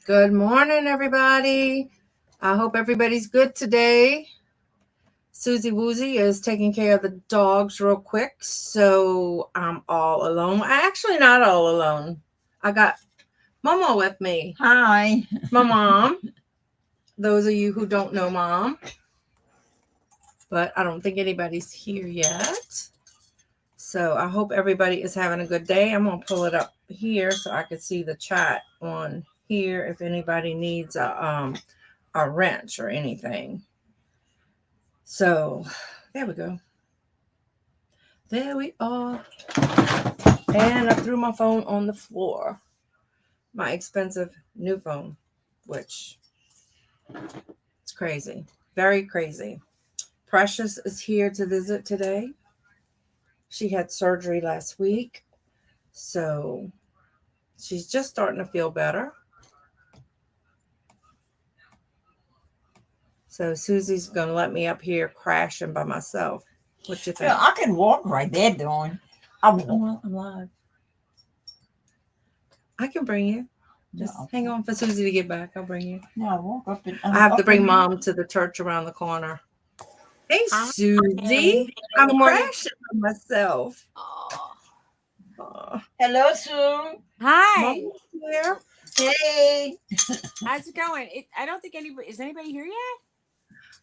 Good morning, everybody. I hope everybody's good today. Suzy Woozy is taking care of the dogs real quick, so I'm all alone. I actually not all alone. I got Mama with me. Hi. My mom. Those of you who don't know Mom, but I don't think anybody's here yet. So I hope everybody is having a good day. I'm gonna pull it up here so I can see the chat on here if anybody needs a wrench or anything. So there we go. There we are. And I threw my phone on the floor. My expensive new phone, which it's crazy. Very crazy. Precious is here to visit today. She had surgery last week. So she's just starting to feel better. So Susie's going to let me up here crashing by myself. What you think? Yeah, I can walk right there, Dawn. I'm live. I can bring you. Just no, hang on for Susie to get back. I'll bring you. no, I walk up and I have to bring Mom to the church around the corner. Hey, Susie. I'm crashing on myself. Hello, Sue. Hi. Mama's here. Hey. How's it going? I don't think anybody is anybody here yet?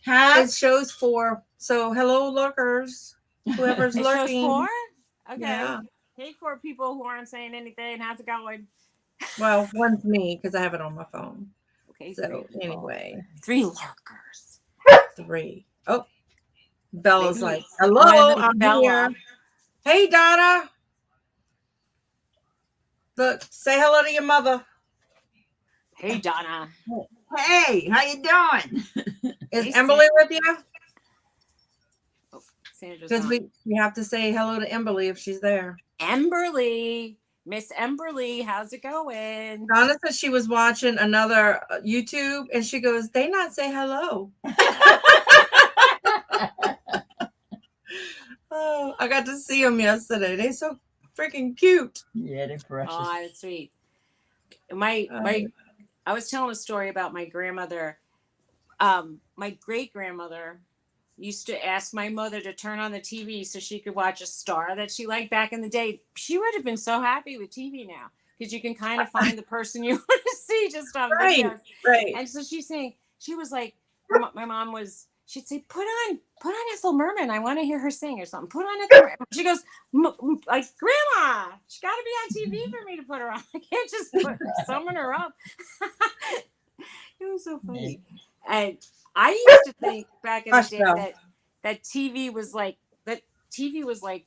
Hi. It shows 4. So, hello, lurkers. Whoever's It shows lurking. 4? Okay. Yeah. Hey, 4 people who aren't saying anything. How's it going? Well, one's me because I have it on my phone. Okay, So, anyway. 3 lurkers. 3. Oh, Bella's Maybe like, hello, one of them's I'm Bella. here. Hey, Donna. Look, say hello to your mother. Hey, Donna. Hey, how you doing? Is Hey, Emberly with you? Oh, Sandra's Because gone. we have to say hello to Emberly if she's there. Emberly. Miss Emberly, how's it going? Donna said she was watching another YouTube and she goes, they not say hello. Oh, I got to see them yesterday. They so freaking cute. Yeah, they're precious. Oh, that's sweet. I was telling a story about my grandmother. My great grandmother used to ask my mother to turn on the TV so she could watch a star that she liked back in the day. She would have been so happy with TV now because you can kind of find the person you want to see just on videos. Right. And so she's saying, she was like, my mom was, she'd say, put on Ethel Merman. I want to hear her sing or something. Put on Ethel Merman. She goes, like, Grandma, she got to be on TV for me to put her on. I can't just summon her up. It was so funny. And I used to think back in the day that TV was like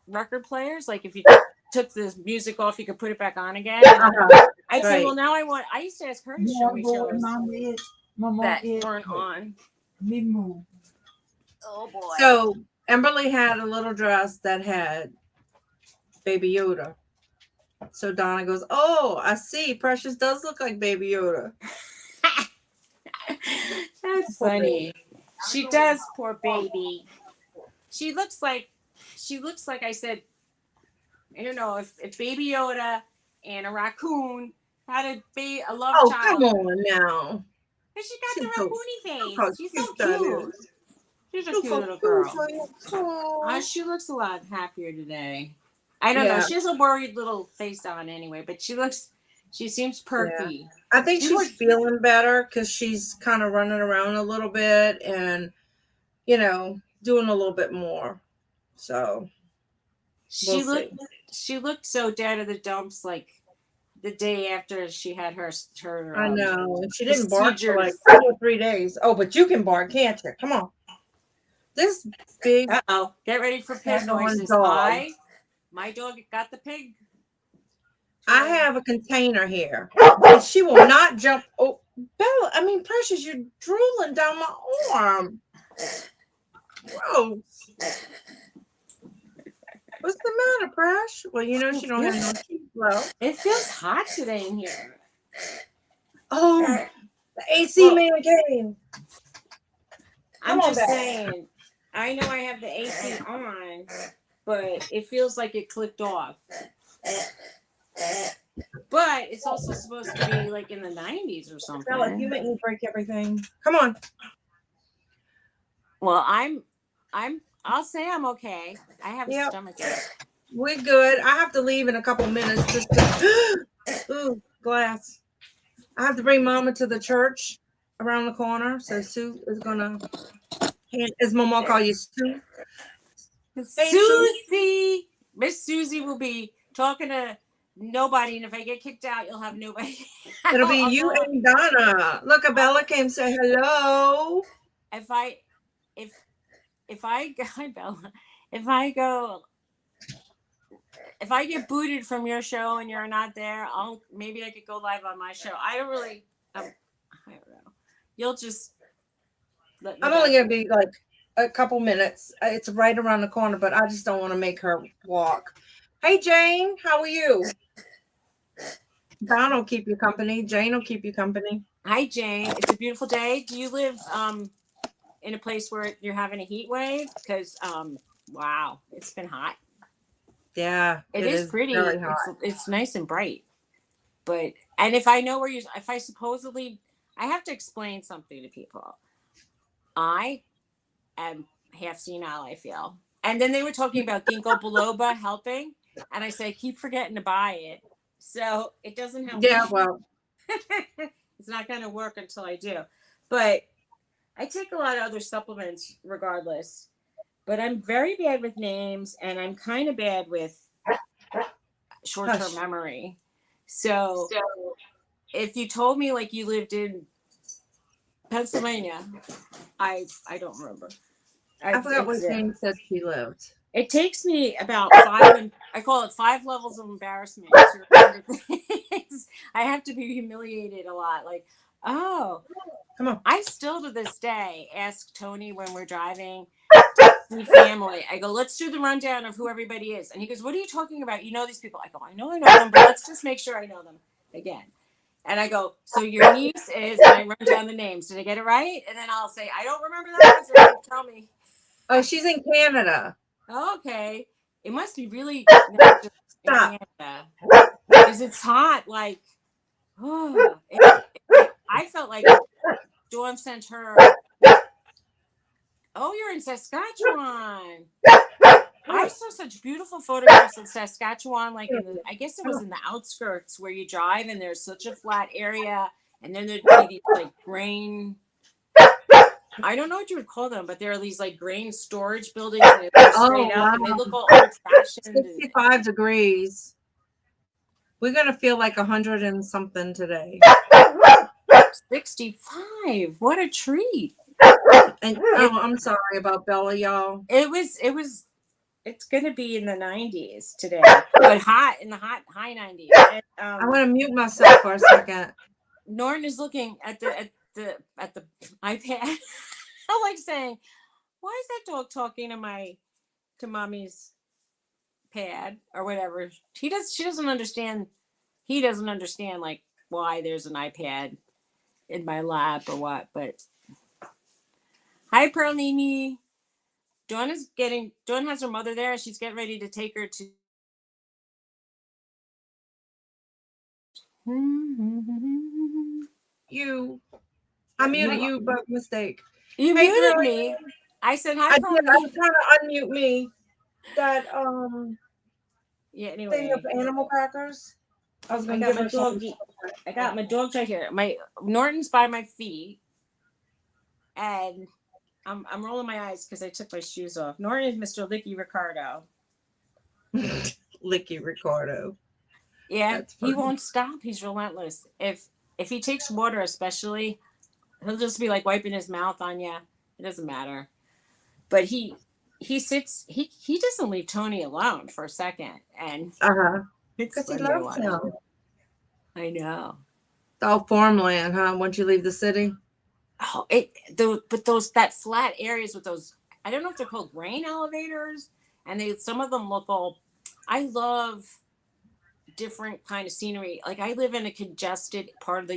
record players. Like if you took the music off, you could put it back on again. I'd say, well, now I used to ask her to show me shows that weren't on. Me move. Oh boy. So Emberly had a little dress that had Baby Yoda. So Donna goes, oh, I see. Precious does look like Baby Yoda. That's funny. She does, poor baby. She looks like I said, I don't know, if Baby Yoda and a raccoon had a love child. Come on now. And she got the raccoony face. She's so cute. She's a cute little girl. She looks a lot happier today. I don't know. She has a worried little face on anyway, but she seems perky. Yeah. I think she's feeling better because she's kind of running around a little bit and, doing a little bit more. So she looked so dead of the dumps, like the day after she had her I know. She didn't bark for like 2 or 3 days. Oh, but you can bark, can't you? Come on. This big. Uh-oh. Get ready for pig noises. My dog got the pig. I have a container here. And she will not jump. Oh, Bella, Precious, you're drooling down my arm. Gross. What's the matter, Prash? Well, she don't have no teeth left. It feels hot today in here. Oh, the AC man came. I'm just saying. I know I have the AC on, but it feels like it clicked off. But it's also supposed to be like in the 90s or Bella, if you something. make me break everything. Come on. Well, I'll say I'm okay. I have a Yep. stomach ache. We're good. I have to leave in a couple minutes just to ooh, glass. I have to bring Mama to the church around the corner. So Sue is gonna is Mama call you Sue? Hey Sue. Suzy, Miss Suzy will be talking to nobody, and if I get kicked out, you'll have nobody. It'll be I'll you go- and Donna. Look, Bella came say hello. if I if I hi Bella, if I go if I get booted from your show and you're not there, maybe I could go live on my show. I don't really I don't know. You'll just let me I'm guys. only gonna be like a couple minutes. It's right around the corner, but I just don't want to make her walk. Hey Jane, how are you? Don will keep you company. Jane will keep you company. Hi Jane, it's a beautiful day. Do you live in a place where you're having a heat wave? Because wow, it's been hot. Yeah, It is pretty. very hot. It's nice and bright. But and if I know where you, if I supposedly, I have to explain something to people. I am half senile, I feel. And then they were talking about ginkgo biloba helping, and I say keep forgetting to buy it, so it doesn't help. Yeah, well, It's not going to work until I do. But I take a lot of other supplements regardless. But I'm very bad with names, and I'm kind of bad with short-term hush. memory. So if you told me like you lived in Pennsylvania, I don't remember. I forgot what Jane said she lived. It takes me about I call it 5 levels of embarrassment to remember things. I have to be humiliated a lot. Like, oh, Come on. I still to this day ask Tony when we're driving to see family. I go, let's do the rundown of who everybody is. And he goes, what are you talking about? You know these people. I go, I know them, but let's just make sure I know them again. And I go, so your niece is, and I run down the names. Did I get it right? And then I'll say, I don't remember that because they didn't tell me. Oh, she's in Canada. Okay. It must be really nice in Stop. Canada. Because it's hot. Like, oh, I felt like Dawn sent her. Oh, you're in Saskatchewan. I saw such beautiful photographs of Saskatchewan, like I guess it was in the outskirts where you drive and there's such a flat area, and then there'd be these like grain. I don't know what you would call them, but there are these like grain storage buildings and they look straight up and they look all old-fashioned. 65 degrees. We're gonna feel like 100 and something today. 65. What a treat. And oh, I'm sorry about Bella, y'all. It's gonna be in the 90s today, but hot in the high 90s. And, I want to mute myself for a second. Norton is looking at the iPad. I'm like saying, why is that dog talking to mommy's pad or whatever? She doesn't understand. He doesn't understand like why there's an iPad in my lap or what. But hi, Perlini. Dawn has her mother there. She's getting ready to take her to. I muted you by mistake. You Hey, muted girl. me. I said hi. I was trying to unmute me. That Yeah. Anyway, thing of animal crackers. I was I gonna got give my her dog. I got my dog right here. My Norton's by my feet, and I'm rolling my eyes because I took my shoes off. Norton is Mr. Licky Ricardo. Licky Ricardo. Yeah, he won't stop. He's relentless. If he takes water, especially, he'll just be like wiping his mouth on you. It doesn't matter. But he sits. He doesn't leave Tony alone for a second, and because he loves him. I know. It's all farmland, huh? Once you leave the city. Oh, that flat areas with those, I don't know if they're called grain elevators, and some of them look all. I love different kind of scenery. Like I live in a congested part of the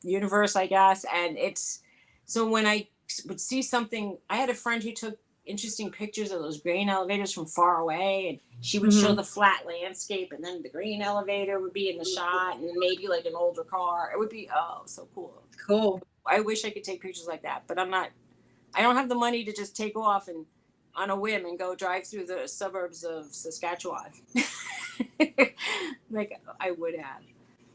universe, I guess, and it's so when I would see something. I had a friend who took interesting pictures of those grain elevators from far away, and she would show Mhm. the flat landscape, and then the grain elevator would be in the shot, and maybe like an older car. It would be so cool. Cool. I wish I could take pictures like that, but I don't have the money to just take off and on a whim and go drive through the suburbs of Saskatchewan like I would have.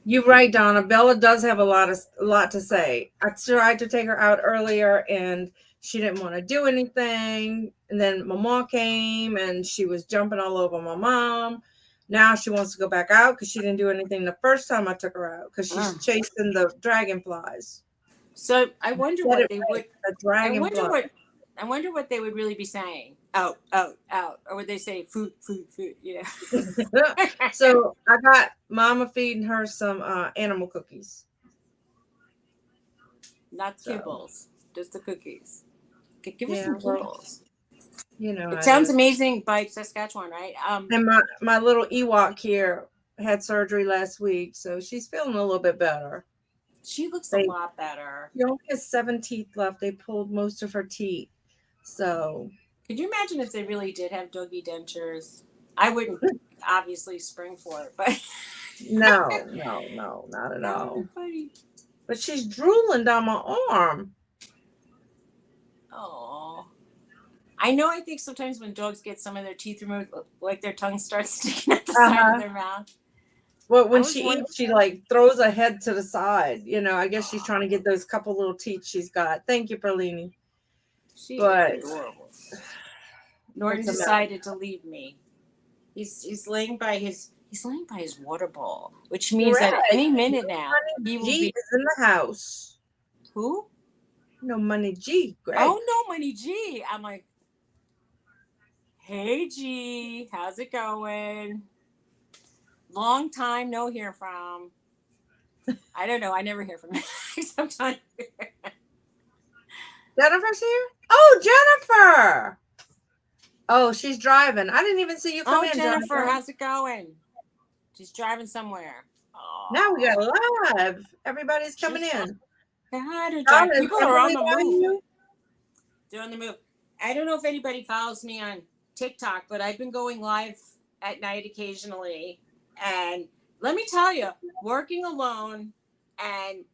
You're right, Donna. Bella does have a lot to say. I tried to take her out earlier and she didn't want to do anything. And then my mom came and she was jumping all over my mom. Now she wants to go back out because she didn't do anything the first time I took her out because she's chasing the dragonflies. So I wonder what they would. The dragonfly. I wonder what they would really be saying. Out, out, out, or would they say food, food, food? Yeah. So I got Mama feeding her some animal cookies. Not kibbles, just the cookies. Give us Yeah, some well, kibbles. You know, It sounds amazing by Saskatchewan, right? And my little Ewok here had surgery last week, so she's feeling a little bit better. She looks a lot better. She only has 7 teeth left. They pulled most of her teeth. So could you imagine if they really did have doggy dentures? I wouldn't obviously spring for it, but no, not at that all. would be funny. But she's drooling down my arm. Oh, I know. I think sometimes when dogs get some of their teeth removed, like their tongue starts sticking out the side of their mouth. Well, when she eats, she like throws her head to the side. You know, I guess she's trying to get those couple little teeth she's got. Thank you, Perlini. She is adorable. Norton decided to leave me. He's laying by his water bowl, which means that at any minute now he will be is in the house. Who? No, Money G. Greg. Oh no, Money G. I'm like, hey G, how's it going? Long time no hear from. I don't know. I never hear from him. Sometimes. Jennifer's here? Oh, Jennifer! Oh, she's driving. I didn't even see you come in, Jennifer. How's it going? She's driving somewhere. Oh. Now we got live. Everybody's coming in. People are on the move. They're on the move. I don't know if anybody follows me on TikTok, but I've been going live at night occasionally. And let me tell you, working alone and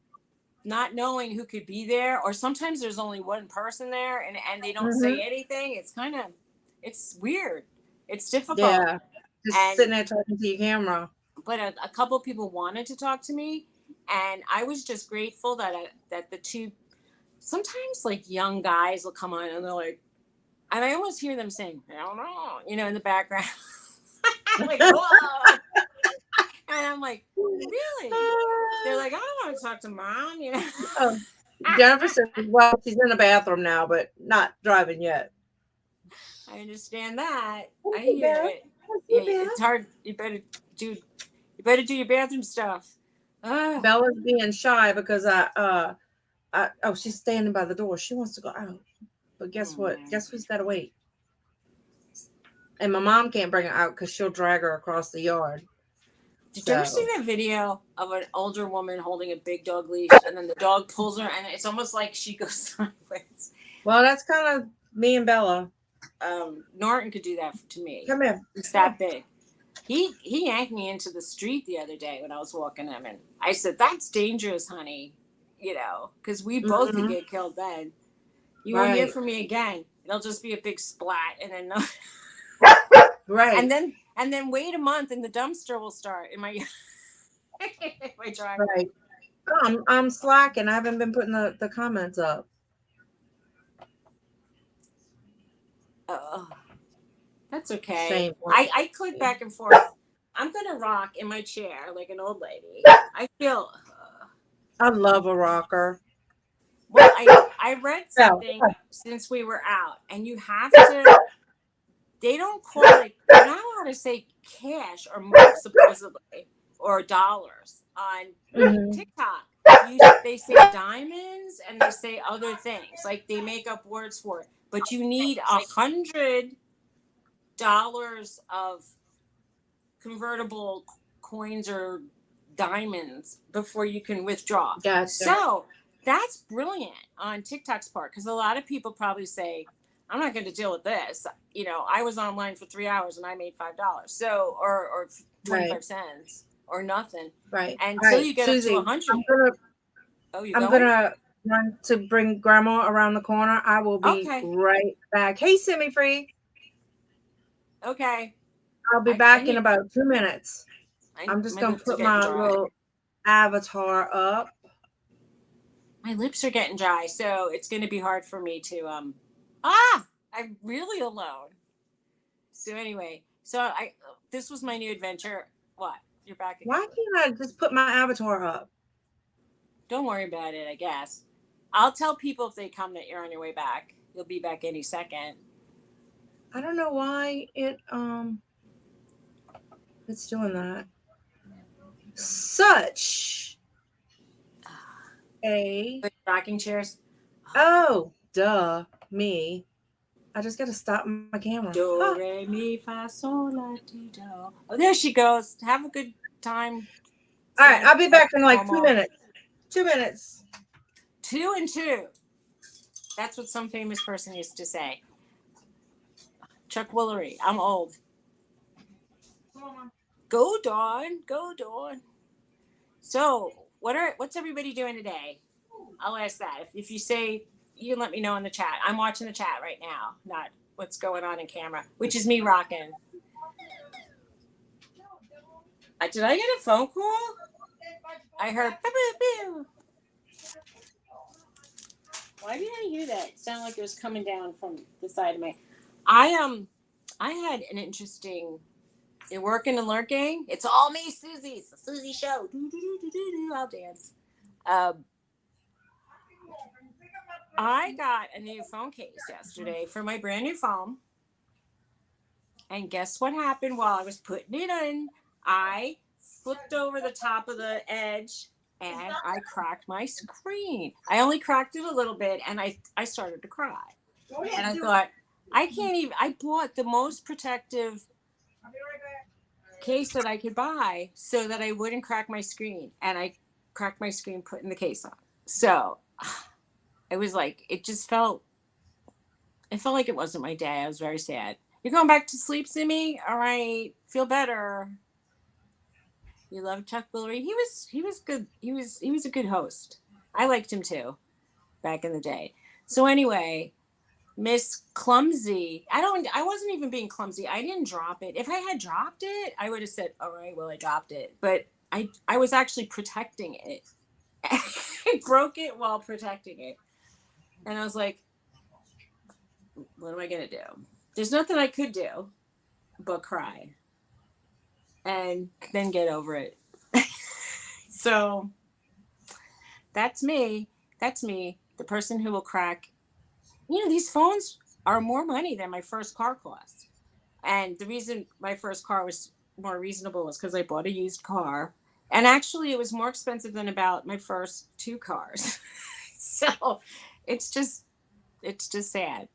not knowing who could be there, or sometimes there's only one person there and they don't say anything. It's weird. It's difficult. Yeah. Just sitting there talking to your camera. But a couple of people wanted to talk to me, and I was just grateful that the two, sometimes like young guys will come on and they're like, and I almost hear them saying, I don't know, in the background. I'm like, whoa. And I'm like, really? They're like, I don't want to talk to mom, Oh, Jennifer says, well, she's in the bathroom now, but not driving yet. I understand that. I hear it. Yeah, it's hard. You better do your bathroom stuff. Bella's being shy because she's standing by the door. She wants to go out. But guess what? Guess who's got to wait? And my mom can't bring her out because she'll drag her across the yard. Did you ever see that video of an older woman holding a big dog leash and then the dog pulls her and it's almost like she goes sideways? Well, that's kind of me and Bella. Norton could do that to me. Come here. It's that big. He yanked me into the street the other day when I was walking him, and I said, "That's dangerous, honey," because we both could get killed then. You won't hear from me again. It'll just be a big splat, and then right. And then wait a month, and the dumpster will start in my driveway. Right. I'm slacking. I haven't been putting the comments up. That's okay. Same. I click back and forth. I'm gonna rock in my chair like an old lady. I feel. I love a rocker. Well, I read something since we were out, and you have to. They don't call it. You're not allowed to say cash or more, supposedly, or dollars on TikTok. They say diamonds and they say other things. Like they make up words for it. But you need $100 of convertible coins or diamonds before you can withdraw. Gotcha. So that's brilliant on TikTok's part because a lot of people probably say, I'm not going to deal with this. You know, I was online for 3 hours and I made $5. So, or 25 Right. cents or nothing. Right. Until All right, you get Suzy, up to 100. Oh, you I'm going? gonna run to bring Grandma around the corner. I will be Okay. right back. Hey, Simi Free. Okay. I'll be I back in need, about 2 minutes. I'm just my gonna lips are put getting my dry. little avatar up. My lips are getting dry, so it's going to be hard for me to I'm really alone. So anyway, this was my new adventure. What? You're back again. Why can't I just put my avatar up? Don't worry about it, I guess. I'll tell people if they come that you're on your way back. You'll be back any second. I don't know why it's doing that. Such a Rocking chairs. duh me. I just gotta stop my camera. Do re mi fa sol la ti do. Oh, there she goes. Have a good time. All right, I'll be back in like 2 Normal. minutes. 2 minutes. 2 and 2. That's what some famous person used to say. Chuck Woolery. I'm old. Come on, Mom. Go Dawn. Go Dawn. So what's everybody doing today? I'll ask that. If you say, you can let me know in the chat. I'm watching the chat right now, not what's going on in camera, which is me rocking. Did I get a phone call? I heard pew, pew, pew. Why did I hear that? It sounded like it was coming down from the side of me. I had an interesting. You're working and lurking. It's all me, Suzy. It's the Suzy show. I'll dance. I got a new phone case yesterday for my brand new phone. And guess what happened while I was putting it in? I flipped over the top of the edge and I cracked my screen. I only cracked it a little bit and I started to cry. And I thought, I can't even, I bought the most protective case that I could buy so that I wouldn't crack my screen. And I cracked my screen putting the case on. So it was like, it felt like it wasn't my day. I was very sad. You're going back to sleep, Simi? All right. Feel better. You love Chuck Woolery. He was good. He was a good host. I liked him too back in the day. So anyway, Miss Clumsy. I wasn't even being clumsy. I didn't drop it. If I had dropped it, I would have said, all right, well, I dropped it. But I was actually protecting it. I broke it while protecting it. And I was like, what am I going to do? There's nothing I could do but cry and then get over it. So that's me. That's me, the person who will crack. You know, these phones are more money than my first car cost. And the reason my first car was more reasonable was because I bought a used car. And actually, it was more expensive than about my first 2 cars. So it's just sad.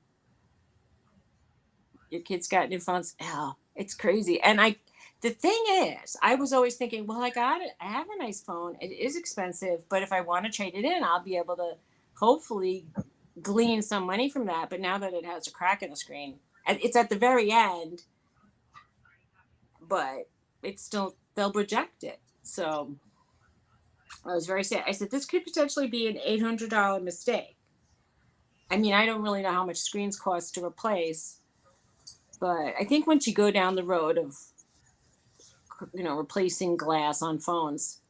Your kids got new phones. Oh, it's crazy. And the thing is, I was always thinking, well, I have a nice phone. It is expensive, but if I want to trade it in, I'll be able to hopefully glean some money from that. But now that it has a crack in the screen, it's at the very end, but it's still, they'll reject it. So I was very sad. I said, this could potentially be an $800 mistake. I mean, I don't really know how much screens cost to replace, but I think once you go down the road of, replacing glass on phones,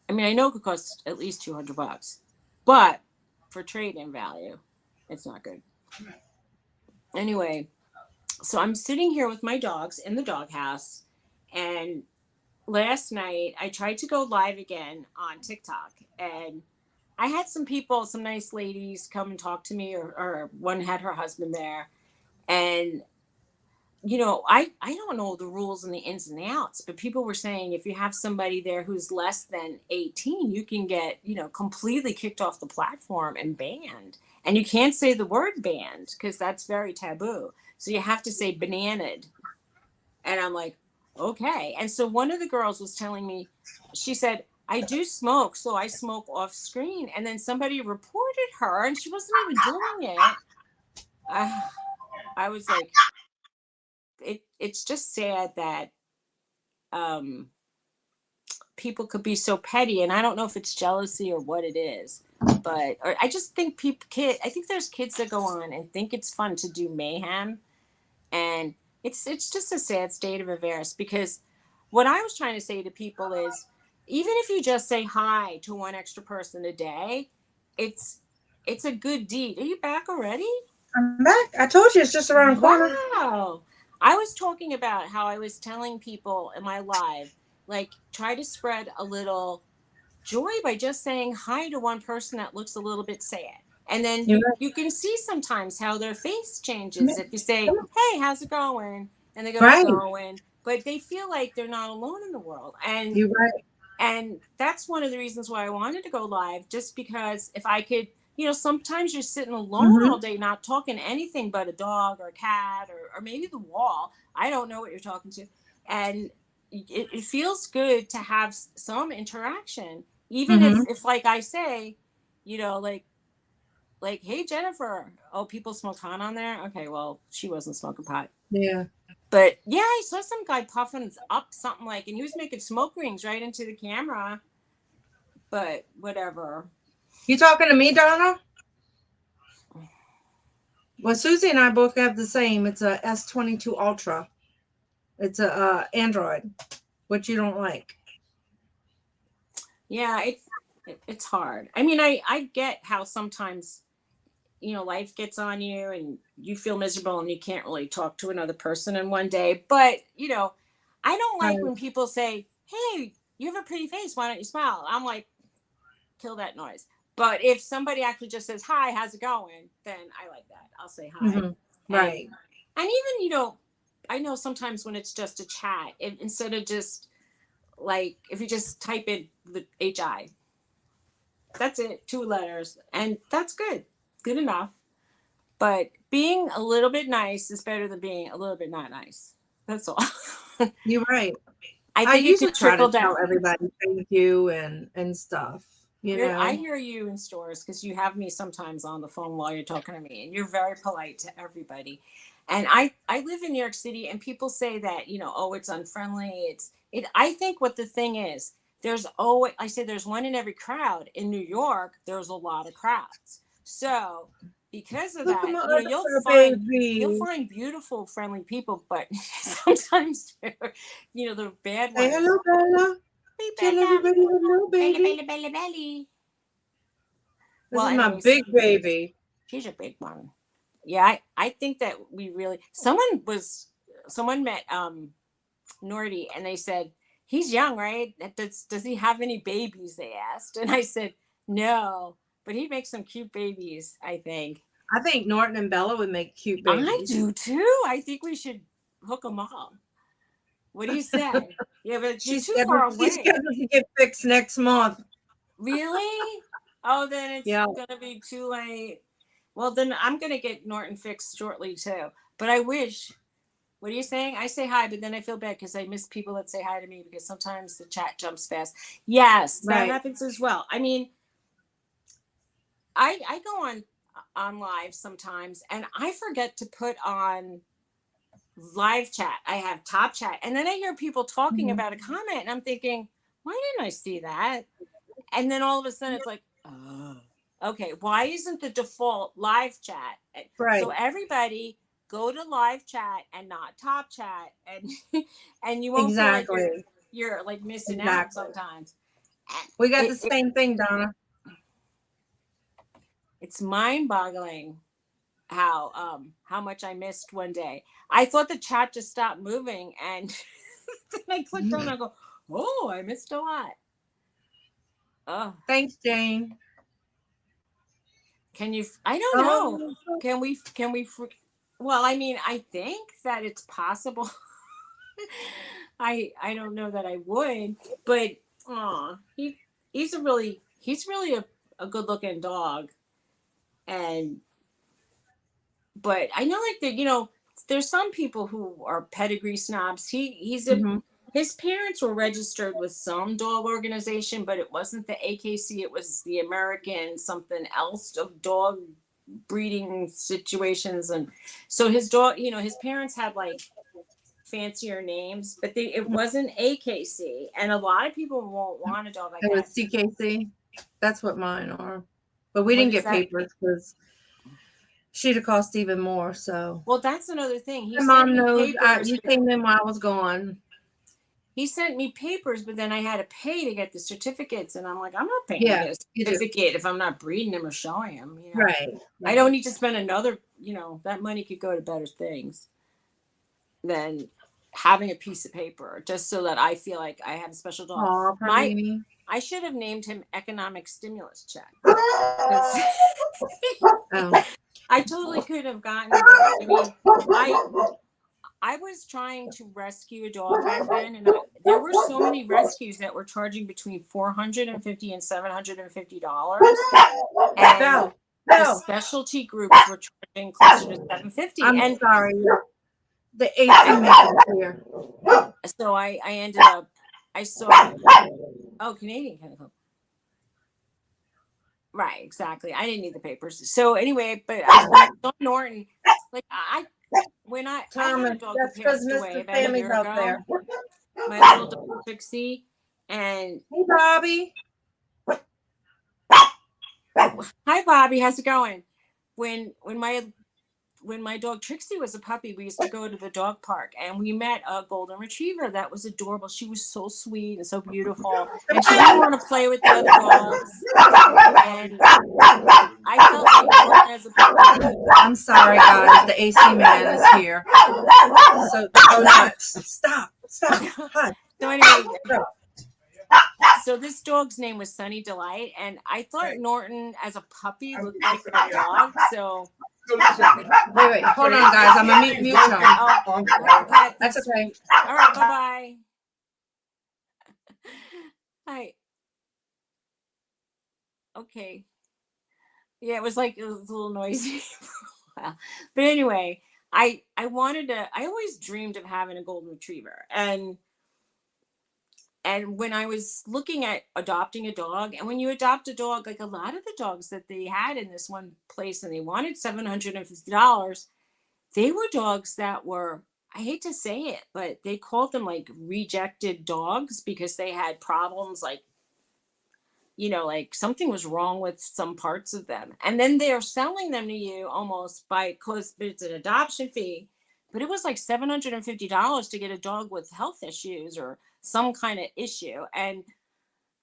I mean, I know it could cost at least $200, but for trade-in value, it's not good. Anyway, so I'm sitting here with my dogs in the doghouse, and last night I tried to go live again on TikTok, and I had some nice ladies come and talk to me, or one had her husband there, and I don't know the rules and the ins and the outs, but people were saying if you have somebody there who's less than 18, you can get, completely kicked off the platform and banned. And you can't say the word banned because that's very taboo. So you have to say bananaed. And I'm like, okay. And so one of the girls was telling me, she said, I do smoke, so I smoke off screen. And then somebody reported her and she wasn't even doing it. I was like, it's just sad that people could be so petty, and I don't know if it's jealousy or what it is, but or I just think I think there's kids that go on and think it's fun to do mayhem, and it's just a sad state of affairs. Because what I was trying to say to people is, even if you just say hi to one extra person a day, it's a good deed. Are you back already? I'm back. I told you it's just around the corner. Wow. I was talking about how I was telling people in my live, like, try to spread a little joy by just saying hi to one person that looks a little bit sad. And then You're right. you can see sometimes how their face changes if you say, hey, how's it going? And they go, Right. it's going. But they feel like they're not alone in the world. And You're right. and that's one of the reasons why I wanted to go live, just because if I could, sometimes you're sitting alone all day, not talking anything but a dog or a cat or maybe the wall. I don't know what you're talking to. And it feels good to have some interaction, even if like I say, like, hey, Jennifer, oh, people smoke pot on there. Okay, well, she wasn't smoking pot. Yeah. But yeah, I saw some guy puffing up something and he was making smoke rings right into the camera. But whatever. You talking to me, Donna? Well, Suzy and I both have the same. It's a S22 Ultra. It's a Android, which you don't like. Yeah, it's hard. I mean, I get how sometimes life gets on you and you feel miserable and you can't really talk to another person in one day. But I don't like when people say, hey, you have a pretty face, why don't you smile? I'm like, kill that noise. But if somebody actually just says, hi, how's it going? Then I like that. I'll say hi. Right. And even, I know sometimes when it's just a chat, instead of just like, if you just type in the HI, that's it, 2 letters. And that's good enough. But being a little bit nice is better than being a little bit not nice. That's all. You're right. I think it usually could try trickle to tell down. everybody thank you and stuff. I hear you in stores because you have me sometimes on the phone while you're talking to me, and you're very polite to everybody. And I live in New York City, and people say that oh, it's unfriendly. I think what the thing is, I say there's one in every crowd. In New York, there's a lot of crowds. So because of that, you'll find beautiful, friendly people, but sometimes they're bad ones. Say hello, Bella. Tell everybody hello, baby. Belly. This is my big baby. She's a big one. Yeah, I think that we really someone met Nordy and they said, he's young, right? Does he have any babies? They asked. And I said, no, but he'd make some cute babies, I think. I think Norton and Bella would make cute babies. I do too. I think we should hook them up. What do you say? Yeah, but she's too far away. She's scheduled to get fixed next month. Really? Oh, then it's gonna be too late. Well, then I'm gonna get Norton fixed shortly too. But I wish. What are you saying? I say hi, but then I feel bad because I miss people that say hi to me because sometimes the chat jumps fast. Yes, that happens as well. I mean, I go on live sometimes and I forget to put on live chat. I have top chat, and then I hear people talking about a comment, and I'm thinking, why didn't I see that? And then all of a sudden, it's like, oh, okay. Why isn't the default live chat? Right. So everybody go to live chat and not top chat, and you won't feel like you're like missing out sometimes. We got the same thing, Donna. It's mind-boggling how much I missed one day. I thought the chat just stopped moving, and then I clicked on it and I go, oh, I missed a lot. Oh. Thanks, Jane. Can you? I don't know. Can we? Well, I mean, I think that it's possible. I don't know that I would, but he's really a good looking dog, but I know that there's some people who are pedigree snobs. His parents were registered with some dog organization, but it wasn't the AKC. It was the American something else of dog breeding situations. And so his dog, his parents had like fancier names, but it wasn't AKC, and a lot of people won't want a dog like It was that. CKC. That's what mine are. But we What didn't is get that? papers because she'd have cost even more. So Well, that's another thing. He my sent mom me knows papers. you seen them while I was gone. He sent me papers, but then I had to pay to get the certificates, and I'm like, I'm not paying Yeah, to get a you do. certificate if I'm not breeding him or showing him. Right. I don't need to spend another. That money could go to better things than having a piece of paper just so that I feel like I have a special dog. Aw, Parvini. I should have named him Economic Stimulus Check. Oh. I totally could have gotten. I mean, I was trying to rescue a dog back then, and there were so many rescues that were charging between $450 and $750, and the specialty groups were charging closer to $750. I'm sorry, the AC makers here. So I ended up. I saw. Oh, Canadian Chemical. Right, exactly. I didn't need the papers. So anyway, but I saw Norton. Like I had a dog who passed away about a year ago. There. My little dog Trixie, and hey Bobby. Hi Bobby, how's it going? When my dog Trixie was a puppy, we used to go to the dog park, and we met a golden retriever that was adorable. She was so sweet and so beautiful, and she didn't want to play with the other dogs. And I felt like Norton as a puppy. I'm sorry, guys. The AC man is here. So, no, stop. Hi. So anyway, so this dog's name was Sunny Delight, and I thought Norton as a puppy looked like that dog. So wait, hold on, guys. I'm gonna mute him. Oh, okay. That's okay. All right, bye. Hi. Okay. Yeah, it was a little noisy for a while. But anyway, I always dreamed of having a golden retriever. And when I was looking at adopting a dog, and when you adopt a dog, like a lot of the dogs that they had in this one place, and they wanted $750, they were dogs that were, I hate to say it, but they called them like rejected dogs because they had problems like something was wrong with some parts of them. And then they're selling them to you almost because it's an adoption fee. But it was like $750 to get a dog with health issues or some kind of issue. And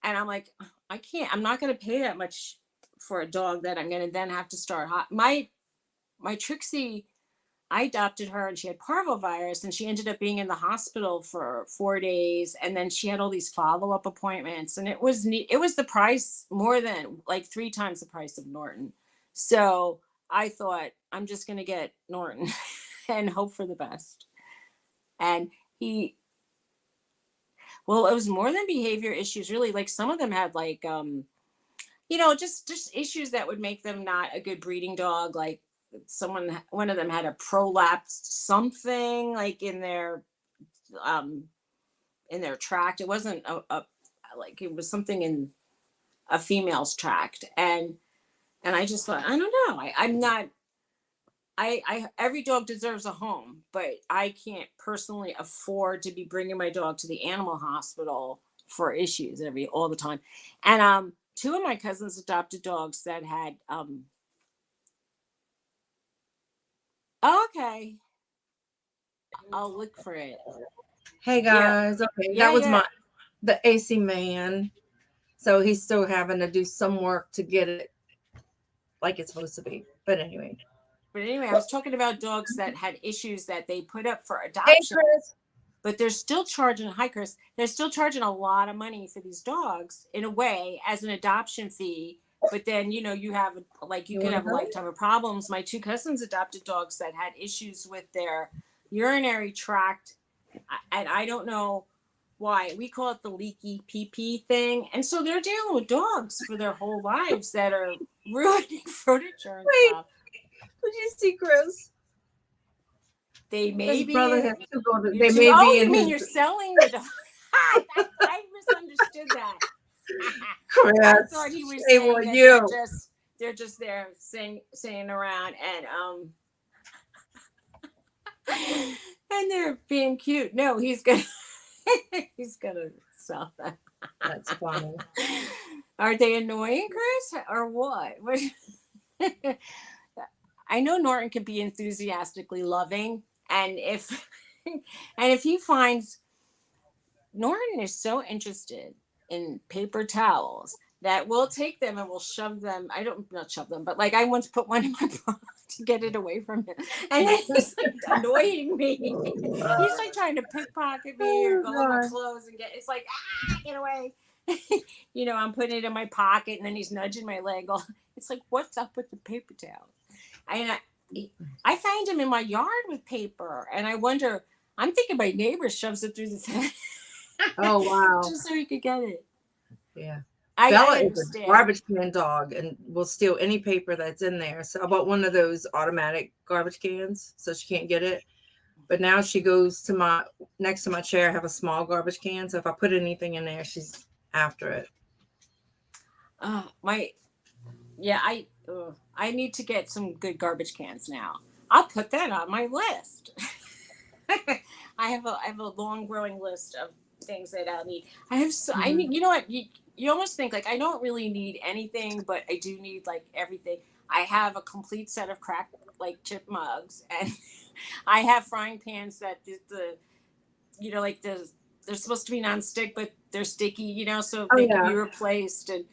I'm like, I'm not going to pay that much for a dog that I'm going to then have to start. My Trixie, I adopted her, and she had parvovirus, and she ended up being in the hospital for 4 days. And then she had all these follow-up appointments, and it was the price more than like 3 times the price of Norton. So I thought, I'm just going to get Norton and hope for the best. And it was more than behavior issues, really. Like some of them had like, just issues that would make them not a good breeding dog. Like one of them had a prolapsed something like in their tract. It wasn't it was something in a female's tract. And I just thought, I don't know. I'm not, every dog deserves a home, but I can't personally afford to be bringing my dog to the animal hospital for issues all the time. And 2 of my cousins adopted dogs that had okay, I'll look for it. Hey guys, okay, that was the AC man. So he's still having to do some work to get it like it's supposed to be. But anyway, I was talking about dogs that had issues that they put up for adoption. Hey, Chris. But they're still charging, hi Chris, they're still charging a lot of money for these dogs in a way as an adoption fee. But then, you have you could have a lifetime of problems. My 2 cousins adopted dogs that had issues with their urinary tract. And I don't know why. We call it the leaky pee-pee thing. And so they're dealing with dogs for their whole lives that are ruining furniture and stuff. Did you see Chris? They may His be. brother has to go to, They may be. You mean you're selling the dog? I misunderstood that. Chris, I thought he was saying that they're just there singing around and they're being cute. No, he's gonna he's gonna sell them. That's funny. Are they annoying, Chris, or what? I know Norton can be enthusiastically loving, and if he finds Norton is so interested in paper towels that we'll take them and we'll shove them. Not shove them, but like I once put one in my bra to get it away from him. And then he's like annoying me. He's like trying to pickpocket me or go in my clothes and it's like, get away. I'm putting it in my pocket and then he's nudging my leg. It's like, what's up with the paper towel? I find him in my yard with paper and I wonder, I'm thinking my neighbor shoves it through the thing. Oh, wow. Just so he could get it. Yeah. I Bella is a understand. garbage can dog and will steal any paper that's in there. So I bought one of those automatic garbage cans so she can't get it. But now she goes to next to my chair, I have a small garbage can. So if I put anything in there, she's after it. I need to get some good garbage cans now. I'll put that on my list. I have a long growing list of things that I'll need. I need, you know what? You almost think like I don't really need anything, but I do need like everything. I have a complete set of cracked like chip mugs, and I have frying pans that they're supposed to be nonstick, but they're sticky, so they can be replaced. And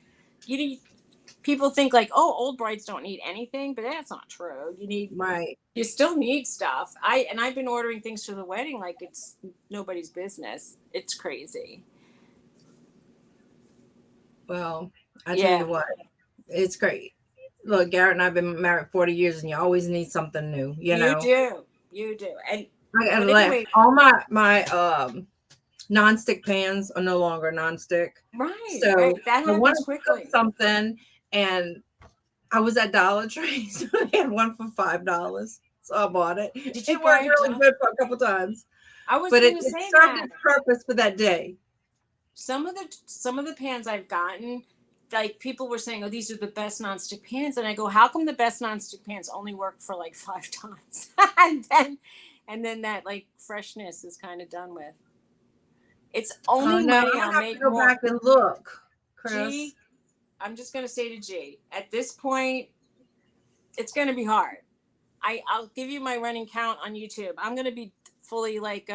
people think like, oh, old brides don't need anything, but that's not true. You still need stuff. I've been ordering things for the wedding like it's nobody's business. It's crazy. Well, I tell you what, it's great. Look, Garrett and I've been married 40 years and you always need something new, you know. You do. And anyway, all my nonstick pans are no longer nonstick. Right. So right. That happens quickly. Something, and I was at Dollar Tree, so they had one for $5. So I bought it. Did you it worked really good for a couple times. But it served its purpose for that day. Some of the pans I've gotten, like people were saying, oh, these are the best nonstick pans, and I go, how come the best nonstick pans only work for like 5 times, and then that like freshness is kind of done with. It's only money I'll make go more. Back and look, Chris. G, I'm just gonna say to G, at this point, it's gonna be hard. I'll give you my running count on YouTube. I'm gonna be fully like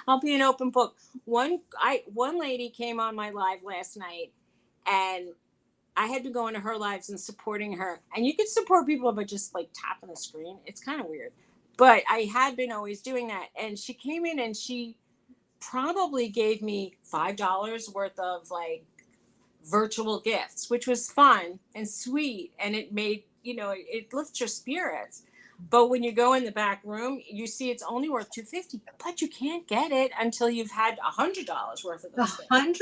I'll be an open book. One lady came on my live last night, and I had to go into her lives and supporting her. And you can support people by just like tapping the screen. It's kind of weird, but I had been always doing that. And she came in and she probably gave me $5 worth of like virtual gifts, which was fun and sweet, and it made it lifts your spirits. But when you go in the back room, you see it's only worth $250, but you can't get it until you've had $100 worth of those. $100?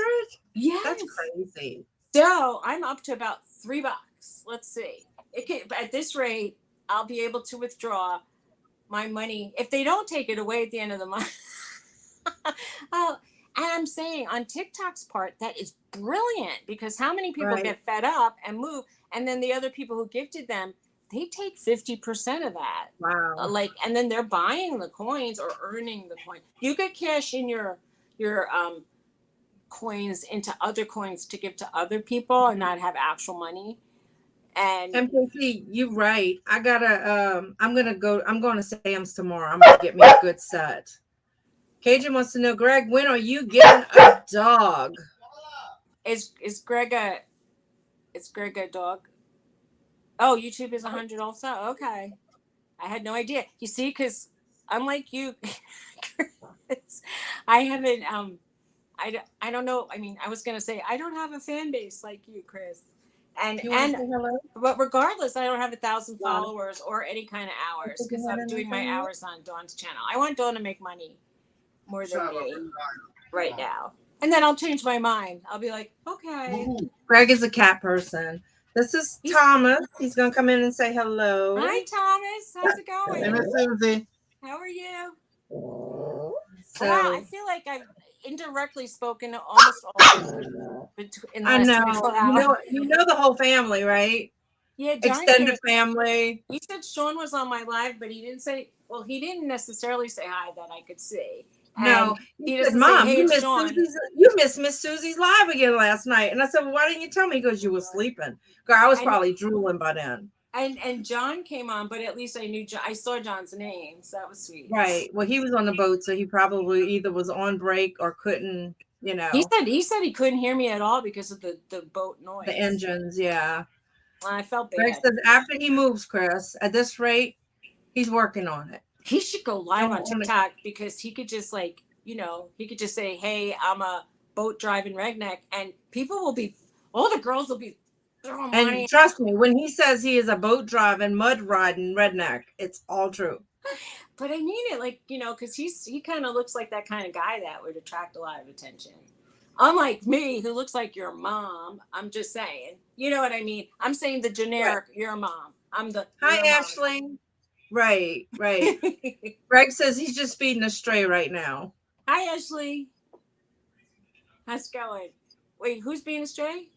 Yes, that's crazy. So I'm up to about $3. Let's see. At this rate, I'll be able to withdraw my money if they don't take it away at the end of the month. And I'm saying on TikTok's part, that is brilliant, because how many people get fed up and move, and then the other people who gifted them, they take 50% of that. Wow. And then they're buying the coins or earning the coin. You could cash in your coins into other coins to give to other people and not have actual money. And MPC, you're right. I'm going to Sam's tomorrow. I'm going to get me a good set. Cajun wants to know, Greg, when are you getting a dog? Is Greg a dog? Oh, YouTube is 100 also? Okay. I had no idea. You see, because unlike you, I haven't, I don't know. I mean, I was going to say, I don't have a fan base like you, Chris. But regardless, I don't have 1,000 followers or any kind of hours, because I'm doing my hours on Dawn's channel. I want Dawn to make money more than me right now. And then I'll change my mind. I'll be like, okay. Greg is a cat person. This is Thomas. He's going to come in and say hello. Hi, Thomas. How's it going? Hey, Miss Suzy. How are you? So, wow, I feel like indirectly spoken to almost all of them in the I last know. 24 hours. You know the whole family, right? Yeah, John Extended came. family. He said Sean was on my live, but he didn't say. Well, he didn't necessarily say hi that I could see, and No, he he said, doesn't say, "Mom, "Hey, it's Sean." You missed Miss Susie's live again last night." And I said, "Well, why didn't you tell me?" Because you were sleeping. Girl, I was And probably drooling by then. and John came on, but at least I knew I saw John's name, so that was sweet. Right. Well, he was on the boat, so he probably either was on break or couldn't. You know, He said he couldn't hear me at all because of the boat noise. the engines. Yeah. I felt Greg bad. says after he moves, Chris, at this rate, he's working on it. He should go live on Don't- TikTok because he could just he could just say, "Hey, I'm a boat driving redneck," and all the girls will be throwing money. And trust me, when he says he is a boat driving, mud riding redneck, it's all true. But I mean it, because he kind of looks like that kind of guy that would attract a lot of attention. Unlike me, who looks like your mom. I'm just saying. You know what I mean? I'm saying the generic, your mom. I'm the Hi, your mom. Ashley. Right. Greg says he's just feeding a stray right now. Hi, Ashley. How's it going? Wait, who's being a stray?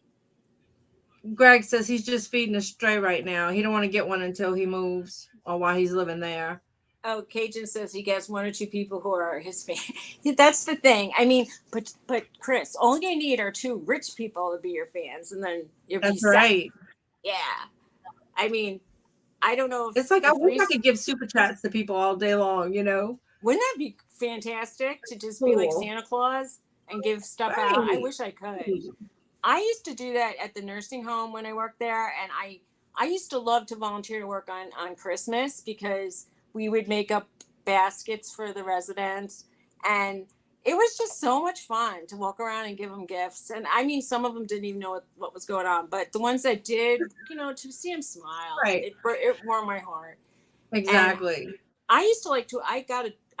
Greg says he's just feeding a stray right now. He don't want to get one until he moves or while he's living there. Oh, Cajun says he gets one or two people who are his fan. That's the thing. I mean, but Chris, all you need are two rich people to be your fans, and then you'll be set. Right. Yeah. I mean, I don't know if it's like I wish I could give super chats to people all day long, you know. Wouldn't that be fantastic to just be like Santa Claus and give stuff out? I wish I could. I used to do that at the nursing home when I worked there, and I used to love to volunteer to work on Christmas because we would make up baskets for the residents, and it was just so much fun to walk around and give them gifts. And I mean, some of them didn't even know what was going on, but the ones that did, to see them smile, it warmed my heart. Exactly. And I used to I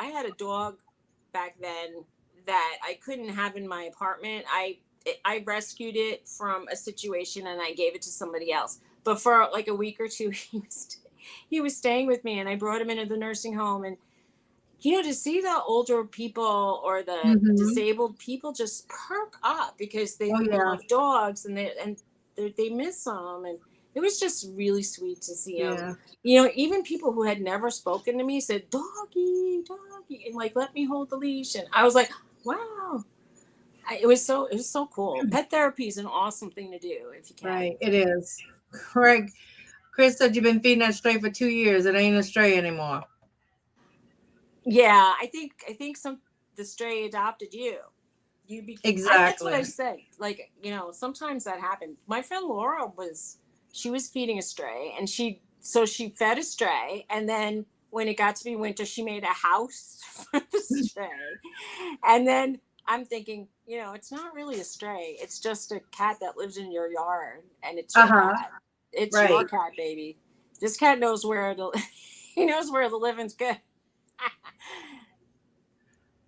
had a dog back then that I couldn't have in my apartment. I rescued it from a situation and I gave it to somebody else. But for like a week or two, he was staying with me, and I brought him into the nursing home. And to see the older people or the disabled people just perk up because they love dogs and they miss them, and it was just really sweet to see them. Even people who had never spoken to me said, "Doggy, doggy," and let me hold the leash, and I was like, wow. It was so cool. Pet therapy is an awesome thing to do if you can. Right, it is. Chris said you've been feeding that stray for 2 years. It ain't a stray anymore. Yeah, I think the stray adopted you. Exactly. That's what I said. Sometimes that happened. My friend Laura was feeding a stray, and she fed a stray, and then when it got to be winter, she made a house for the stray, and then I'm thinking, it's not really a stray. It's just a cat that lives in your yard, and it's your cat. It's your cat, baby. This cat knows he knows where the living's good.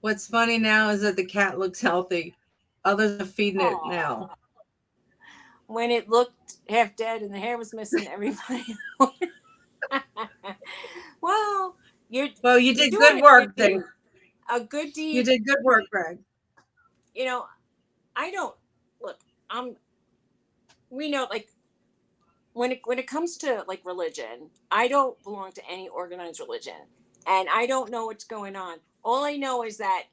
What's funny now is that the cat looks healthy. Others are feeding it now. When it looked half dead and the hair was missing, everybody. Well, you did good work then. A good deed. You did good work, Greg. I don't look. We know, when it comes to religion, I don't belong to any organized religion, and I don't know what's going on. All I know is that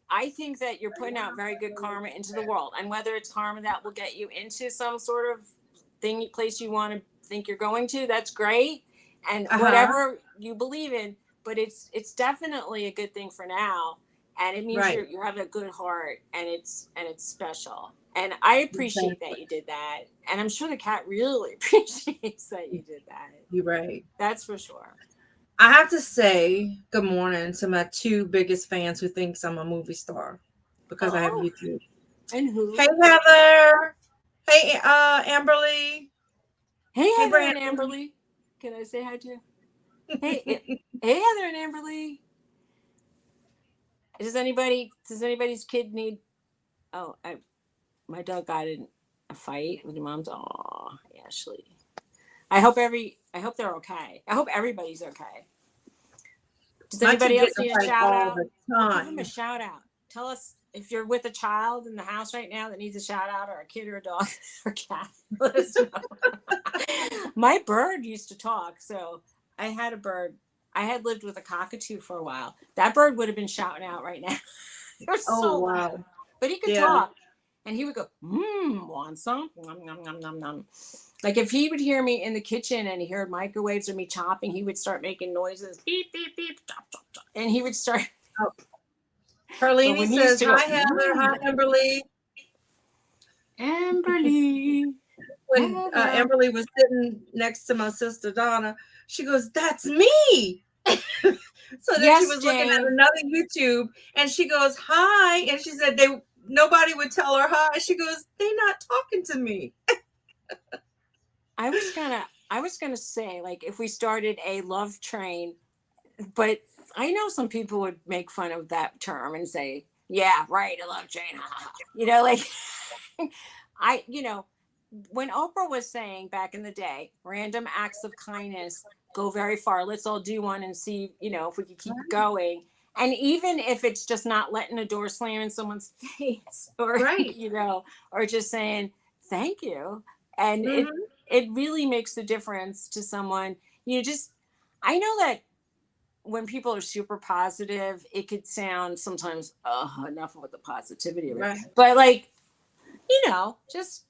I think that you're putting out very good karma into the world, and whether it's karma that will get you into some sort of place you want to think you're going to, that's great, and whatever you believe in. But it's definitely a good thing for now, and it means you have a good heart, and it's special. And I appreciate that you did that, and I'm sure the cat really appreciates that you did that. You're right. That's for sure. I have to say good morning to my two biggest fans who thinks I'm a movie star because I have YouTube. And who? Hey, Heather. Hey, Amberly. Hey, Heather and Amberly. Can I say hi to you? Hey, Heather and Amberly. Does anybody's kid need? Oh, my dog got in a fight with your mom's. Aw, Ashley. I hope they're okay. I hope everybody's okay. Does anybody else need a shout out? Give them a shout out. tell us if you're with a child in the house right now that needs a shout out, or a kid or a dog or cat. Let us know. My bird used to talk, so I had a bird. I had lived with a cockatoo for a while. That bird would have been shouting out right now. It was so loud. But he could talk, and he would go, want some? Nom, nom, nom, nom, nom. Like if he would hear me in the kitchen and he heard microwaves or me chopping, he would start making noises, beep, beep, beep, chop, chop, chop. And he would start. Carlini says, hi, Heather. Hi, Amberly. Amberly. When Amberly was sitting next to my sister Donna, she goes, that's me. So then she was looking at another YouTube and she goes, hi. And she said nobody would tell her hi. She goes, they're not talking to me. I was gonna say, like, if we started a love train, but I know some people would make fun of that term and say, yeah, right, a love train. You know, like when Oprah was saying back in the day, random acts of kindness go very far. Let's all do one and see, if we can keep it going. And even if it's just not letting a door slam in someone's face, or, or just saying, thank you. And it really makes a difference to someone. I know that when people are super positive, it could sound sometimes, enough with the positivity of it. Right. But like, just,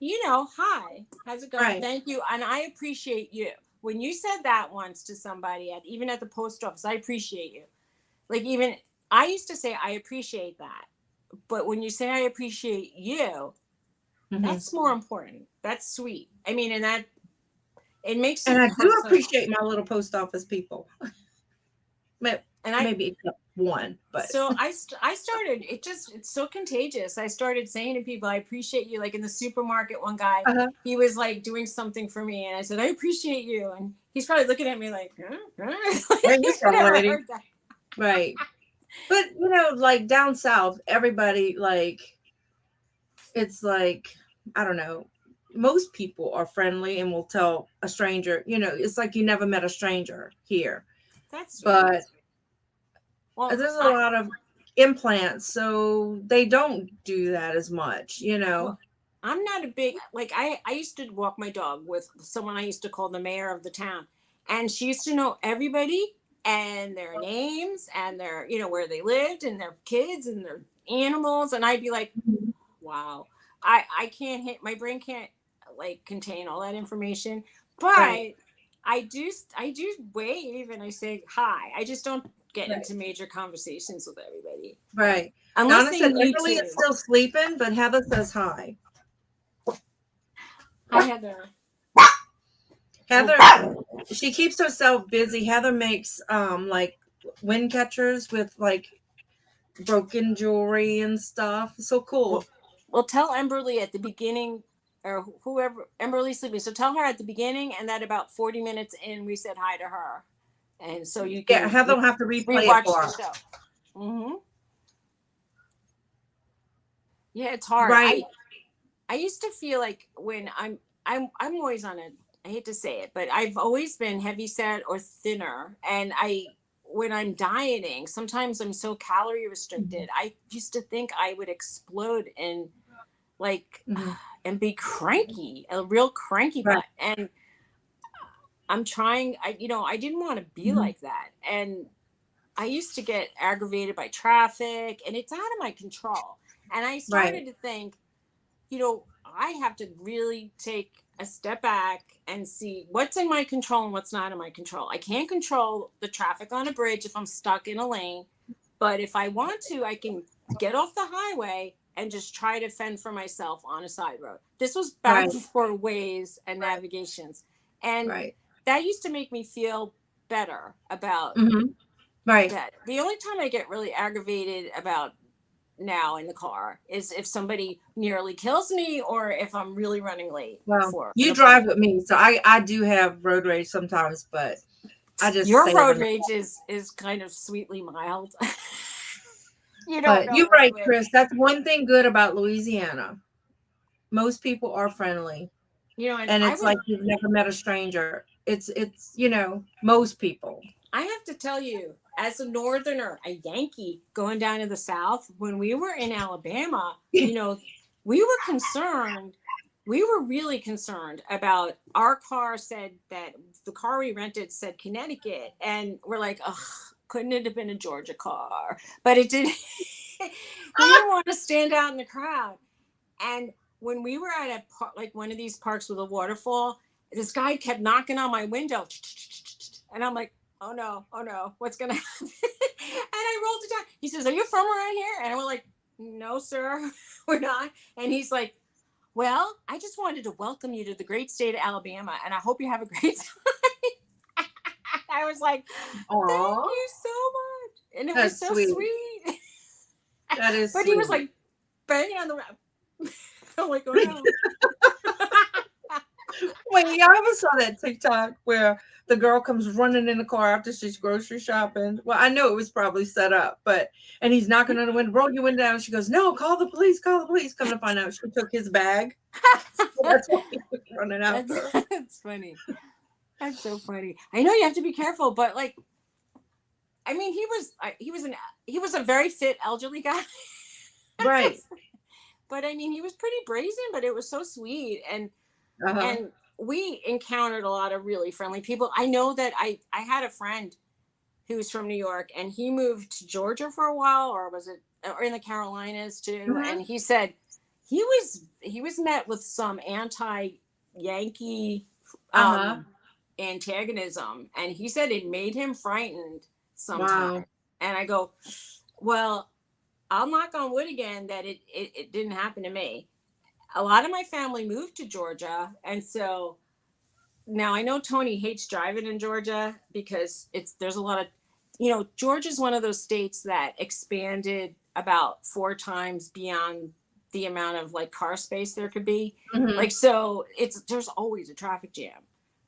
hi, how's it going? Right. Thank you. And I appreciate you. When you said that once to somebody, even at the post office, I appreciate you. Like, even I used to say, I appreciate that. But when you say I appreciate you, that's more important. That's sweet. I mean, and that it makes it. And I do appreciate my little post office people. Maybe except one, but so I started. It's so contagious. I started saying to people, "I appreciate you." Like in the supermarket, one guy, he was like doing something for me, and I said, "I appreciate you," and he's probably looking at me like, he's never heard that. Right. But like down south, everybody it's like, I don't know. Most people are friendly and will tell a stranger, it's like you never met a stranger here. That's sweet. But there's a lot of implants, so they don't do that as much, Well, I'm not a big, I used to walk my dog with someone I used to call the mayor of the town. And she used to know everybody and their names and their, where they lived and their kids and their animals. And I'd be like, wow, I can't my brain can't contain all that information. But I do wave and I say hi. I just don't get into major conversations with everybody. Right. Unless Donna said Emily is still sleeping, but Heather says hi. Hi, Heather. Heather, she keeps herself busy. Heather makes wind catchers with broken jewelry and stuff. So cool. Well, tell Emberly at the beginning, or whoever, Emberly's sleeping. So tell her at the beginning, and that about 40 minutes in, we said hi to her. And so you can Heather will have to rewatch the show. Mm-hmm. Yeah, it's hard. Right. I used to feel like when I'm always on I hate to say it, but I've always been heavy set or thinner. And when I'm dieting, sometimes I'm so calorie restricted. I used to think I would explode and and be cranky, a real cranky butt. And I'm trying, I didn't want to be like that. And I used to get aggravated by traffic, and it's out of my control. And I started to think, I have to really take a step back and see what's in my control and what's not in my control. I can't control the traffic on a bridge if I'm stuck in a lane. But if I want to, I can get off the highway and just try to fend for myself on a side road. This was back before Waze and navigations. And that used to make me feel better about that. The only time I get really aggravated about now in the car is if somebody nearly kills me or if I'm really running late. Well, you drive with me, so I do have road rage sometimes, but I just your road rage is kind of sweetly mild. But you're right, Chris. That's one thing good about Louisiana. Most people are friendly, and it's like you've never met a stranger. It's most people. I have to tell you, as a northerner, a Yankee going down to the South, when we were in Alabama, you know, we were concerned. We were really concerned about our car said that the car we rented said Connecticut. And we're like, ugh, couldn't it have been a Georgia car? But it didn't. We didn't want to stand out in the crowd. And when we were at a like one of these parks with a waterfall, this guy kept knocking on my window. And I'm like, oh no, what's gonna happen? And I rolled it down. He says, are you from around here? And we're like, no, sir, we're not. And he's like, well, I just wanted to welcome you to the great state of Alabama, and I hope you have a great time. I was like, thank you so much. And it was so sweet. That is But sweet. he was like banging on the I'm like, oh no. Wait, y'all ever saw that TikTok where the girl comes running in the car after she's grocery shopping? Well, I know it was probably set up, and he's knocking on the window, roll your window down. She goes, no, call the police. Come to find out she took his bag. So that's why he was running out there. That's funny. That's so funny. I know you have to be careful, but like, I mean, he was a very fit elderly guy. Right. But I mean, he was pretty brazen, but it was so sweet. And we encountered a lot of really friendly people. I know that I had a friend who was from New York, and he moved to Georgia for a while, or in the Carolinas too. Mm-hmm. And he said he was met with some anti-Yankee antagonism, and he said it made him frightened sometimes. Wow. And I go, well, I'll knock on wood again that it didn't happen to me. A lot of my family moved to Georgia. And so now I know Tony hates driving in Georgia because there's a lot of, Georgia's one of those states that expanded about 4 times beyond the amount of like car space there could be. Mm-hmm. Like, so there's always a traffic jam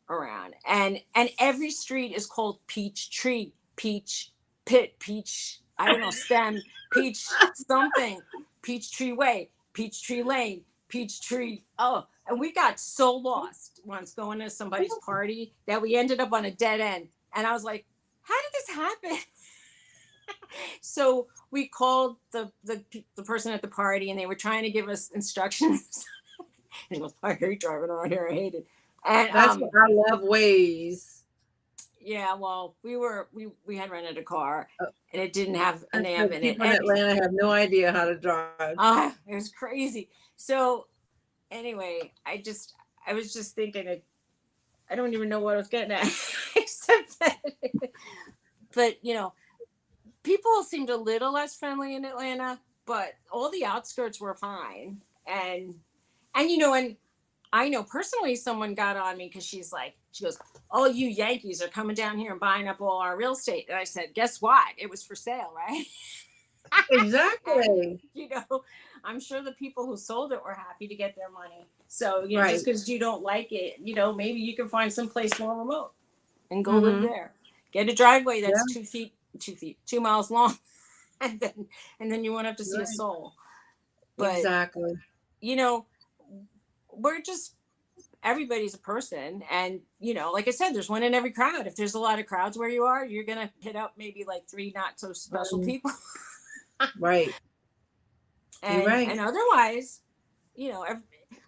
around, and every street is called Peach Tree, Peach Pit, Peach, I don't know, stem, Peach something, Peach Tree Way, Peach Tree Lane, Peach Tree. Oh, and we got so lost once going to somebody's party that we ended up on a dead end. And I was like, how did this happen? So we called the person at the party, and they were trying to give us instructions. And he goes, I hate driving around here. I hate it. And that's what I love Waze. Yeah, well, we had rented a car, and it didn't have a nav in it. People in Atlanta have no idea how to drive. It was crazy. So anyway, I was just thinking, I don't even know what I was getting at, except that, but people seemed a little less friendly in Atlanta, but all the outskirts were fine. And I know personally someone got on me because she goes, oh, you Yankees are coming down here and buying up all our real estate. And I said, guess what? It was for sale, right? Exactly. And, I'm sure the people who sold it were happy to get their money. So, right. Just because you don't like it, maybe you can find some place more remote and go live there. Get a driveway that's 2 miles long, and then you won't have to see a soul. But, exactly. We're just, everybody's a person. And, like I said, there's one in every crowd. If there's a lot of crowds where you are, you're going to hit up maybe like 3 not so special people. Right. And otherwise,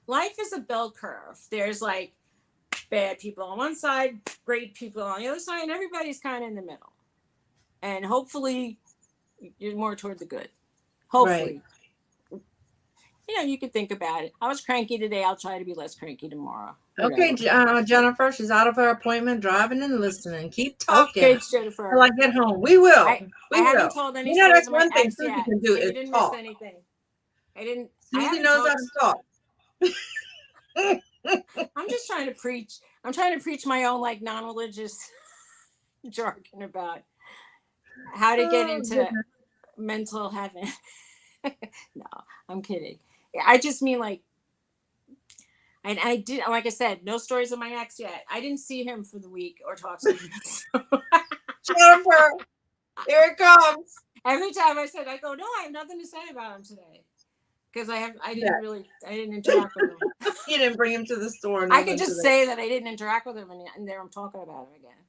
life is a bell curve. There's like bad people on one side, great people on the other side, and everybody's kind of in the middle. And hopefully you're more toward the good. Hopefully. Right. You could think about it. I was cranky today. I'll try to be less cranky tomorrow. Okay, Jennifer, she's out of her appointment, driving and listening. Keep talking. Okay, Jennifer. Until I get home. We will. I haven't told any that's stories of my one thing ex Suzy yet. can do So is you didn't talk. miss anything. Suzy knows how to talk. I'm just trying to preach. I'm trying to preach my own like non-religious jargon about how to get into mental heaven. No, I'm kidding. I just mean like, and I did, like I said, no stories of my ex yet. I didn't see him for the week or talk to him. Jennifer, here it comes. Every time I said, I go, no, I have nothing to say about him today. Because I didn't interact with him. You didn't bring him to the store. I could just say that I didn't interact with him, and there I'm talking about him again.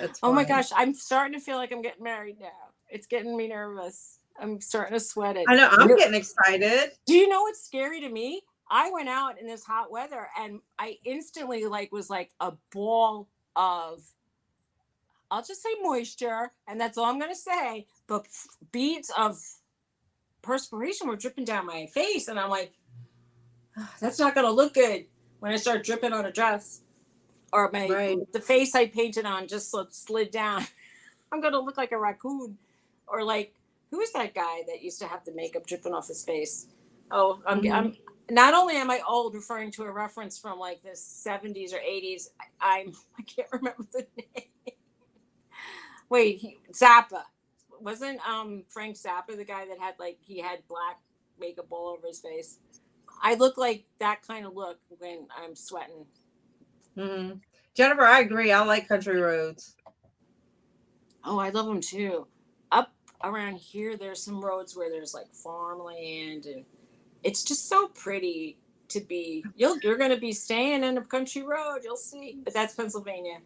That's Oh my funny. gosh, I'm starting to feel like I'm getting married now. It's getting me nervous. I'm starting to sweat it. I know. I'm getting excited. Do you know what's scary to me? I went out in this hot weather and I instantly was like a ball of, I'll just say moisture, and that's all I'm gonna say. But beads of perspiration were dripping down my face, and I'm like, that's not gonna look good when I start dripping on a dress or the face I painted on just slid down. I'm gonna look like a raccoon, or like, who is that guy that used to have the makeup dripping off his face? Oh, I'm not only am I old, referring to a reference from like the 70s or 80s, I can't remember the name. Wait, Zappa. Wasn't Frank Zappa the guy that had he had black makeup all over his face? I look like that kind of look when I'm sweating. Mm-hmm. Jennifer, I agree. I like country roads. Oh, I love them too. Up around here, there's some roads where there's like farmland, and it's just so pretty to be. You're going to be staying in a country road. You'll see, but that's Pennsylvania.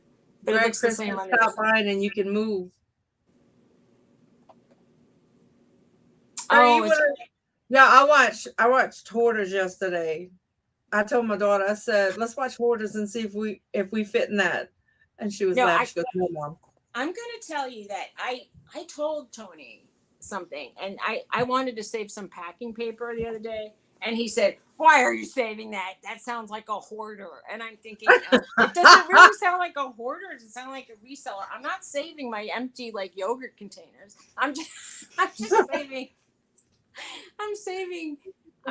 But Greg, it looks the Chris, same on stop by and you can move. Oh, yeah, I watched Hoarders yesterday. I told my daughter, I said, let's watch Hoarders and see if we fit in that. And she was laughing. She goes, no, Mom. I'm going to tell you that I told Tony something, and I wanted to save some packing paper the other day, and he said, why are you saving that? That sounds like a hoarder. And I'm thinking, it doesn't really sound like a hoarder. It sounds like a reseller. I'm not saving my empty yogurt containers. I'm just saving. I'm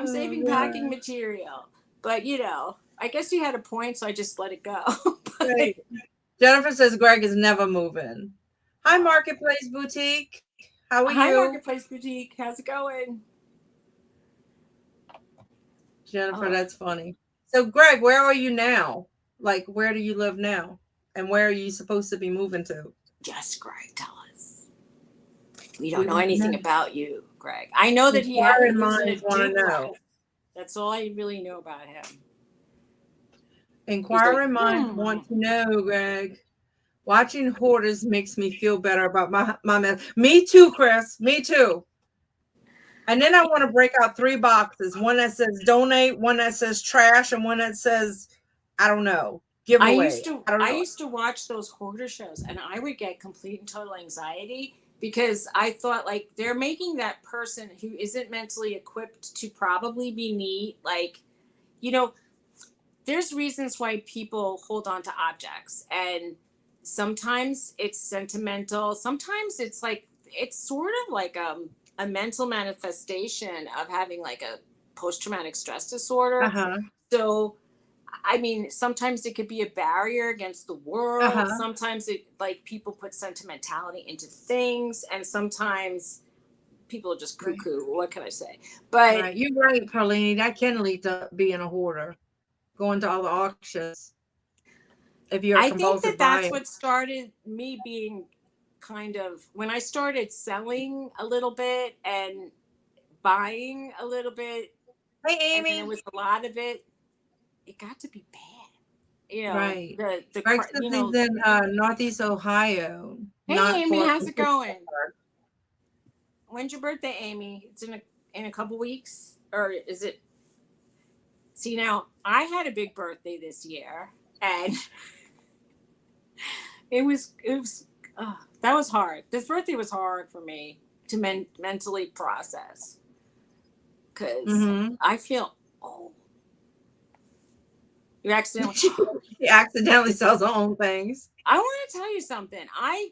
saving packing material. But I guess you had a point, so I just let it go. Right. Jennifer says Greg is never moving. Hi, Marketplace Boutique. How are you? Hi, Marketplace Boutique. How's it going? Jennifer, that's funny. So, Greg, where are you now? Like, where do you live now? And where are you supposed to be moving to? Yes, Greg, tell us. We don't know anything about you, Greg. I know that he lives in a duplex. That's all I really know about him. Inquiring minds want to know, Greg. Watching Hoarders makes me feel better about my mess. Me too, Chris. Me too. And then I want to break out 3 boxes. One that says donate, one that says trash, and one that says, I don't know, giveaway. I used to watch those hoarder shows, and I would get complete and total anxiety because I thought they're making that person who isn't mentally equipped to probably be neat. There's reasons why people hold on to objects, and sometimes it's sentimental. Sometimes it's sort of like a mental manifestation of having a post-traumatic stress disorder. So, I mean, sometimes it could be a barrier against the world. Sometimes it people put sentimentality into things, and sometimes people are just cuckoo. Right. What can I say? But you're right, Carlene. That can lead to being a hoarder, going to all the auctions. If you're a compulsive buyer. That's what started me being kind of when I started selling a little bit and buying a little bit. Hey, Amy. And there was a lot of it. It got to be bad. Right. Greg says he's in Northeast Ohio. Hey, Amy, how's it going? When's your birthday, Amy? It's in a couple weeks, or is it? See, now I had a big birthday this year, and it was that was hard. This birthday was hard for me to mentally process because I feel old. You accidentally. She accidentally sells her own things. I want to tell you something. I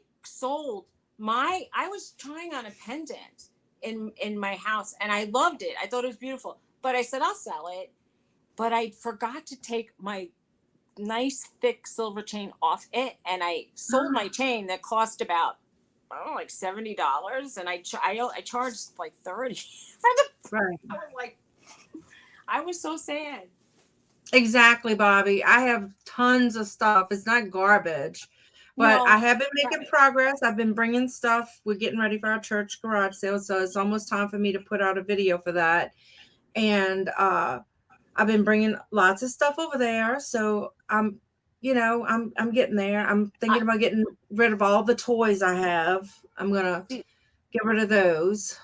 was trying on a pendant in my house, and I loved it. I thought it was beautiful, but I said I'll sell it. But I forgot to take my nice thick silver chain off it, and I sold my chain that cost about $70, and I charged $30. Right. I was so sad. Exactly, Bobby. I have tons of stuff. It's not garbage, but I have been making progress. I've been bringing stuff. We're getting ready for our church garage sale, so it's almost time for me to put out a video for that. And I've been bringing lots of stuff over there, so I'm I'm getting there. I'm thinking about getting rid of all the toys I have. I'm gonna get rid of those.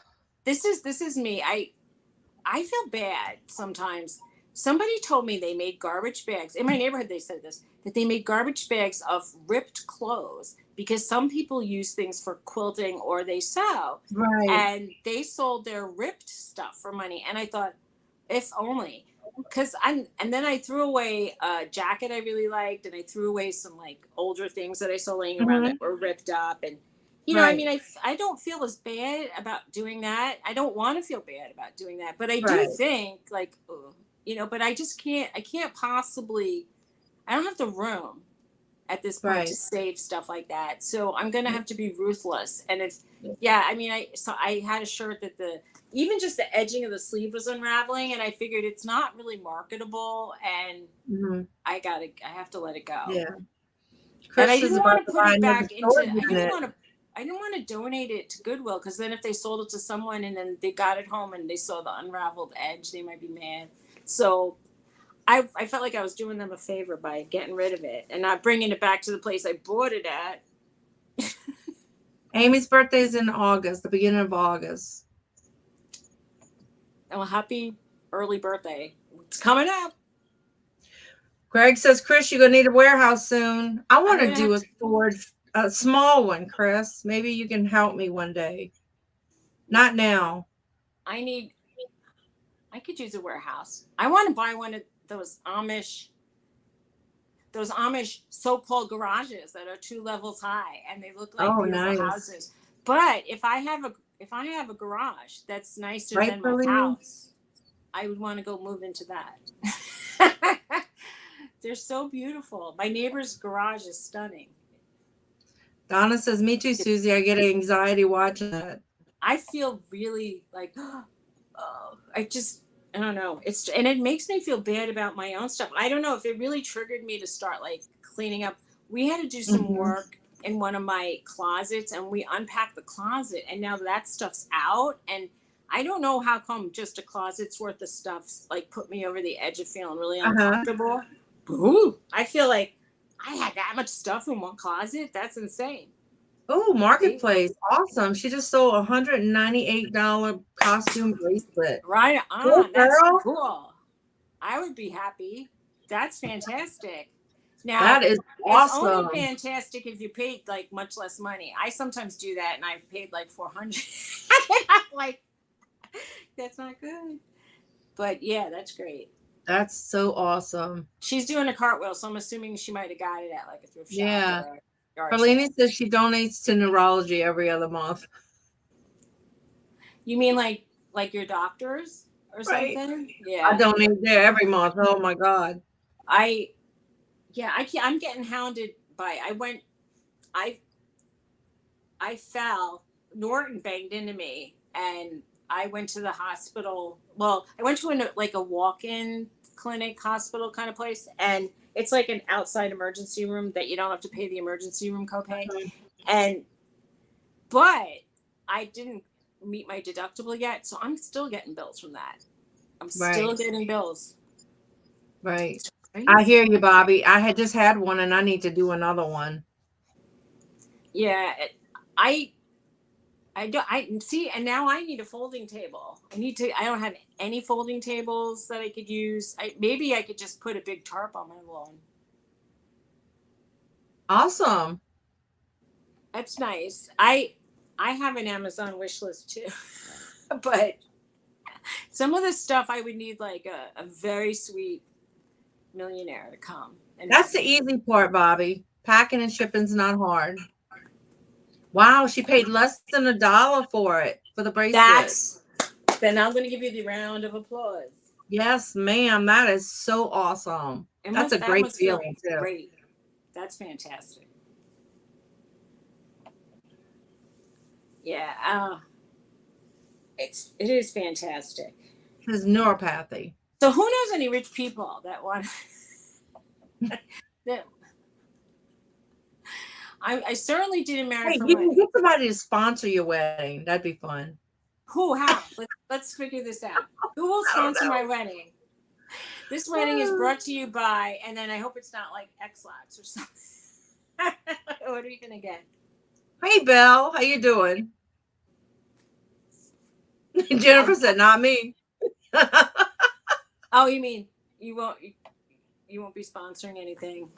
This is me. I feel bad sometimes. Somebody told me they made garbage bags in my neighborhood. They said this, that they made garbage bags of ripped clothes because some people use things for quilting or they sew, Right. and they sold their ripped stuff for money. And I thought, if only, because and then I threw away a jacket I really liked, and I threw away some like older things that I saw laying around Mhm. that were ripped up. And I Right. mean, I don't feel as bad about doing that. I don't want to feel bad about doing that, but I do Right. think like, ugh, but I just can't. I can't possibly. I don't have the room at this point to Right. save stuff like that. So I'm gonna have to be ruthless. And if yeah, I mean, I had a shirt that even just the edging of the sleeve was unraveling, and I figured it's not really marketable, and Hmm. I have to let it go. Yeah. And I Chris is didn't about want to to put buy it another back into. storage unit. I didn't want to donate it to Goodwill, because then if they sold it to someone and then they got it home and they saw the unraveled edge, they might be mad. So I felt like I was doing them a favor by getting rid of it and not bringing it back to the place I bought it at. Amy's birthday is in August, the beginning of August. Oh, happy early birthday! It's coming up. Greg says, Chris, you're gonna need a warehouse soon. I want I'm to gonna do have a to. storage, a small one, Chris. Maybe you can help me one day. Not now. I need. I could use a warehouse. I want to buy one of those Amish so-called garages that are 2 levels high and they look like Oh, beautiful nice. houses. But if I have a garage that's nicer Right, than my Pauline? house, I would want to go move into that. They're so beautiful. My neighbor's garage is stunning. Donna says, me too, Susie. I get anxiety watching that. I feel really like, oh, I don't know. And it makes me feel bad about my own stuff. I don't know if it really triggered me to start like cleaning up. We had to do some Hmm. work in one of my closets, and we unpacked the closet, and now that stuff's out. And I don't know how come just a closet's worth of stuff's like put me over the edge of feeling really Uh-huh. uncomfortable. Ooh, I feel like I had that much stuff in one closet. That's insane. Oh, See? Marketplace. Awesome. She just sold a $198 costume bracelet. Right Good on. That's girl. cool. I would be happy. That's fantastic. Now, That is it's only awesome. fantastic if you paid like much less money. I sometimes do that, and I've paid like 400. I'm like, that's not good. But yeah, that's great. That's so awesome. She's doing a cartwheel, so I'm assuming she might have got it at like a thrift shop Yeah. or a yard Berlini sale. says she donates to neurology every other month. You mean like your doctors or Right. something? I Yeah. donate there every month. Oh my God. I yeah, I can't, I'm getting hounded by. I I fell. Norton banged into me, and I went to the hospital. Well, I went to like a walk-in clinic, hospital kind of place, and it's like an outside emergency room that you don't have to pay the emergency room copay. And but I didn't meet my deductible yet, so I'm still getting bills from that. I'm still Right. getting bills. Right. It's I crazy. hear you, Bobby. I had just had one and I need to do another one. Yeah, I I don't. I see, and now I need a folding table. I need to. I don't have any folding tables that I could use. Maybe I could just put a big tarp on my lawn. Awesome. That's nice. I have an Amazon wish list too, but some of the stuff I would need like a very sweet millionaire to come and That's help the me. easy part, Bobby. Packing and shipping's not hard. Wow, she paid less than $1 for it, for the bracelet. That's then I'm going to give you the round of applause. Yes, ma'am. That is so awesome. That's a That great must feel feeling too. great. That's fantastic. Yeah. It is fantastic. His neuropathy. So who knows any rich people that want that I certainly didn't marry Hey, for you can money. get somebody to sponsor your wedding. That'd be fun. Who? How? Let's figure this out. Who will I don't sponsor know. my wedding? This wedding is brought to you by, and then I hope it's not like X-Lax or something. What are you gonna get? Hey, Belle, how you doing? Jennifer said, "Not me." Oh, you mean you won't be sponsoring anything,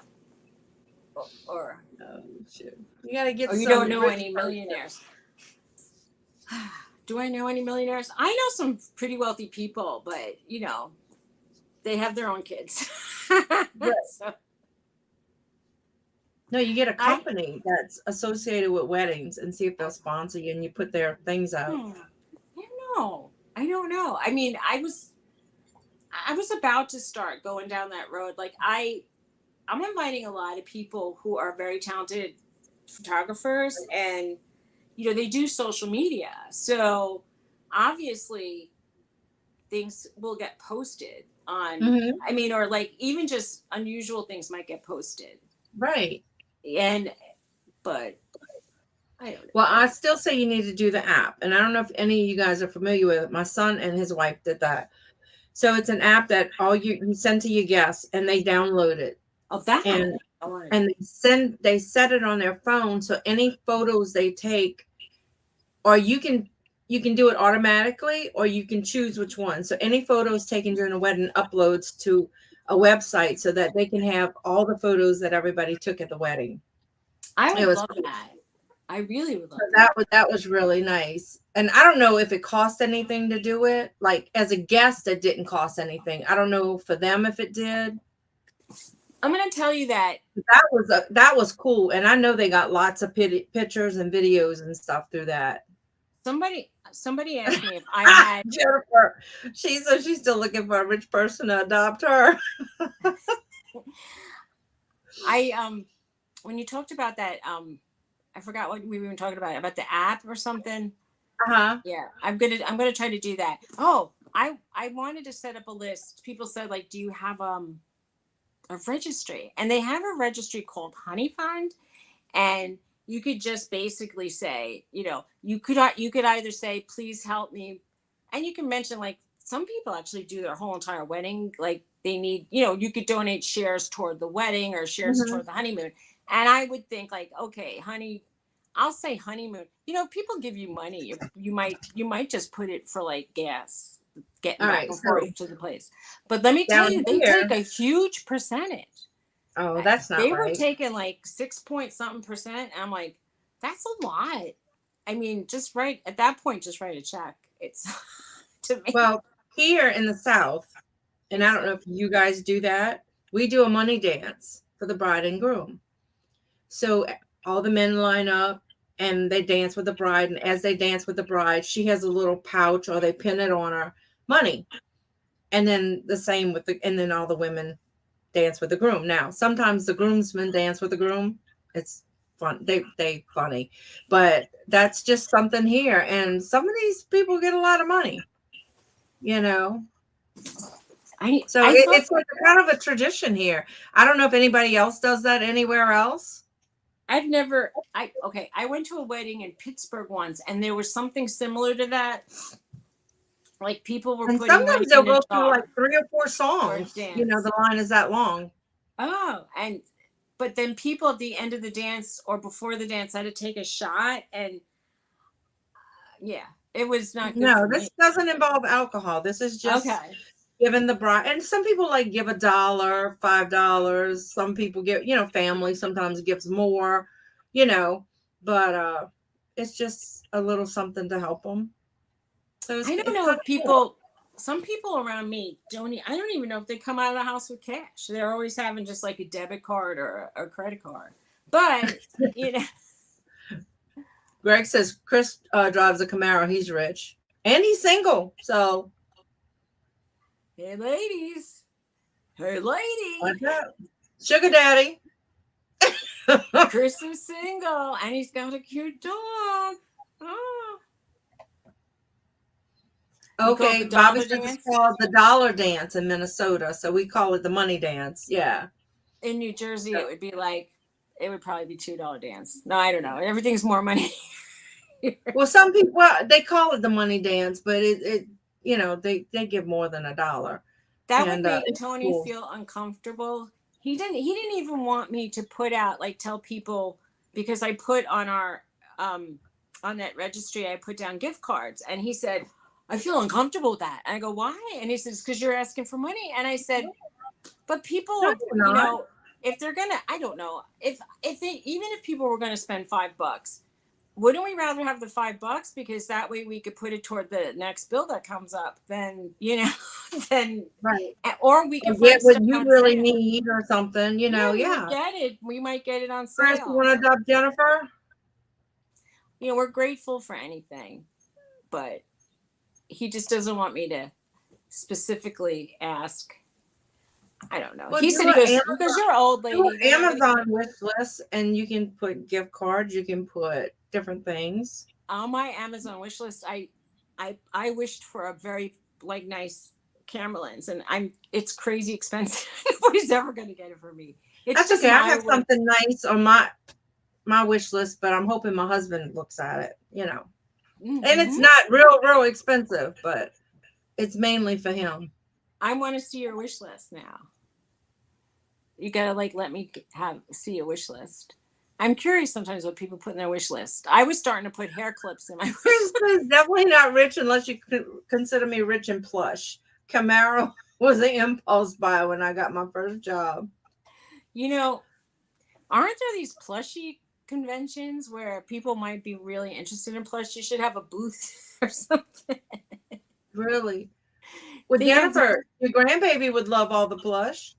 or Oh, shit. You gotta get. or you some don't know rich any person. millionaires? Do I know any millionaires? I know some pretty wealthy people, but they have their own kids. So, No, you get a company that's associated with weddings and see if they'll sponsor you, and you put their things out. I don't know. I mean, I was about to start going down that road. Like I'm inviting a lot of people who are very talented photographers, and they do social media. So obviously things will get posted on, Mhm. I mean, or like even just unusual things might get posted. Right. But I don't know. Well, I still say you need to do the app. And I don't know if any of you guys are familiar with it. My son and his wife did that. So it's an app that you send to your guests and they download it. Oh, that. And they set it on their phone. So any photos they take, or you can do it automatically, or you can choose which one. So any photos taken during a wedding uploads to a website so that they can have all the photos that everybody took at the wedding. I would love cool. that. I really would love that was really nice. And I don't know if it cost anything to do it. Like as a guest, it didn't cost anything. I don't know for them if it did. I'm going to tell you that that was cool. And I know they got lots of pictures and videos and stuff through that. Somebody asked me if I had Jennifer. She said she's still looking for a rich person to adopt her. When you talked about that, I forgot what we were talking about the app or something. Uh-huh. Yeah, I'm gonna try to do that. Oh, I wanted to set up a list. People said, like, do you have a registry? And they have a registry called Honey Fund, and you could just basically say, you could either say, please help me, and you can mention, like, some people actually do their whole entire wedding, like they need, you could donate shares toward the wedding or shares toward the honeymoon. And I would think, like, okay, I'll say honeymoon. People give you money, you might just put it for like gas, getting back and forth to the place. But let me tell you, they take a huge percentage. Oh, that's not They right. were taking like 6-point-something%. And I'm like, that's a lot. I mean, just at that point, just write a check. It's to me. Well, here in the South, and I don't know if you guys do that, we do a money dance for the bride and groom. So all the men line up and they dance with the bride. And as they dance with the bride, she has a little pouch or they pin it on her money. And then the same and then all the women dance with the groom. Now, sometimes the groomsmen dance with the groom. It's fun. They funny, but that's just something here. And some of these people get a lot of money, It's like kind of a tradition here. I don't know if anybody else does that anywhere else. I went to a wedding in Pittsburgh once, and there was something similar to that. Like people were putting money in a jar. Sometimes they'll go through like 3 or 4 songs. The line is that long. Oh, but then people at the end of the dance or before the dance had to take a shot, and it was not good. No, this doesn't involve alcohol. This is just giving the bride, and some people like give $1, $5. Some people give, family sometimes gives more, but it's just a little something to help them. So I don't know if some people around me I don't even know if they come out of the house with cash. They're always having just like a debit card or a credit card. But, Greg says Chris drives a Camaro. He's rich and he's single. So, hey, ladies. Hey, lady. Sugar daddy. Chris is single and he's got a cute dog. Oh. Okay, Bobby says it's called the dollar dance in Minnesota, so we call it the money dance. Yeah. In New Jersey, it would probably be $2 dance. No, I don't know. Everything's more money. Well, some people they call it the money dance, but they give more than $1. That would And make it's Tony cool. feel uncomfortable. He didn't even want me to put out, like, tell people, because I put on our on that registry, I put down gift cards, and he said, I feel uncomfortable with that. And I go, why? And he says, because you're asking for money. And I said, but people No, are, you're you not. know, if they're gonna, I don't know, if they, even if people were going to spend $5, wouldn't we rather have the $5, because that way we could put it toward the next bill that comes up, than, you know, then, Right. or we Or could get find what stuff you on really sale. need or something, you know. We Yeah. would get it. We might get it on Chris, you sale. want to adopt Jennifer? You know, we're grateful for anything, but he just doesn't want me to specifically ask. I don't know. Well, He do said, an because you're old do lady. an They're not gonna, Amazon wish list, and you can put gift cards. You can put different things. on my Amazon wish list, I wished for a very, like, nice camera lens, and it's crazy expensive. Nobody's ever gonna get it for me. It's That's just okay. I my have wish. something nice on my wish list, but I'm hoping my husband looks at it, you know. And it's Mhm. not real expensive, but it's mainly for him. I want to see your wish list now. You gotta, like, let me see a wish list. I'm curious sometimes what people put in their wish list. I was starting to put hair clips in my wish Chris list. is definitely not rich unless you consider me rich in plush. Camaro was an impulse buy when I got my first job. You know, aren't there these plushie conventions where people might be really interested in plush? You should have a booth or something. Really. With They have, Jennifer, your grandbaby would love all the plush.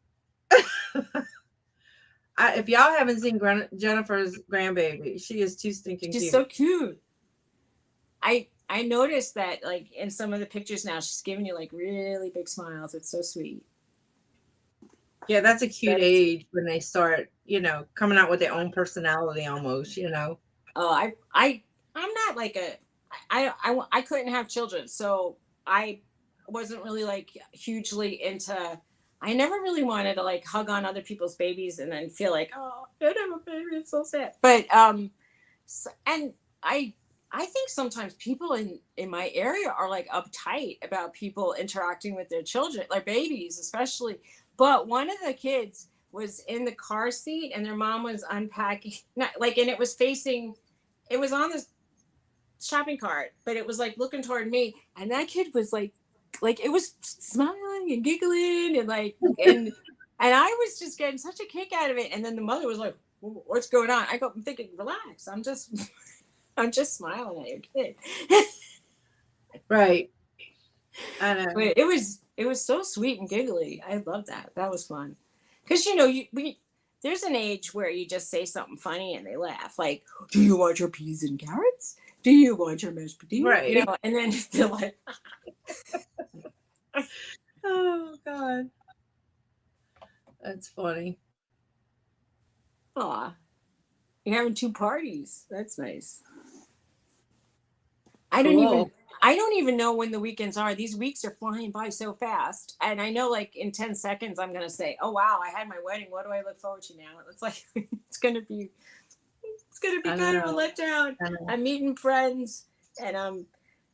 If y'all haven't seen Jennifer's grandbaby, she is too stinking she's cute. so cute. I noticed that, like, in some of the pictures now, she's giving you, like, really big smiles. It's so sweet. Yeah, that's a cute age when they start, you know, coming out with their own personality almost, you know. Oh, I'm not like I couldn't have children, so I wasn't really, like, hugely into. I never really wanted to, like, hug on other people's babies and then feel like, oh, I don't have a baby, it's so sad. But and I think sometimes people in my area are, like, uptight about people interacting with their children, like babies especially. But one of the kids was in the car seat and their mom was unpacking, not like, and it was facing, it was on the shopping cart, but it was, like, looking toward me, and that kid was like it was smiling and giggling and, like, and I was just getting such a kick out of it. And then the mother was like, what's going on? I'm thinking, relax, I'm just I'm just smiling at your kid. Right. I know. But it was so sweet and giggly. I love that. That was fun. Because, you know, there's an age where you just say something funny and they laugh. Like, do you want your peas and carrots? Do you want your mashed potatoes? Right. You know, and then they're like, Oh God. That's funny. aw, you're having two parties. That's nice. I Cool. don't even know when the weekends are. These weeks are flying by so fast. And I know, like, in 10 seconds, I'm going to say, oh, wow, I had my wedding. What do I look forward to now? It's like, it's going to be kind of a letdown. I'm meeting friends, and I'm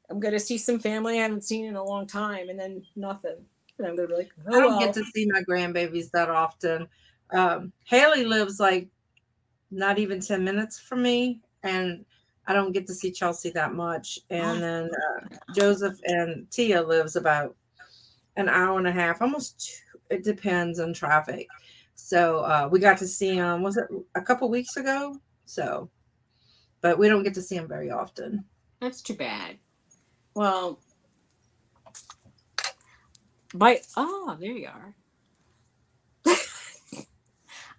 going to see some family I haven't seen in a long time, and then nothing. And I'm going to be like, oh, I don't get to see my grandbabies that often. Haley lives, like, not even 10 minutes from me, and I don't get to see Chelsea that much. And then Joseph and Tia lives about an hour and a half, almost two. It depends on traffic. So we got to see him, was it a couple weeks ago? So, but we don't get to see him very often. That's too bad. Well, there you are.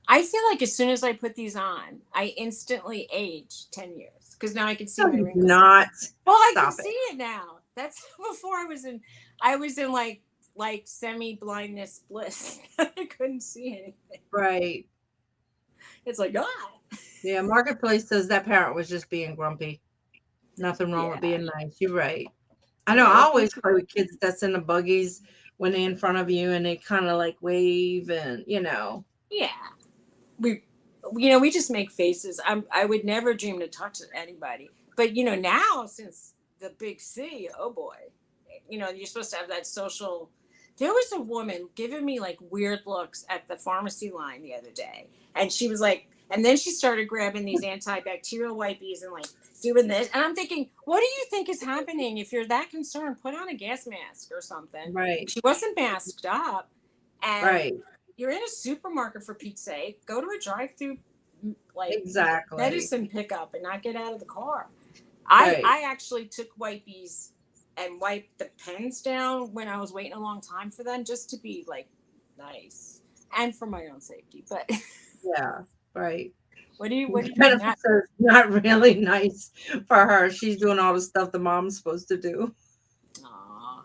I feel like as soon as I put these on, I instantly age 10 years because now I can see my wrinkles. Not. Well, I can see it now. That's before I was in like semi-blindness bliss. I couldn't see anything. Right. It's like, Yeah, Marketplace says that parent was just being grumpy. Nothing wrong with being nice. You're right. I know. I always play with kids that's in the buggies when they're in front of you and they kind of, like, wave and, you know. Yeah. We just make faces. I would never dream to talk to anybody. But, you know, now since the big C, oh boy, you know, you're supposed to have that social There was a woman giving me like weird looks at the pharmacy line the other day. And she was like, and then she started grabbing these antibacterial wipes and like doing this. And I'm thinking, what do you think is happening? If you're that concerned, put on a gas mask or something. Right. She wasn't masked up. And Right. you're in a supermarket, for Pete's sake. Go to a drive-through like Exactly. medicine pickup and not get out of the car. Right. I actually took wipes and wiped the pens down when I was waiting a long time for them, just to be like nice and for my own safety. But Yeah. Right. what do you do? Jennifer says not really nice for her. She's doing all the stuff the mom's supposed to do. Aw.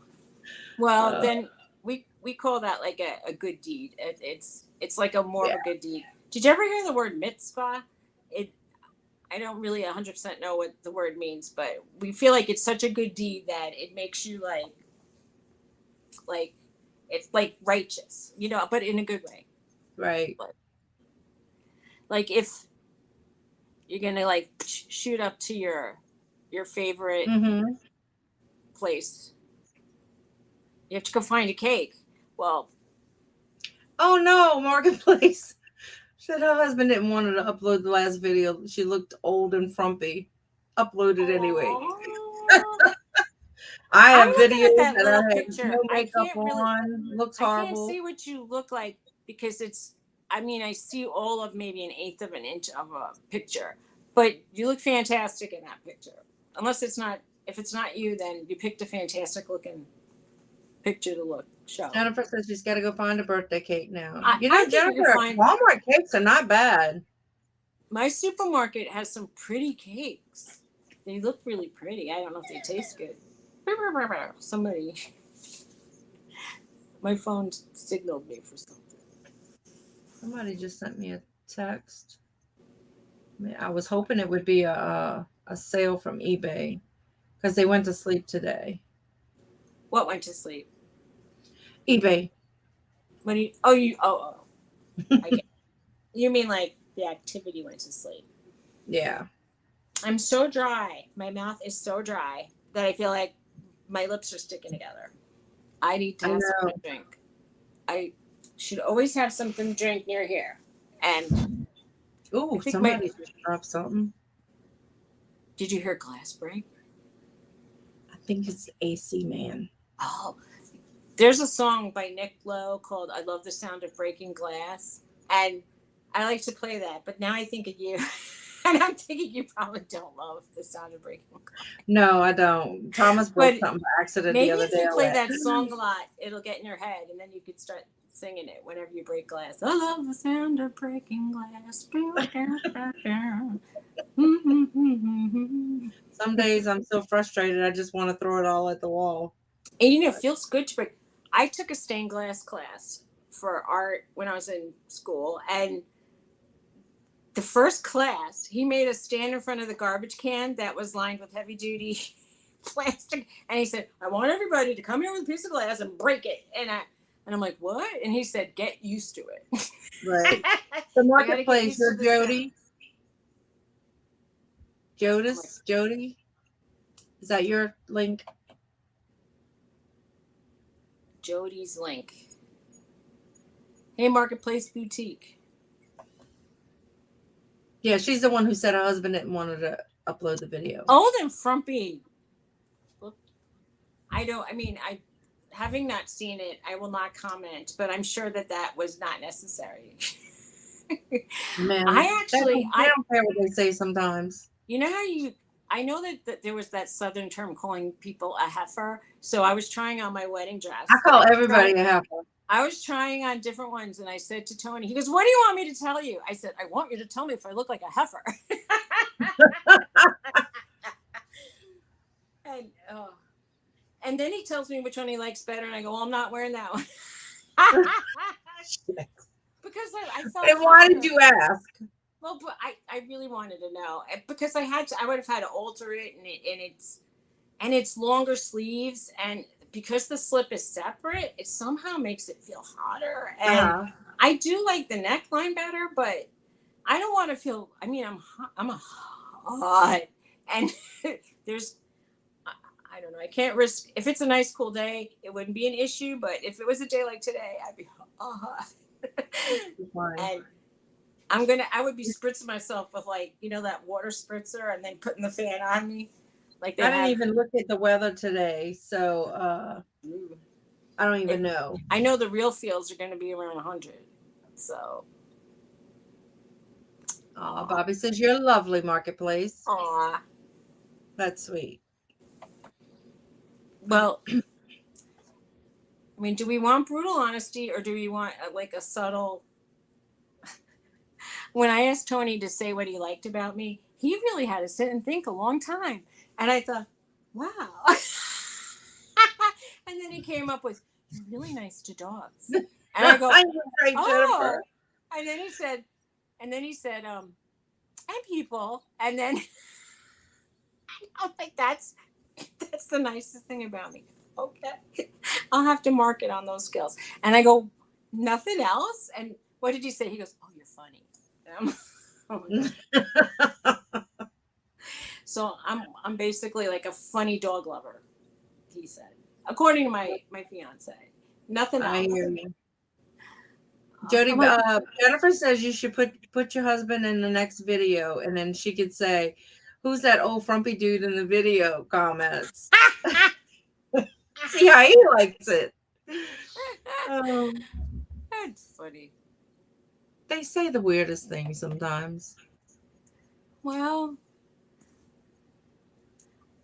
Well, then we call that like a good deed. It's like a more of a good deed. Did you ever hear the word mitzvah? I don't really 100% know what the word means, but we feel like it's such a good deed that it makes you like it's like righteous, you know, but in a good way. Right. Like if you're gonna like shoot up to your favorite place, you have to go find a cake. Well, oh no, Marketplace. Said her husband didn't want her to upload the last video. She looked old and frumpy. Uploaded anyway. I have videos that that little I have picture. no I makeup can't really. on. Looks I horrible. can't see what you look like because it's. I mean, I see all of maybe 1/8 of an inch of a picture, but you look fantastic in that picture. Unless it's not. If it's not you, then you picked a fantastic picture to show. Jennifer says she's got to go find a birthday cake now. I think Jennifer, Walmart cakes are not bad. My supermarket has some pretty cakes. They look really pretty. I don't know if they taste good. Somebody. My phone signaled me for something. Somebody just sent me a text. I was hoping it would be a sale from eBay because they went to sleep today. What went to sleep? eBay. When you I get, you mean like the activity went to sleep? Yeah. I'm so dry. My mouth is so dry that I feel like my lips are sticking together. I need to have something to drink. I should always have something to drink near here. And somebody just dropped something. Did you hear glass break? I think it's AC Man. Oh, there's a song by Nick Lowe called "I Love the Sound of Breaking Glass," and I like to play that. But now I think of you, and I'm thinking you probably don't love the sound of breaking glass. No, I don't. Thomas broke something by accident the other day. Maybe if you play that song a lot, it'll get in your head, and then you could start singing it whenever you break glass. I love the sound of breaking glass. Some days I'm so frustrated, I just want to throw it all at the wall. And it feels good to break. I took a stained glass class for art when I was in school, and the first class, he made us stand in front of the garbage can that was lined with heavy duty plastic, and he said, "I want everybody to come here with a piece of glass and break it." And I'm like, "What?" And he said, "Get used to it." Right. The Marketplace, you're Jody. Jody. Is that your link? Jody's link. Hey, Marketplace Boutique. Yeah, she's the one who said her husband didn't want her to upload the video. Old and frumpy. Having not seen it, I will not comment, but I'm sure that was not necessary. Man, I don't care what they say sometimes. You know how I know that there was that Southern term calling people a heifer. So I was trying on my wedding dress. I call everybody a heifer. I was trying on different ones, and I said to Tony, he goes, "What do you want me to tell you?" I said, "I want you to tell me if I look like a heifer." And then he tells me which one he likes better, and I go, "Well, I'm not wearing that one." Because I thought. And why did you ask? Well, but I really wanted to know because I would have had to alter it, and it's longer sleeves, and because the slip is separate, it somehow makes it feel hotter. And I do like the neckline better, but I don't want to feel. I mean, I'm hot, and I don't know. I can't risk. If it's a nice, cool day, it wouldn't be an issue. But if it was a day like today, I'd be, and I would be spritzing myself with like, that water spritzer and then putting the fan on me. Like I didn't even look at the weather today, so I don't even know. I know the real fields are going to be around 100. So. Oh, Bobby says you're lovely, Marketplace. Aw. That's sweet. Well, I mean, do we want brutal honesty or do we want like a subtle? When I asked Tony to say what he liked about me, he really had to sit and think a long time. And I thought, wow. And then he came up with, you're really nice to dogs. And I go, right, oh. And then he said, and people. And then I'm like, that's the nicest thing about me. Okay. I'll have to mark it on those skills. And I go, nothing else? And what did you say? He goes, oh, you're funny. So I'm basically like a funny dog lover, he said, according to my fiance. Nothing else. I hear you. Jody, Jennifer says you should put your husband in the next video, and then she could say, "Who's that old frumpy dude in the video?" Comments. See how he likes it. That's funny. They say the weirdest things sometimes. Well,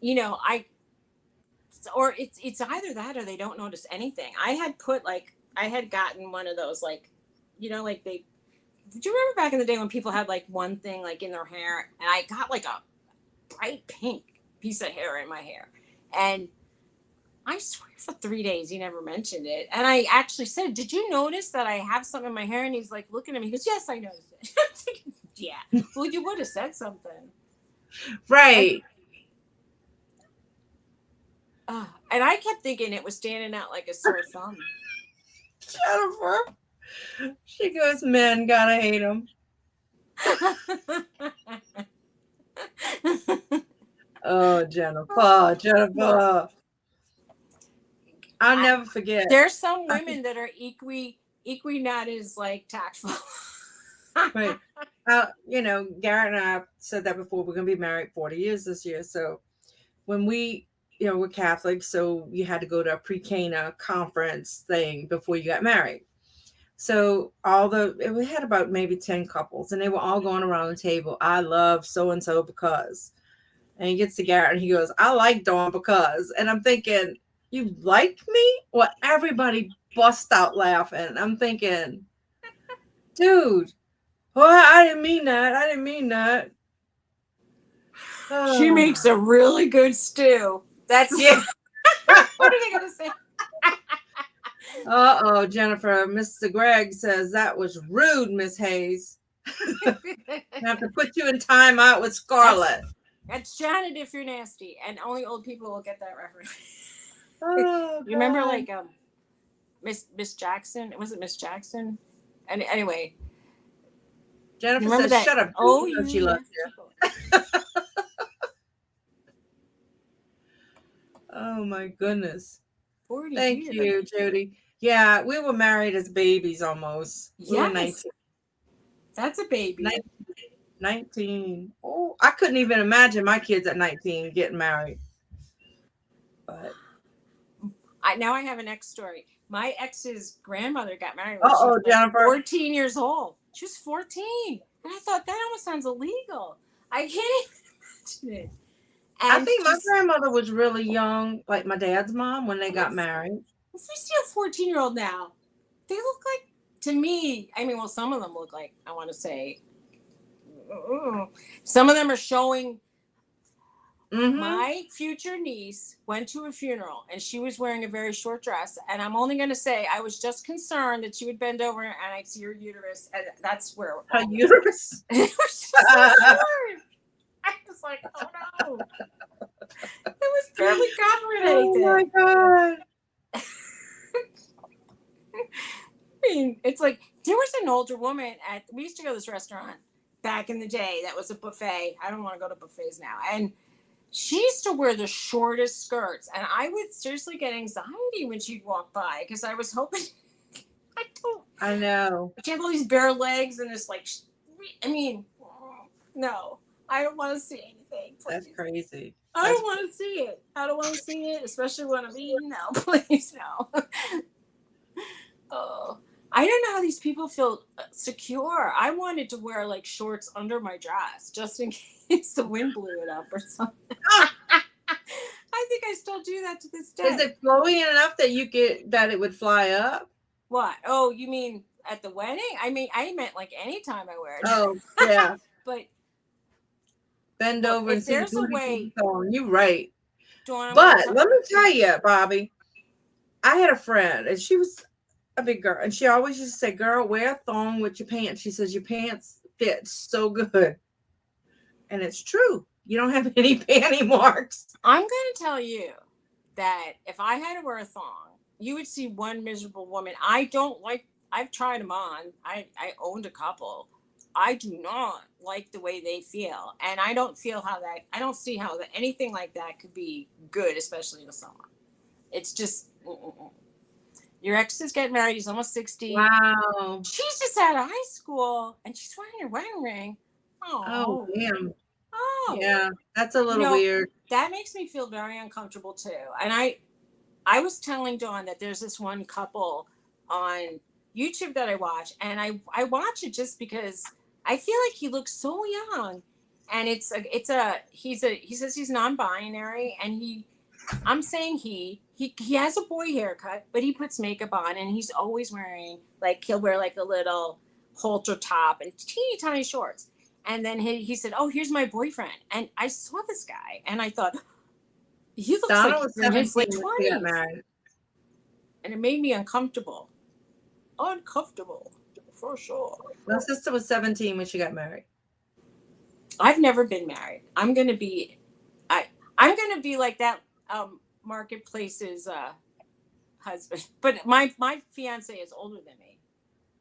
it's either that or they don't notice anything. I had gotten one of those, like, did you remember back in the day when people had like one thing like in their hair, and I got like a bright pink piece of hair in my hair, and I swear for 3 days he never mentioned it. And I actually said, did you notice that I have something in my hair? And he's like looking at me. He goes, yes, I noticed it. I'm thinking, yeah. Well, you would have said something. Right. And I kept thinking it was standing out like a sore thumb. Jennifer. She goes, men gotta hate them. Oh, Jennifer. I'll never forget. There's some women that are equi not as like tactful. Right. Garrett and I said that before. We're gonna be married 40 years this year. So when we're Catholic, so you had to go to a pre-Cana conference thing before you got married. So we had about maybe 10 couples, and they were all going around the table. I love so and so because, and he gets to Garrett and he goes, I like Dawn because, and I'm thinking, you like me? Well, everybody bust out laughing. I'm thinking, dude, I didn't mean that. She makes a really good stew. That's yeah. What are they gonna say? Jennifer. Mr. Greg says that was rude, Miss Hayes. I have to put you in timeout with Scarlett. That's Janet if you're nasty, and only old people will get that reference. Oh, you remember like Miss Jackson? Was it Miss Jackson? And anyway, Jennifer says, that? Shut up. Oh, she loves you. Oh my goodness. 40 Thank years. You, Jody. Yeah, we were married as babies almost. Yes. We were 19. That's a baby. 19. Oh, I couldn't even imagine my kids at 19 getting married. But now I have an ex story. My ex's grandmother got married when she was Jennifer. 14 years old. She was 14. And I thought that almost sounds illegal. I can't even imagine it. And I think my grandmother was really young, like my dad's mom, when they got married. If we see a 14-year-old now, they look like, to me, I mean, well, some of them look like, I want to say, some of them are showing. My future niece went to a funeral and she was wearing a very short dress. And I'm only going to say, I was just concerned that she would bend over and I'd see her uterus. And that's where. Her uterus? It was just so short. I was like, oh no. It was barely covering anything. Oh my God. I mean, it's like, there was an older woman we used to go to this restaurant back in the day that was a buffet. I don't want to go to buffets now. And she used to wear the shortest skirts, and I would seriously get anxiety when she'd walk by because I was hoping. I know. I can't believe these bare legs and this like. I mean, no, I don't want to see anything. Please. That's crazy. I don't want to see it. I don't want to see it, especially when I'm eating. No, please, no. Oh, I don't know how these people feel secure. I wanted to wear like shorts under my dress just in case the wind blew it up or something. I think I still do that to this day. Is it flowy enough that it would fly up? What? Oh, you mean at the wedding? I meant like anytime I wear it. Oh, yeah. But bend look, over if and see the there's a booty way- on. You're right. Dawn, But let me tell you, Bobby, I had a friend, and she was a big girl, and she always used to say, "Girl, wear a thong with your pants." She says your pants fit so good, and it's true. You don't have any panty marks. I'm going to tell you that if I had to wear a thong, you would see one miserable woman. I don't like. I've tried them on. I owned a couple. I do not like the way they feel, and I don't feel how that. I don't see how that anything like that could be good, especially in the summer. It's just. Your ex is getting married. He's almost 60. Wow. She's just out of high school, and she's wearing her wedding ring. Oh, damn. Oh. Yeah, that's a little weird. That makes me feel very uncomfortable too. And I was telling Dawn that there's this one couple on YouTube that I watch, and I watch it just because I feel like he looks so young, and he says he's non-binary, and I'm saying he has a boy haircut, but he puts makeup on, and he's always wearing he'll wear like a little halter top and teeny tiny shorts. And then he said, "Oh, here's my boyfriend." And I saw this guy, and I thought he looks Donna like was he's in his late 17 when she got 20s, married. and it made me uncomfortable. Uncomfortable, for sure. My sister was 17 when she got married. I've never been married. I'm gonna be like that Marketplace's husband, but my fiance is older than me.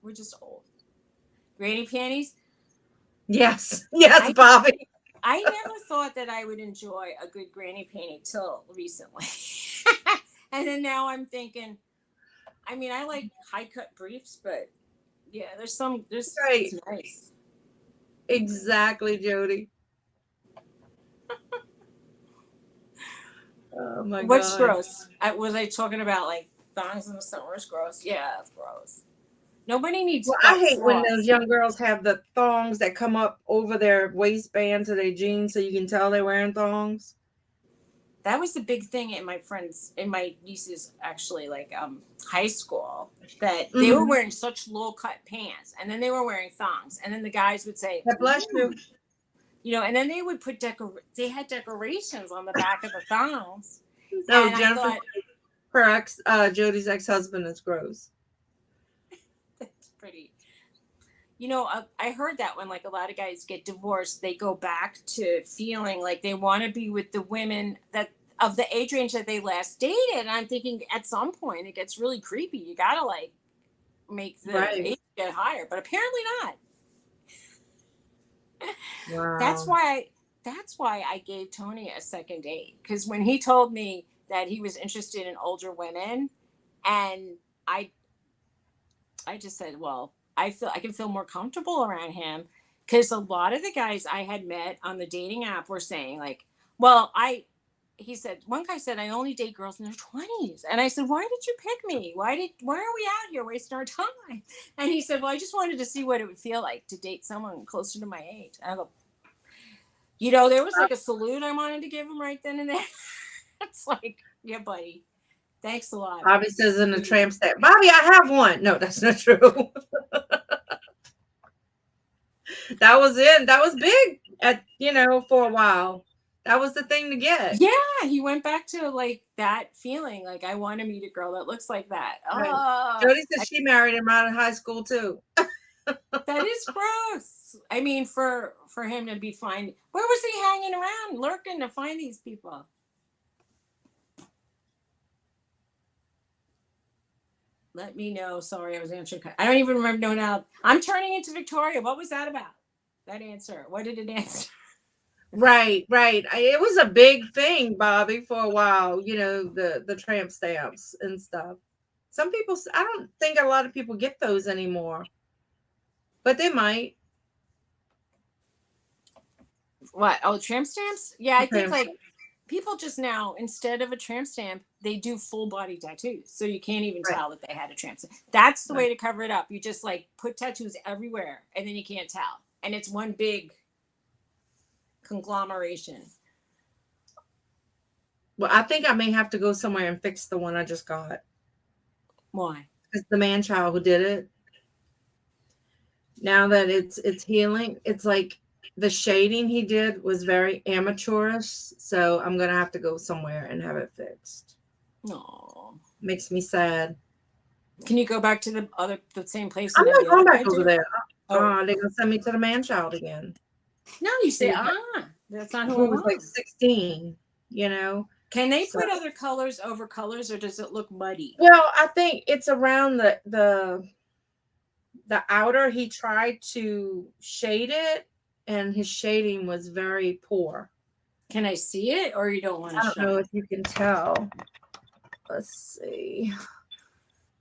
We're just old. Granny panties. Yes, Bobby. I never thought that I would enjoy a good granny panty till recently. And then now I'm thinking, I mean, I like high cut briefs, but yeah, there's right. It's nice. Exactly, Jody. Oh my God. What's gross? Was I talking about like thongs in the summer is gross? Yeah, it's gross. Nobody needs. Well, I hate when those young girls have the thongs that come up over their waistband to their jeans, so you can tell they're wearing thongs. That was the big thing in my niece's actually high school, that they were wearing such low cut pants, and then they were wearing thongs, and then the guys would say, "God bless you." And then they would put they had decorations on the back of the thongs. No, and Jennifer, Jody's ex-husband is gross. That's pretty. I heard that when a lot of guys get divorced, they go back to feeling like they want to be with the women that of the age range that they last dated. And I'm thinking at some point it gets really creepy. You gotta make the age get higher, but apparently not. Wow. That's why I gave Tony a second date, because when he told me that he was interested in older women, and I just said, well, I can feel more comfortable around him, because a lot of the guys I had met on the dating app were saying he said, one guy said, I only date girls in their 20s. And I said, why did you pick me? Why are we out here wasting our time? And he said, well, I just wanted to see what it would feel like to date someone closer to my age. I go, there was a salute I wanted to give him right then and there. It's yeah, buddy. Thanks a lot. Bobby says in the tramp stat, Bobby, I have one. No, that's not true. That was it. That was big for a while. That was the thing to get. Yeah, he went back to that feeling. I want to meet a girl that looks like that. Right. Oh, Jody said she married him out of high school too. That is gross. I mean, for him to be fine. Where was he hanging around, lurking to find these people? Let me know. Sorry, I was answering. I don't even remember now. I'm turning into Victoria. What was that about? That answer. What did it answer? Right, right. It was a big thing, Bobby, for a while. The tramp stamps and stuff. Some people, I don't think a lot of people get those anymore, but they might. What? Oh, tramp stamps? Yeah, I think Tramp like people just now, instead of a tramp stamp, they do full body tattoos. So you can't even Right, tell that they had a tramp stamp. That's the right. way to cover it up. You just like put tattoos everywhere and then you can't tell. And it's one big conglomeration. Well, I think I may have to go somewhere and fix the one I just got. Why? It's the man child who did it. Now that it's healing, it's like the shading he did was very amateurish. So I'm gonna have to go somewhere and have it fixed. No. Makes me sad. Can you go back to the same place I'm and have not the going other back guy over do it? there. Oh. They're gonna send me to the man child again. No, you say, Who that's not who I who was like want. 16, you know? Can they So, put other colors over colors or does it look muddy? well, I think it's around the outer. He tried to shade it, and his shading was very poor. Can I see it or you don't want to I don't show know me? if you can tell. Let's see.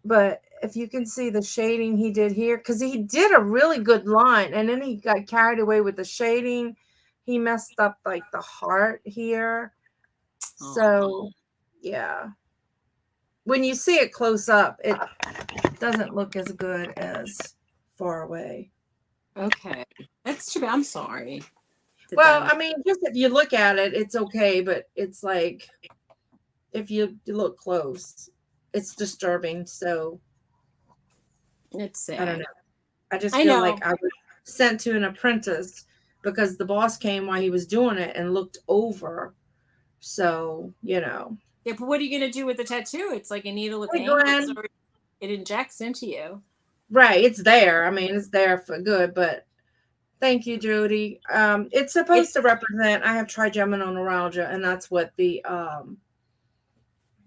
But if you can see the shading he did here, because he did a really good line, and then he got carried away with the shading. He messed up like the heart here. Oh, So, yeah. When you see it close up, it doesn't look as good as far away. okay. That's too bad. I'm sorry. Well, I mean, just if you look at it, it's okay, but it's like if you look close, it's disturbing. So It's I don't sad. know. I just I feel know. like I was sent to an apprentice because the boss came while he was doing it and looked over. So, Yeah, but what are you going to do with the tattoo? It's like a needle with Hey, ink. Glenn. It injects into you. Right, it's there. I mean, it's there for good, but thank you, Jody. It's supposed It's to represent I have trigeminal neuralgia, and that's what the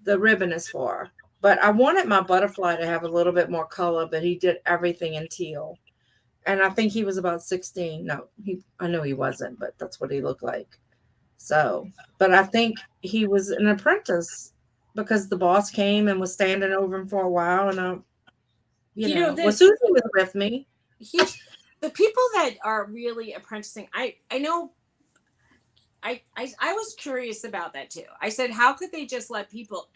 ribbon is for. But I wanted my butterfly to have a little bit more color, but he did everything in teal. And I think he was about 16. No, I know he wasn't, but that's what he looked like. So, but I think he was an apprentice because the boss came and was standing over him for a while. And well, the Suzy was with me. he the people that are really apprenticing, I know I was curious about that too. I said, how could they just let people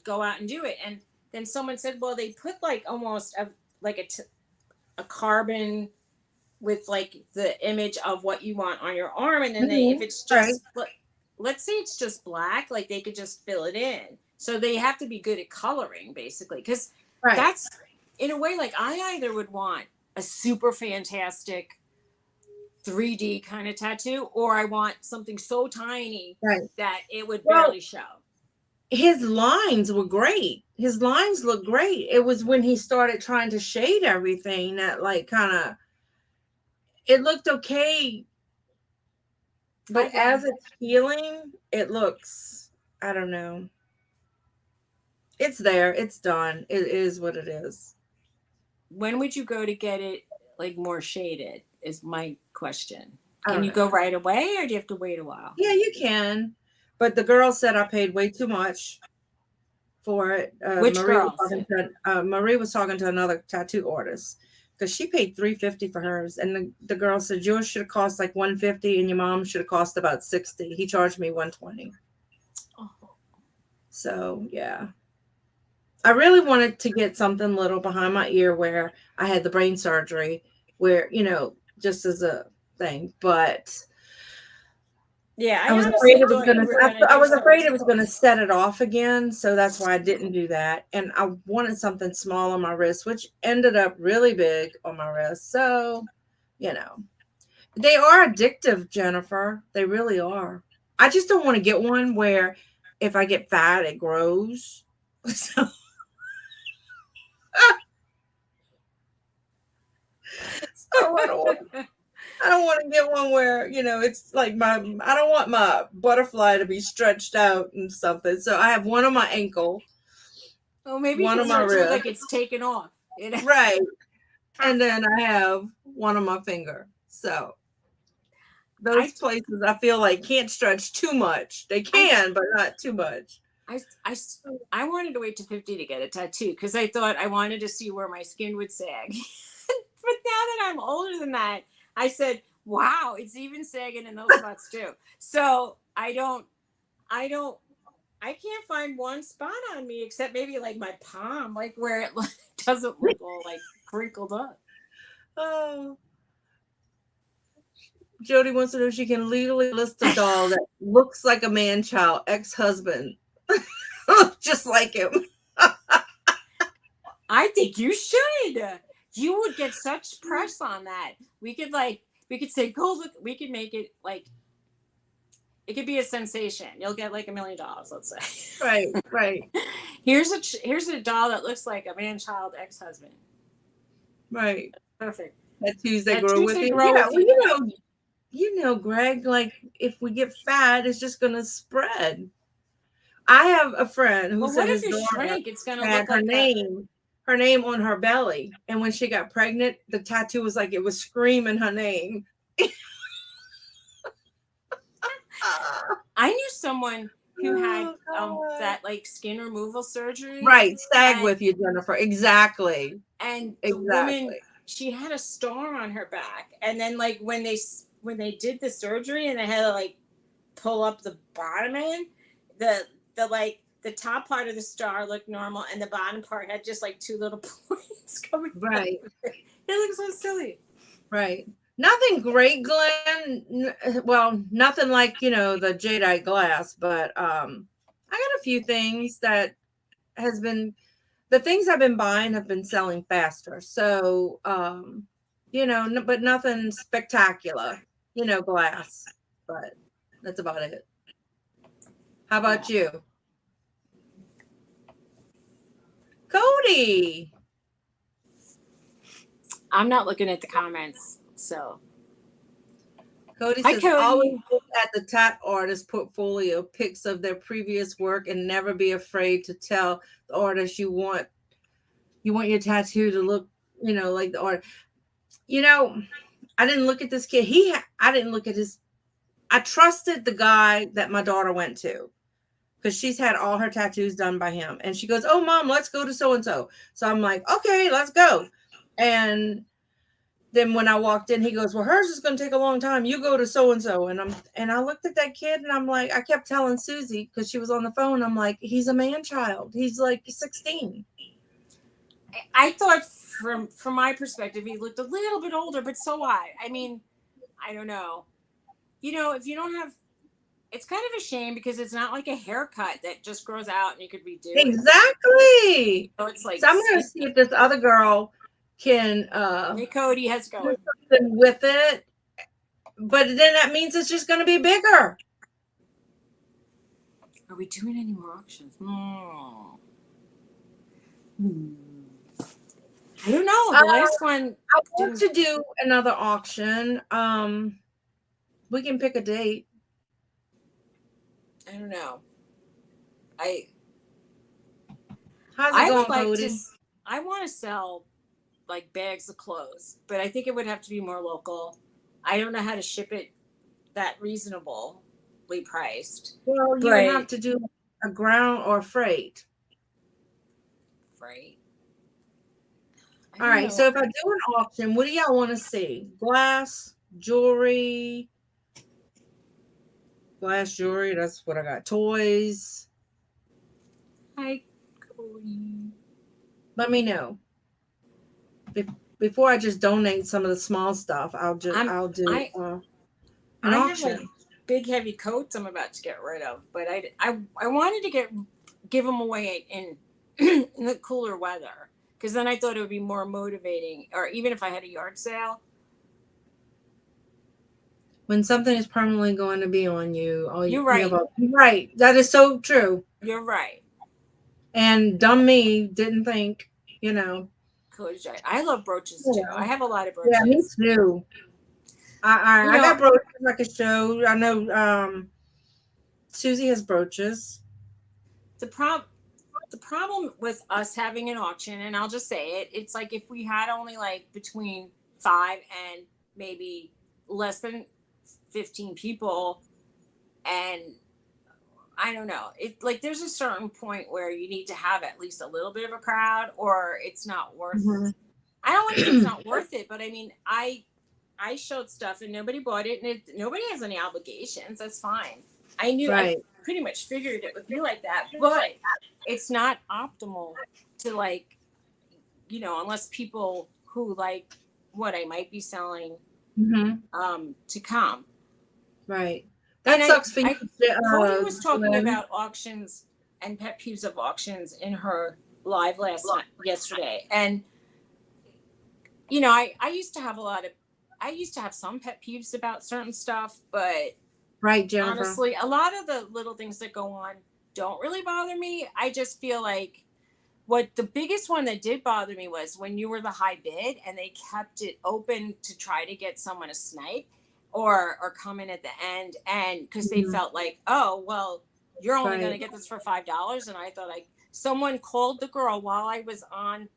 go out and do it? And then someone said, well, they put like almost a carbon with like the image of what you want on your arm, and then if Mhm. it's Right, just let's say it's just black, like they could just fill it in. So they have to be good at coloring, basically, because right, that's in a way like I either would want a super fantastic 3D kind of tattoo, or I want something so tiny right. that it would Well, barely show. his lines were great. His lines looked great. It was when he started trying to shade everything that like kind of it looked okay, Hi, but Glenn. as it's healing, it looks I don't know. It's there. It's done. It is what it is. When would you go to get it like more shaded? Is my question. I Can don't you go know. right away, or do you have to wait a while? Yeah, you can. But the girl said I paid way too much for it. Which girls? Marie was talking to another tattoo artist because she paid $350 for hers, and the girl said yours should have cost like $150, and your mom should have cost about $60. He charged me $120. Oh. So yeah, I really wanted to get something little behind my ear where I had the brain surgery, where just as a thing, but Yeah, I I was afraid honestly it was thought gonna. you were gonna I do was something. afraid it was gonna set it off again, so that's why I didn't do that. And I wanted something small on my wrist, which ended up really big on my wrist. So, you know, they are addictive, Jennifer. They really are. I just don't want to get one where if I get fat, it grows. So, I don't want to get one where it's like I don't want my butterfly to be stretched out and something. So I have one on my ankle, Oh, maybe you one can on my start to look wrist. like it's taken off. Right. And then I have one on my finger. So those places I feel like can't stretch too much. They can, but not too much. I wanted to wait to 50 to get a tattoo because I thought I wanted to see where my skin would sag. But now that I'm older than that, I said, wow, it's even sagging in those spots too. So I can't find one spot on me except maybe like my palm, like where it doesn't look all like crinkled up. Oh. Jody wants to know if she can legally list a doll that looks like a man-child ex-husband. Just like him. I think you should. You would get such press on that. We could say, go look. We could make it like it could be a sensation. You'll get like $1 million, let's say. Right. Here's a doll that looks like a man-child ex-husband. Right. Perfect. Tattoos that grow with you. Yeah, well, you know, Greg, like if we get fat, it's just gonna spread. I have a friend who said his daughter shrink? It's gonna had look like her name on her belly, and when she got pregnant, the tattoo was like it was screaming her name. I knew someone who had that like skin removal surgery. Right, sag with you, Jennifer. Exactly. And the woman, she had a star on her back, and then like when they did the surgery and they had to like pull up the bottom end, the top part of the star looked normal, and the bottom part had just like 2 little points coming. Right. It looks so silly. Right. Nothing great, Glenn. Well, nothing like, you know, the jadeite glass, but I got a few things that the things I've been buying have been selling faster. So, you know, but nothing spectacular, you know, glass, but that's about it. How about you? Cody. I'm not looking at the comments, so. Cody says, always look at the top artist portfolio pics of their previous work and never be afraid to tell the artist you want your tattoo to look, you know, like the art. You know, I didn't look at this kid. I didn't look at I trusted the guy that my daughter went to because she's had all her tattoos done by him. And she goes, oh, Mom, let's go to so-and-so. So I'm like, okay, let's go. And then when I walked in, he goes, well, hers is going to take a long time. You go to so-and-so. And I looked at that kid and I'm like, I kept telling Suzy because she was on the phone. I'm like, he's a man-child. He's like 16. I thought from my perspective, he looked a little bit older, but so what? I mean, I don't know. You know, if you don't have, it's kind of a shame because it's not like a haircut that just grows out and you could redo it. Exactly. So it's like, so I'm going to see if this other girl can hey, Cody, how's it going? With it, but then that means it's just going to be bigger. Are we doing any more auctions? I don't know. The last one. I want to do another auction. We can pick a date. I don't know. How's it going, Cody? I want to sell like bags of clothes, but I think it would have to be more local. I don't know how to ship it that reasonably priced. Well, you would have to do a ground or freight. Freight. All right. So if I do an auction, what do y'all want to see? Glass, jewelry. Glass jewelry. That's what I got. Toys. Hi, Cody. Let me know. Before I just donate some of the small stuff, I'll do an auction. Have like big heavy coats I'm about to get rid of, but I wanted to give them away in the cooler weather because then I thought it would be more motivating, or even if I had a yard sale. When something is permanently going to be on you, you're right. You're right. That is so true. You're right. And dumb me didn't think, you know. Cody's right. I love brooches too. I have a lot of brooches. Yeah, me too. I got brooches I could show. I know Suzy has brooches. The problem with us having an auction, and I'll just say it, it's like if we had only like between 5 and maybe less than 15 people, and I don't know. It like there's a certain point where you need to have at least a little bit of a crowd, or it's not worth. Mhm. I don't want to say it's not worth it, but I mean, I showed stuff and nobody bought it, and nobody has any obligations. That's fine. I knew I Right. pretty much figured it would be like that, but it's not optimal to like, unless people who like what I might be selling Hmm. to come. Right. And That sucks for you, Cody was talking Glenn. about auctions and pet peeves of auctions in her live yesterday. And, I used to have some pet peeves about certain stuff, but Right, Jennifer. honestly, a lot of the little things that go on don't really bother me. I just feel like what the biggest one that did bother me was when you were the high bid and they kept it open to try to get someone to snipe or come in at the end, and because they Mhm. felt like, oh well, you're only going to Right. get this for $5, and I thought like someone called the girl while I was on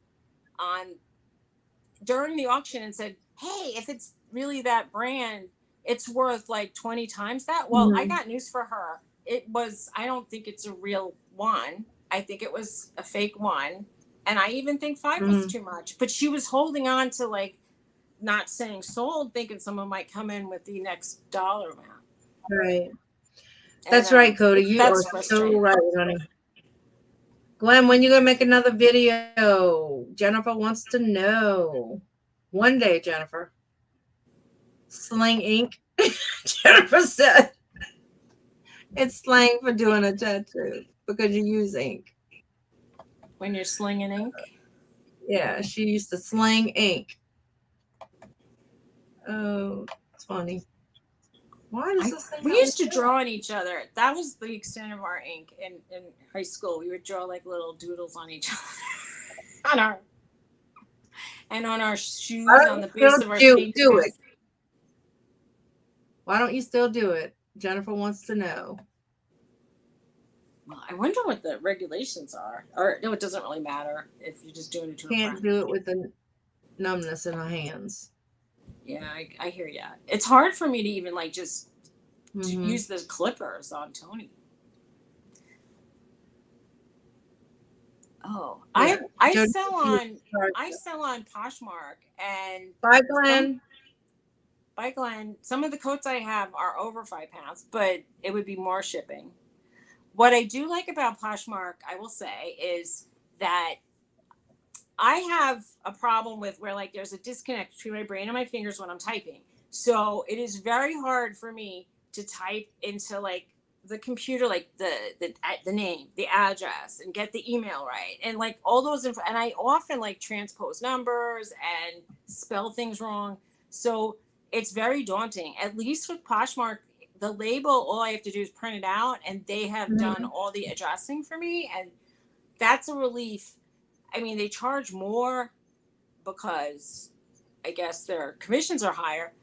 during the auction and said, hey, if it's really that brand, it's worth like 20 times that. Well, I Mhm. got news for her. I don't think it's a real one. I think it was a fake one. And I even think 5 was Mhm. too much. But she was holding on to like not saying sold, thinking someone might come in with the next dollar amount. Right. And That's right, Cody. You are that's so frustrating. right, honey. Glenn, when you gonna make another video? Jennifer wants to know. One day, Jennifer. Slang ink. Jennifer said it's slang for doing a tattoo because you use ink. When you're slinging ink. Yeah, she used to slang ink. Oh, it's funny. Why does this thing We not used to work? draw on each other. That was the extent of our ink in high school. We would draw like little doodles on each other, on our shoes, Why on don't the you base still of our do skate it? shoes. Why don't you still do it? Jennifer wants to know. Well, I wonder what the regulations are. Or no, it doesn't really matter if you're just doing it to a Can't friend. do it with the numbness in her hands. Yeah, I hear ya. It's hard for me to even like just Mhm. use the clippers on Tony. Oh, Yeah. I Jody, sell you on start- Poshmark, and Bye, Glenn. by Glenn, some of the coats I have are over £5, but it would be more shipping. What I do like about Poshmark, I will say, is that I have a problem with where like there's a disconnect between my brain and my fingers when I'm typing. So it is very hard for me to type into like the computer, like the name, the address, and get the email right, and like all those and I often like transpose numbers and spell things wrong. So it's very daunting. At least with Poshmark, the label, all I have to do is print it out, and they have done Mhm. all the addressing for me, and that's a relief. I mean, they charge more because I guess their commissions are higher,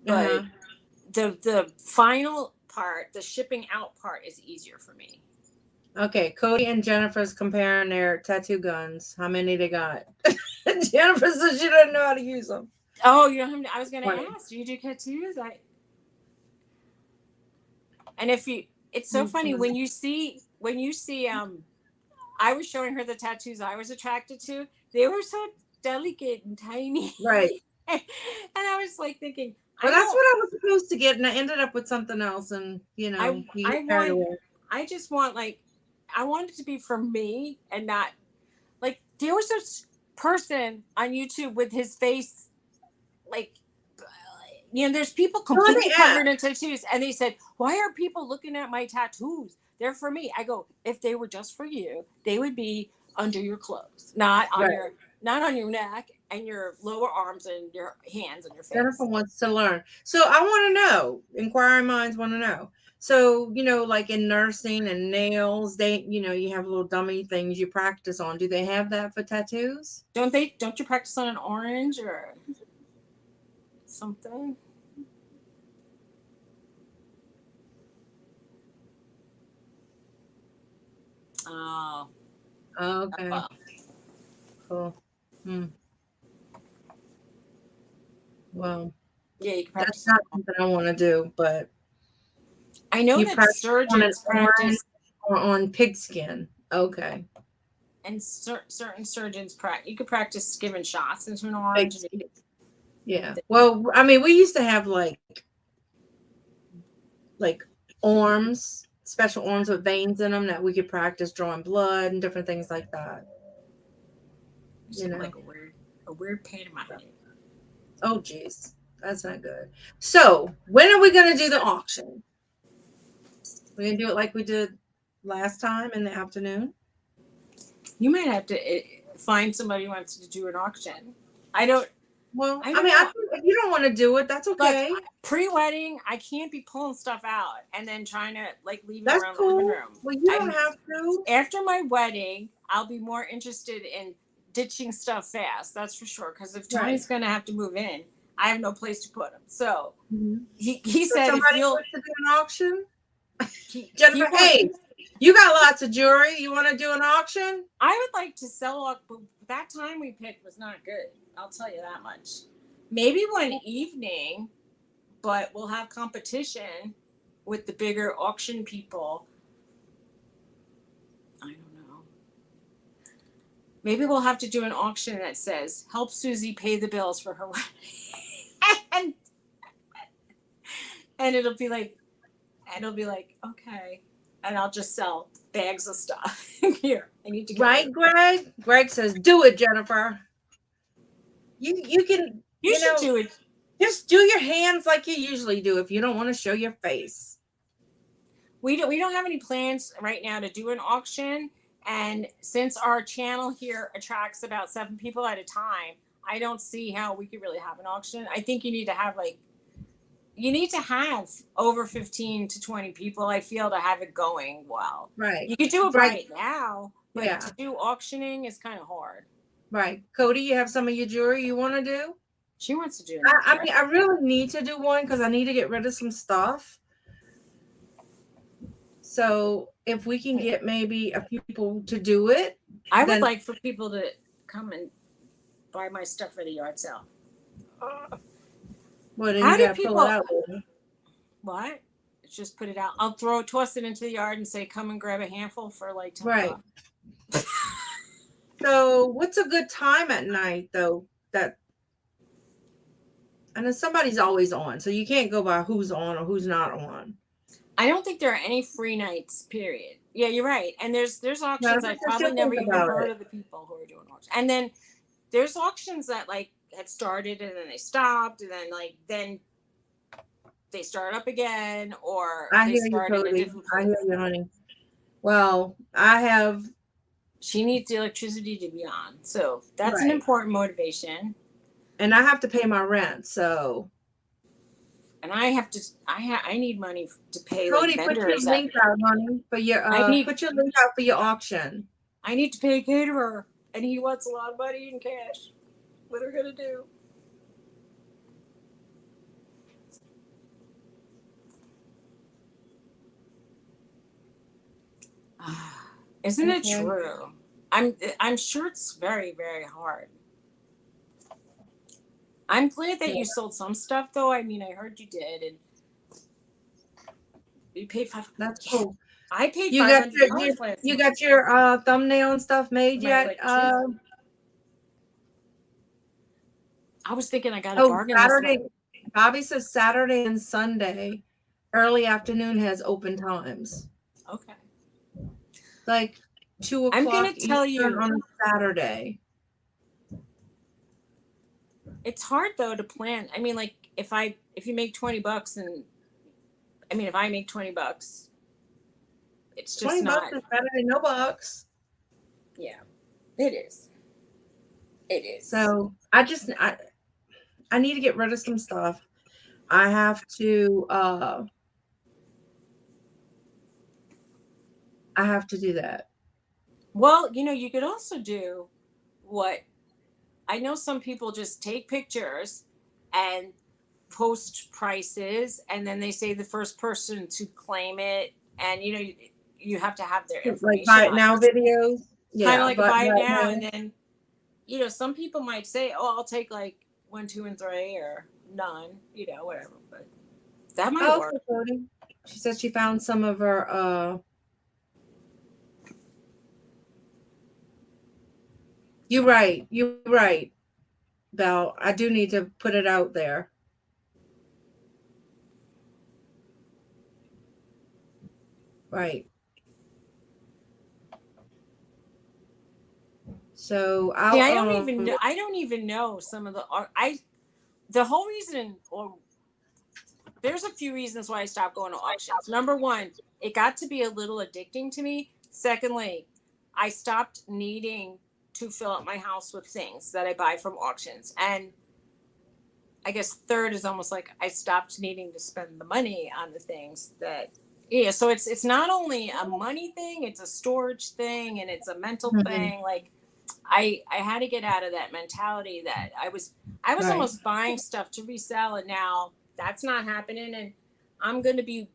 but Uh-huh. the final part, the shipping out part, is easier for me. Okay, Cody and Jennifer's comparing their tattoo guns. How many they got? Jennifer says she doesn't know how to use them. Oh, you know, I was going to Funny. ask, do you do tattoos? And if you, it's so funny when you see, I was showing her the tattoos I was attracted to. They were so delicate and tiny. Right. And I was like thinking, Well, that's what I was supposed to get, and I ended up with something else, and you know, you get carried away. I just want like, I want it to be for me and not like there was this person on YouTube with his face like, there's people completely covered in tattoos, and they said, why are people looking at my tattoos? They're for me. I go, if they were just for you, they would be under your clothes, not on your neck and your lower arms and your hands and your face. Jennifer wants to learn. So I want to know. Inquiring minds want to know. So, like in nursing and nails, you have little dummy things you practice on. Do they have that for tattoos? Don't you practice on an orange or something? Oh. Okay. Well. Cool. Well, Yeah, you can That's practice. not something I want to do, but I know you that practice on an surgeons orange practice, or on pigskin. Okay. and certain surgeons practice. You could practice giving shots into an orange. And Pigskin. Yeah. Well, I mean, we used to have like arms, special arms with veins in them that we could practice drawing blood and different things like that. you know, like a weird pain in my head. Oh, geez. That's not good. So, when are we going to do the auction? We're going to do it like we did last time in the afternoon? You might have to find somebody who wants to do an auction. I don't. Well, I I don't mean, know. if you don't want to do it, that's okay. Like pre-wedding, I can't be pulling stuff out and then trying to like leave it That's around the cool. living room. Well, you don't have to. After my wedding, I'll be more interested in ditching stuff fast. That's for sure. Because if Tony's going to have to move in, I have no place to put him. So he So said, if somebody you'll wants to do an auction? Jennifer, hey, you got lots of jewelry. You want to do an auction? I would like to sell, but that time we picked was not good. I'll tell you that much. Maybe one evening, but we'll have competition with the bigger auction people. I don't know. Maybe we'll have to do an auction that says, help Suzy pay the bills for her wedding. and it'll be like, okay. And I'll just sell bags of stuff. Here, I need to get right, Greg? Greg says, do it, Jennifer. You can, you should do it. Just do your hands like you usually do if you don't want to show your face. We don't have any plans right now to do an auction. And since our channel here attracts about 7 people at a time, I don't see how we could really have an auction. I think you need to have over 15 to 20 people, I feel, to have it going well. Right. You could do it right now, but yeah. to do auctioning is kind of hard. Right. Cody, you have some of your jewelry you want to do? She wants to do it. I mean, I really need to do one because I need to get rid of some stuff. So if we can get maybe a few people to do it. I would like for people to come and buy my stuff for the yard sale. Well, then How you do gotta people? pull it out. What? Just put it out. I'll toss it into the yard and say, come and grab a handful for like $10. Right. So what's a good time at night though? And then somebody's always on, so you can't go by who's on or who's not on. I don't think there are any free nights, period. Yeah, you're right. And there's auctions I probably never even heard of the people who are doing auctions. And then there's auctions that like had started and then they stopped and then they start up again, or they start in a different place. I hear you, honey. Well, she needs the electricity to be on. So that's an important motivation. And I have to pay my rent, so. And I need money to pay. Cody, like put your link out, honey, for your put your link out for your auction. I need to pay a caterer, and he wants a lot of money in cash. What are we gonna do? Isn't it true? I'm sure it's very, very hard. I'm glad that you sold some stuff, though. I mean, I heard you did, and you paid $500. That's cool. I paid $500. You got your thumbnail and stuff made yet? I was thinking I got a bargain. Saturday. Bobby says Saturday and Sunday, early afternoon has open times. Okay. Like 2 o'clock. I'm gonna tell you on a Saturday. It's hard though to plan. I mean, like if you make $20 and if I make $20, it's just $20 not. is better than no bucks. Yeah, it is. It is. So I need to get rid of some stuff. I have to do that. Well, you could also do what I know some people just take pictures and post prices, and then they say the first person to claim it, and you have to have their information. Like buy it now videos. Yeah, kind of like buy it now, and then some people might say, "Oh, I'll take like 1, 2, and 3," or none, whatever. But that might Oh, work. okay, Cody. She said she found some of her You're right. You're right, Belle. I do need to put it out there. Right. So See, I'll I don't even know some of the whole reason, or there's a few reasons why I stopped going to auctions. Number one, it got to be a little addicting to me. Secondly, I stopped needing to fill up my house with things that I buy from auctions. And I guess third is almost like I stopped needing to spend the money on the things that, so it's not only a money thing, it's a storage thing, and it's a mental Mhm. thing. Like I had to get out of that mentality that I was Right. almost buying stuff to resell, and now that's not happening. And I'm going to be,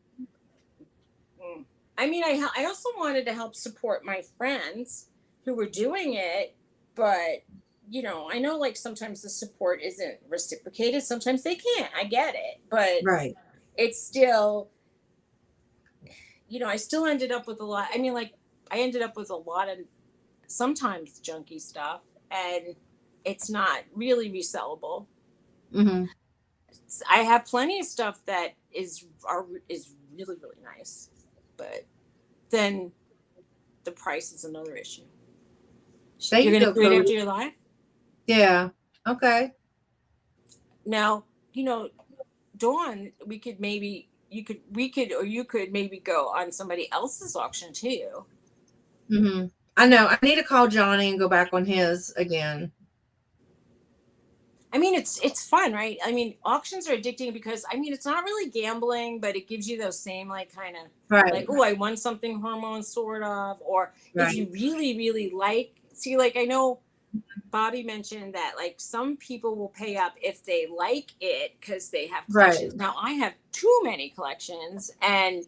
I mean, I also wanted to help support my friends who were doing it, but I know like sometimes the support isn't reciprocated. Sometimes they can't. I get it, but Right. it's still, I still ended up with a lot. I mean, like I ended up with a lot of sometimes junky stuff, and it's not really resellable. Hmm. I have plenty of stuff that is really really nice, but then the price is another issue. There You're you gonna go, do it after Cody. your live Yeah. Okay. now. Dawn, we could maybe you could maybe go on somebody else's auction too. Hmm. I know. I need to call Johnny and go back on his again. I mean, it's fun, right? I mean, auctions are addicting because I mean, it's not really gambling, but it gives you those same like kind of like, Right. oh, I won something hormone sort of, or if you Right. really really see, like I know Bobby mentioned that like some people will pay up if they like it because they have Right. collections. Now I have too many collections, and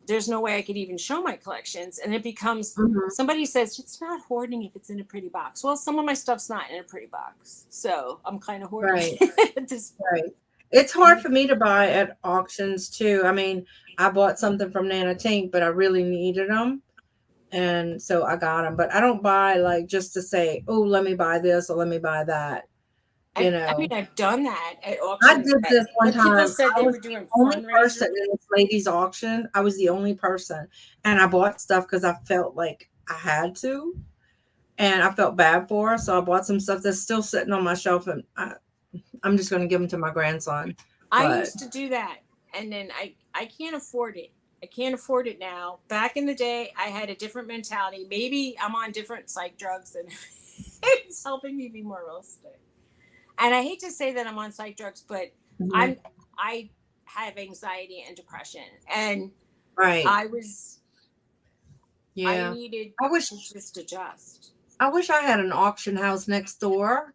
there's no way I could even show my collections. And it becomes Hmm. somebody says it's not hoarding if it's in a pretty box. Well, some of my stuff's not in a pretty box, so I'm kind of hoarding Right. at this Right. It's hard point. for me to buy at auctions too. I mean, I bought something from Nana Tink, but I really needed them. And so I got them. But I don't buy like just to say, oh, let me buy this or let me buy that. You I mean, know, I've done that at I auctions did this one when people time. said I they was were the doing only fundraisers. person in this lady's auction. I was the only person. And I bought stuff because I felt like I had to. And I felt bad for her. So I bought some stuff that's still sitting on my shelf. And I'm just going to give them to my grandson. I But used to do that, and then I can't afford it. I can't afford it now. Back in the day, I had a different mentality. Maybe I'm on different psych drugs, and it's helping me be more realistic. And I hate to say that I'm on psych drugs, but mhm, I have anxiety and depression, and right. I was I Yeah. needed I to wish just adjust. I wish I had an auction house next door.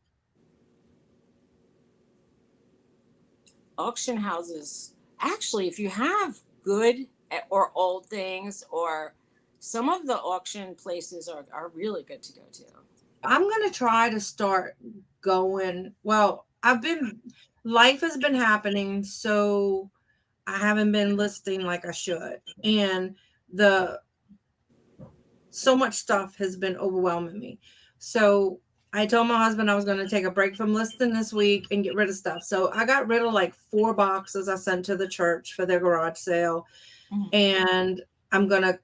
Auction houses, actually, if you have good or old things, or some of the auction places are really good to go to. I'm going to try to start going. Well, life has been happening, so I haven't been listing like I should. And the so much stuff has been overwhelming me. So I told my husband I was going to take a break from listing this week and get rid of stuff. So I got rid of like 4 boxes I sent to the church for their garage sale. Mhm. And I'm going to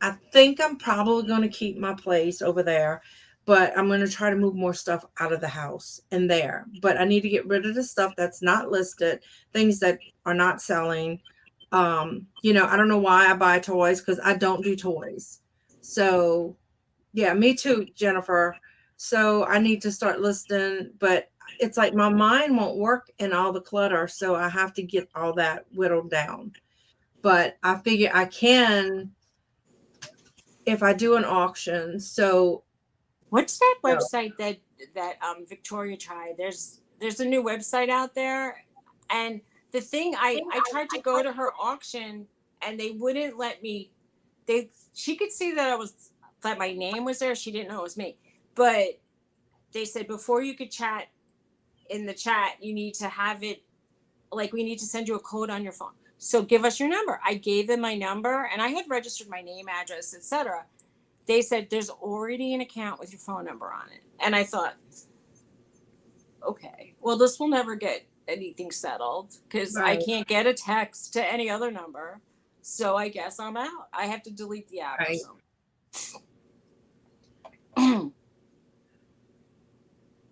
I think I'm probably going to keep my place over there, but I'm going to try to move more stuff out of the house in there. But I need to get rid of the stuff that's not listed, things that are not selling. I don't know why I buy toys because I don't do toys. So, yeah, me too, Jennifer. So I need to start listing, but it's like my mind won't work in all the clutter. So I have to get all that whittled down. But I figure I can if I do an auction. So, What's that no. website that Victoria tried? There's a new website out there, and the thing I tried to go to her auction, and they wouldn't let me. She could see that my name was there. She didn't know it was me, but they said before you could chat, in the chat, you need to have it, like we need to send you a code on your phone. So give us your number. I gave them my number and I had registered my name, address, etc. They said there's already an account with your phone number on it. And I thought, okay, well, this will never get anything settled because I Right. can't get a text to any other number. So I guess I'm out. I have to delete the app or Right. something.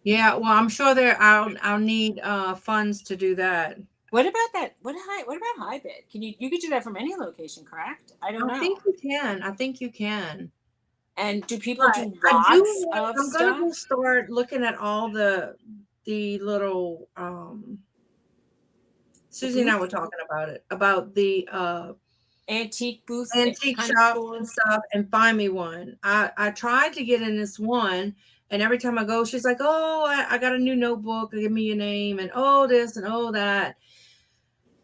Yeah, well, I'm sure I'll need funds to do that. What about that? What about Hybid? Can you could do that from any location, correct? I don't I know. think you can. I think you can. And do people But do I do lots want, of I'm gonna go stuff? start looking at all the little Suzy and I were booth? talking about it, about the Antique booth antique kind of shops store? and stuff, and find me one. I tried to get in this one, and every time I go, she's like, "Oh, I got a new notebook. Give me your name," and oh this and oh that.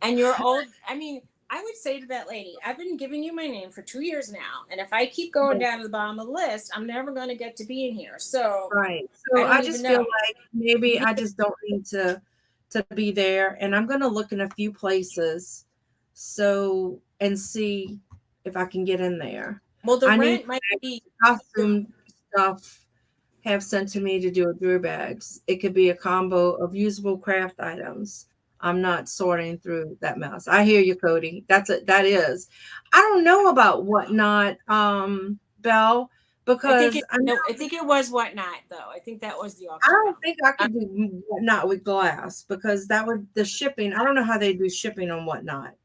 And you're old. I mean, I would say to that lady, I've been giving you my name for 2 years now. And if I keep going down to the bottom of the list, I'm never going to get to be in here. So Right. I So I don't even just feel know. like maybe I just don't need to be there, and I'm gonna look in a few places, so and see if I can get in there. Well, the I need rent might be. costume stuff have sent to me to do a gear bags. It could be a combo of usable craft items. I'm not sorting through that mess. I hear you, Cody. That is. I don't know about whatnot, Belle, because I know I think it was Whatnot, though. I think that was the I auction don't house. think I could do whatnot with glass because that would the shipping. I don't know how they do shipping on whatnot.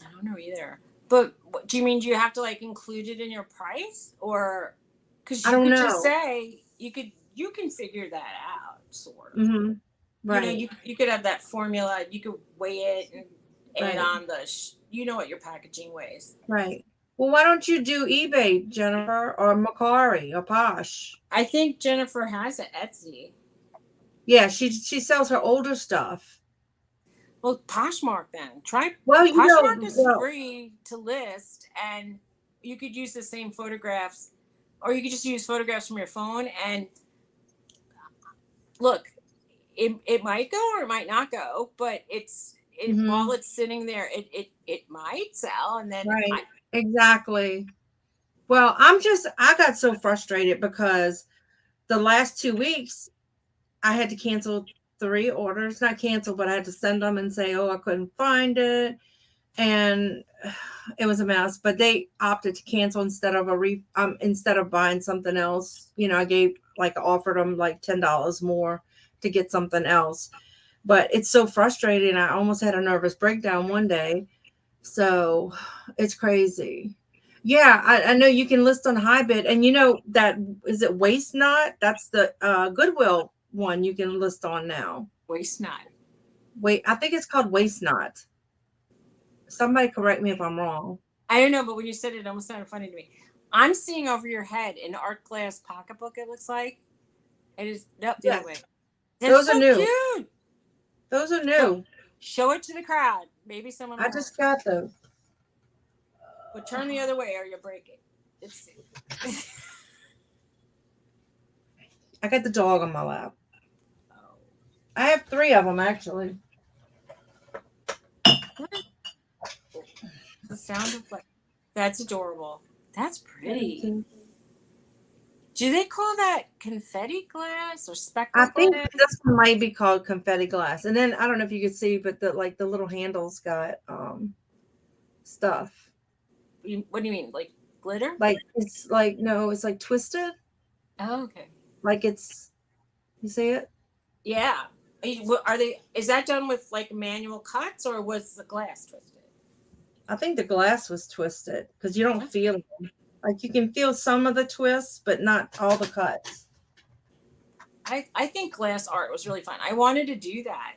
I don't know either. But do you mean, do you have to like include it in your price, or because I you don't could just know. say you can figure that out, sort of. Mm-hmm. You know, Right. you could have that formula. You could weigh it and add Right. on you know what your packaging weighs. Right. Well, why don't you do eBay, Jennifer, or Macari, or Posh? I think Jennifer has an Etsy. Yeah, she sells her older stuff. Well, Poshmark then. Try Well, Poshmark is free to list, and you could use the same photographs, or you could just use photographs from your phone. And look, it might go or it might not go, but while it's sitting there, it might sell, and then right. Exactly. Well, I got so frustrated because the last 2 weeks I had to cancel 3 orders, not cancel, but I had to send them and say, oh, I couldn't find it. And it was a mess, but they opted to cancel instead of buying something else. You know, I offered them like $10 more to get something else. But it's so frustrating. I almost had a nervous breakdown one day. So it's crazy. Yeah, I know you can list on Hybid, and you know that is it Waste Not? That's the Goodwill one you can list on now. Waste Not. Wait, I think it's called Waste Not. Somebody correct me if I'm wrong. I don't know, but when you said it, it almost sounded funny to me. I'm seeing over your head an art glass pocketbook. It looks like it is. Nope, the other way. Those are new. Cute. Those are new. Show it to the crowd. Maybe someone. I just got those. But turn the other way or you'll break it. It's. I got the dog on my lap. I have 3 of them actually. The sound of that's adorable. That's pretty. Do they call that confetti glass or speckle glass? I think this one might be called confetti glass. And then I don't know if you can see, but the little handles got stuff. What do you mean? Like glitter? Like it's like no, it's like twisted. Oh, okay. Like it's you see it? Yeah. Are they? Is that done with like manual cuts or was the glass twisted? I think the glass was twisted because you don't feel them. Like you can feel some of the twists, but not all the cuts. I think glass art was really fun. I wanted to do that.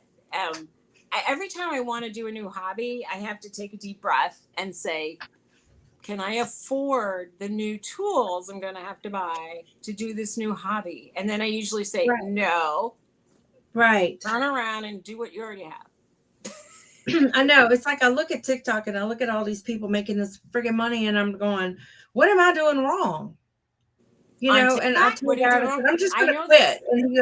Every time I want to do a new hobby, I have to take a deep breath and say, can I afford the new tools I'm going to have to buy to do this new hobby? And then I usually say, no. Right. Turn around and do what you already have. I know. It's like I look at TikTok and I look at all these people making this friggin' money and I'm going, what am I doing wrong? You know, and I told God, I'm just going to quit. And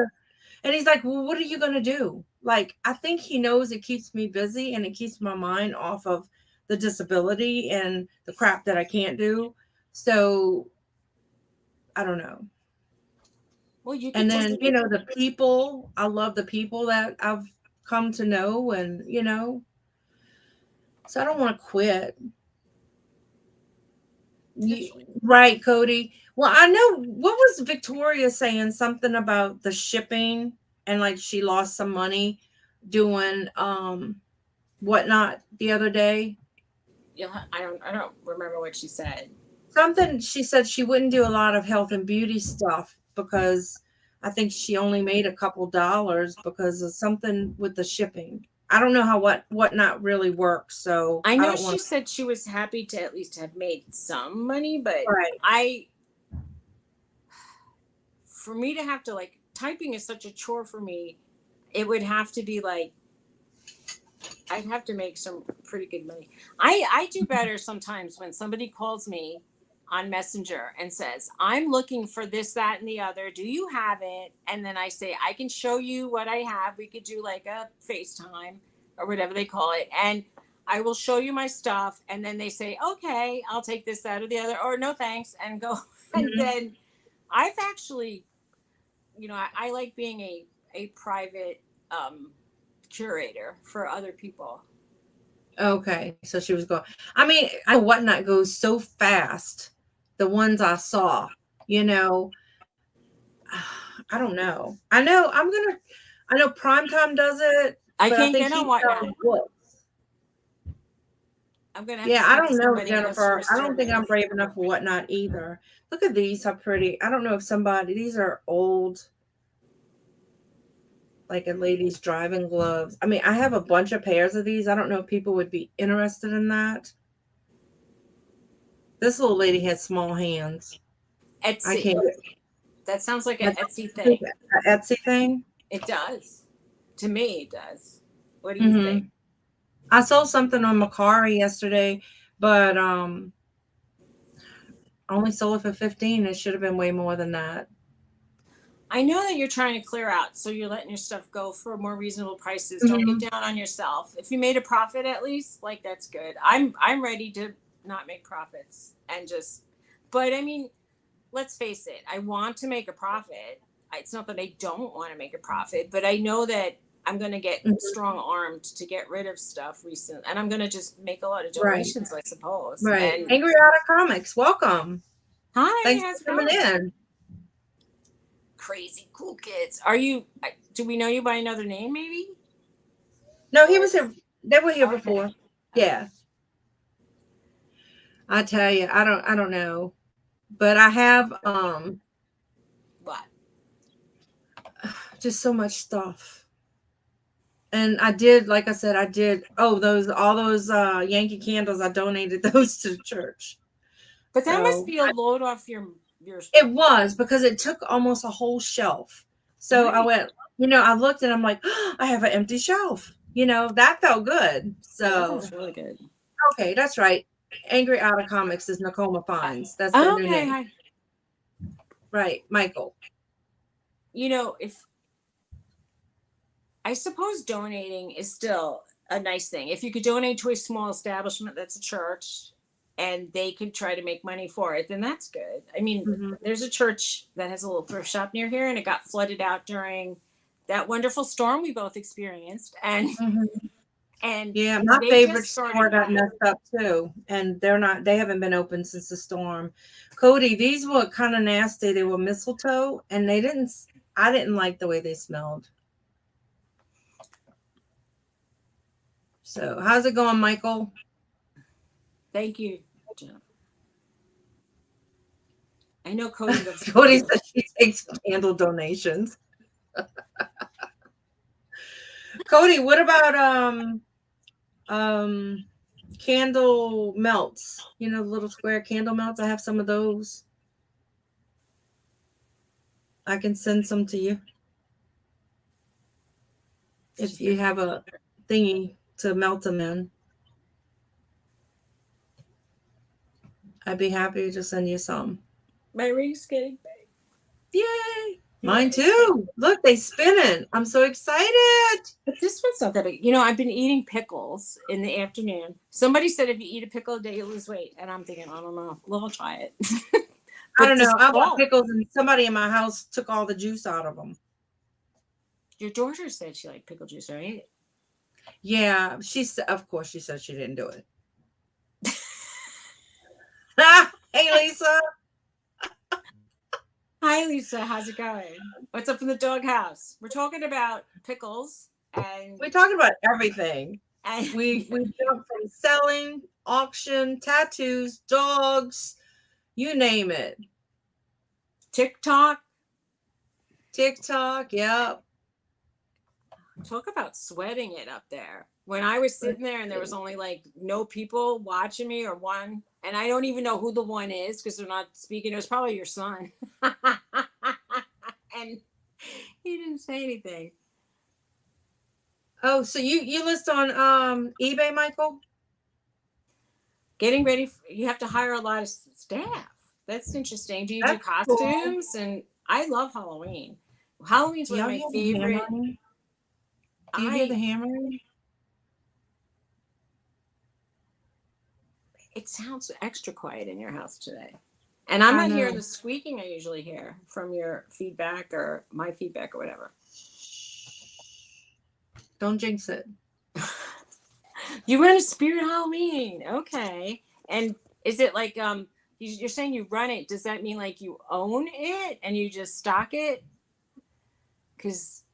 And he's like, well, what are you going to do? Like, I think he knows it keeps me busy and it keeps my mind off of the disability and the crap that I can't do. So I don't know. Well, you could And just then, the people, I love the people that I've come to know and, so I don't want to quit. Right, Cody. Well, I know what was Victoria saying something about the shipping and like she lost some money doing whatnot the other day. I don't remember what she said. Something she said she wouldn't do a lot of health and beauty stuff because I think she only made a couple dollars because of something with the shipping. I don't know how whatnot really works, so I I know don't she want. said she was happy to at least have made some money, but Right. for me to have to like typing is such a chore for me. It would have to be like I'd have to make some pretty good money. I do better sometimes when somebody calls me on Messenger and says, I'm looking for this, that, and the other. Do you have it? And then I say, I can show you what I have. We could do like a FaceTime or whatever they call it. And I will show you my stuff. And then they say, okay, I'll take this, that, or the other, or no thanks, and go. And Mhm. then I've actually, I like being a private curator for other people. Okay, so she was going. I mean, I know whatnot goes so fast. The ones I saw, you know, I don't know. I know Primetime does it, I but I can't think get on he whatnot. sells books. I'm gonna have to Yeah, I speak to don't know, somebody in Jennifer. customer I don't think service. I'm brave enough for whatnot either. Look at these, how pretty. I don't know if these are old, like a lady's driving gloves. I mean, I have a bunch of pairs of these. I don't know if people would be interested in that. This little lady has small hands. I Etsy. can't. That sounds like an That's Etsy thing. an Etsy thing. It does. To me, it does. What do you think? Hmm. I sold something on Macari yesterday, but I only sold it for 15. It should have been way more than that. I know that you're trying to clear out, so you're letting your stuff go for more reasonable prices. Don't Hmm. get down on yourself. If you made a profit at least, like that's good. I'm ready to not make profits and just but I mean, let's face it, I want to make a profit. It's not that I don't want to make a profit, but I know that I'm going to get strong armed to get rid of stuff recently. And I'm going to just make a lot of Right, donations, I suppose. right. And Angry Out of Comics, welcome. hi, Thanks how's it for coming going? in. Crazy cool kids. Are you, do we know you by another name maybe? No, he Or, was here. They were here okay. before. Yeah, I tell you, I don't know, but I have What? just so much stuff. And I did, like I said, I did. Oh, all those Yankee candles, I donated those to the church. But that must So be a load off your, it was because it took almost a whole shelf. So I right. went, I looked and I'm like, oh, I have an empty shelf. That felt good. Yeah, that So was really good. okay, that's right. Angry Out of Comics is Nakoma Fines. That's their new Okay. name. Hi. Right, Michael. If I suppose donating is still a nice thing. If you could donate to a small establishment that's a church and they can try to make money for it, then that's good. I mean, Hmm. there's a church that has a little thrift shop near here and it got flooded out during that wonderful storm we both experienced. And Hmm. and Yeah, my they favorite just started store got back. messed up too, and they haven't been open since the storm. Cody, these were kind of nasty. They were mistletoe, and I didn't like the way they smelled. So, how's it going, Michael? Thank you, Jennifer. I know Cody loves Cody candles. said she takes candle donations. Cody, what about um candle melts? Little square candle melts. I have some of those. I can send some to you She's if you getting have a thingy to melt them in. I'd be happy to send you some. my ring's getting big. Yay! Mine too. Look, they spinning. I'm so excited. But this one's not that big. You know, I've been eating pickles in the afternoon. Somebody said if you eat a pickle a day, you lose weight. And I'm thinking, I don't know. Well, I'll try it. I don't know. I bought bought pickles and somebody in my house took all the juice out of them. Your daughter said she liked pickle juice, right? Yeah, of course she said she didn't do it. Hey, Lisa. Hi, Lisa. How's it going? What's up in the doghouse? We're talking about pickles and We're talking about everything. and We jump from selling, auction, tattoos, dogs, you name it. TikTok. Yep. Talk about sweating it up there. When I was sitting there and there was only like no people watching me or one, and I don't even know who the one is because they're not speaking. It was probably your son. And he didn't say anything. Oh, so you list on eBay, Michael? Getting ready, you have to hire a lot of staff. That's interesting. Do you do That's cool. costumes? And I love Halloween. Halloween's one of my favorite. Do you hear the hammering? It sounds extra quiet in your house today. And I'm not hearing the squeaking I usually hear from your feedback or my feedback or whatever. Don't jinx it. You run a Spirit Halloween. Okay. And is it like you're saying you run it? Does that mean like you own it and you just stock it? Because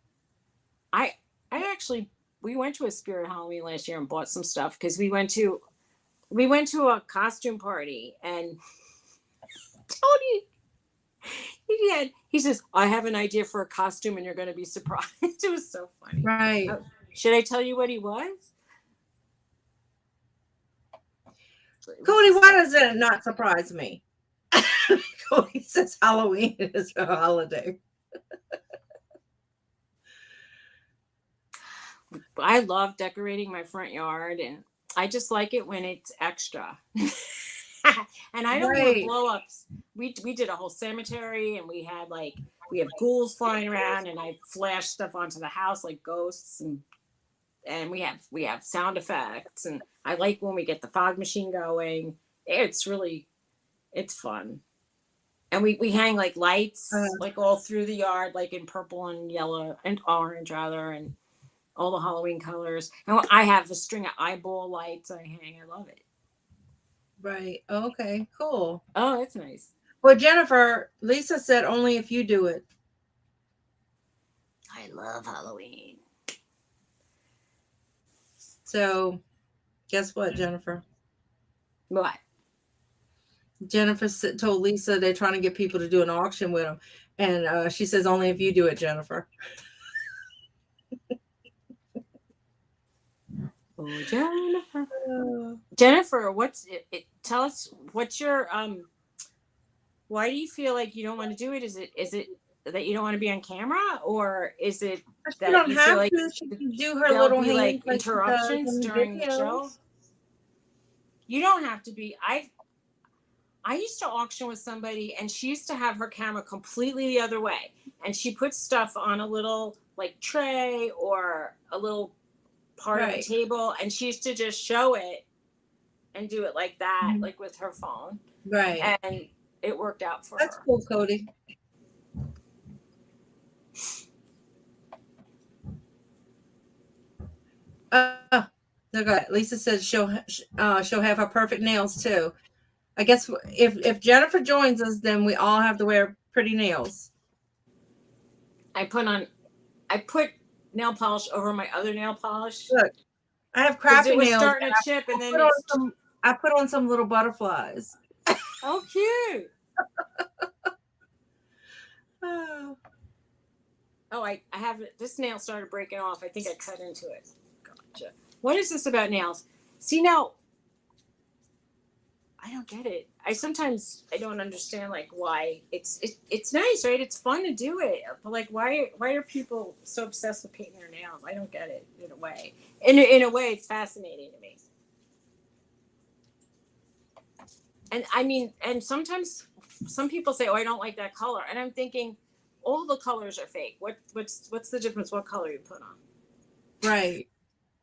we went to a Spirit Halloween last year and bought some stuff because we went to a costume party and Tony he says, I have an idea for a costume and you're going to be surprised. It was so funny. Right. Should I tell you what he was? Cody, why does it not surprise me? Cody says Halloween is a holiday. I love decorating my front yard and I just like it when it's extra. And I don't want blow ups. We did a whole cemetery and we have ghouls flying around and I flash stuff onto the house like ghosts and we have sound effects and I like when we get the fog machine going. It's fun. And we hang like lights like all through the yard, like in purple and yellow and orange rather, and all the Halloween colors. And I have a string of eyeball lights I hang. I love it. Right. Okay, cool. Oh, that's nice. Well, Jennifer, Lisa said only if you do it. I love Halloween. So, guess what, Jennifer? What? Jennifer told Lisa they're trying to get people to do an auction with them. And she says only if you do it, Jennifer. Oh, Jennifer. Jennifer, tell us what's your why do you feel like you don't want to do it? Is it that you don't want to be on camera, or is it that you feel like she can do her little be hand like interruptions during the show? You don't have to be. I used to auction with somebody and she used to have her camera completely the other way, and she put stuff on a little like tray or a little part of the table, and she used to just show it and do it like that, like with her phone. Right. And it worked out for her. That's cool, Cody. Lisa says she'll have her perfect nails too. I guess if Jennifer joins us, then we all have to wear pretty nails. I put nail polish over my other nail polish. Look, I have crappy it was nails. Starting to chip, and then I put on some little butterflies. Oh, cute. Oh, I have it. This nail started breaking off. I think I cut into it. Gotcha. What is this about nails? See, now I don't get it. I don't understand like why it's nice, right? It's fun to do it, but like why are people so obsessed with painting their nails? I don't get it. In a way, in a way, it's fascinating to me. And I mean, and sometimes some people say, "Oh, I don't like that color," and I'm thinking, all the colors are fake. What's the difference? What color you put on? Right.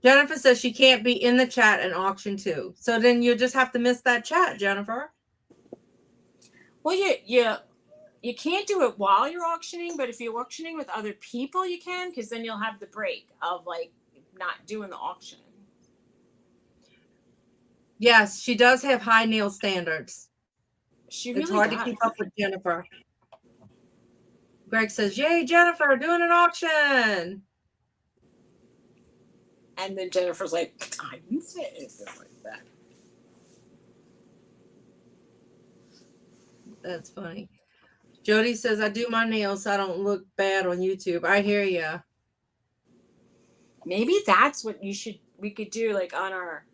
Jennifer says she can't be in the chat and auction too. So then you just have to miss that chat, Jennifer. Well, you can't do it while you're auctioning, but if you're auctioning with other people, you can, because then you'll have the break of like not doing the auction. Yes, she does have high nail standards. She It's really hard does. to keep up with Jennifer. Greg says, "Yay, Jennifer, doing an auction." And then Jennifer's like, I didn't say anything like that. That's funny. Jody says, I do my nails so I don't look bad on YouTube. I hear ya. Maybe that's what we could do, like on our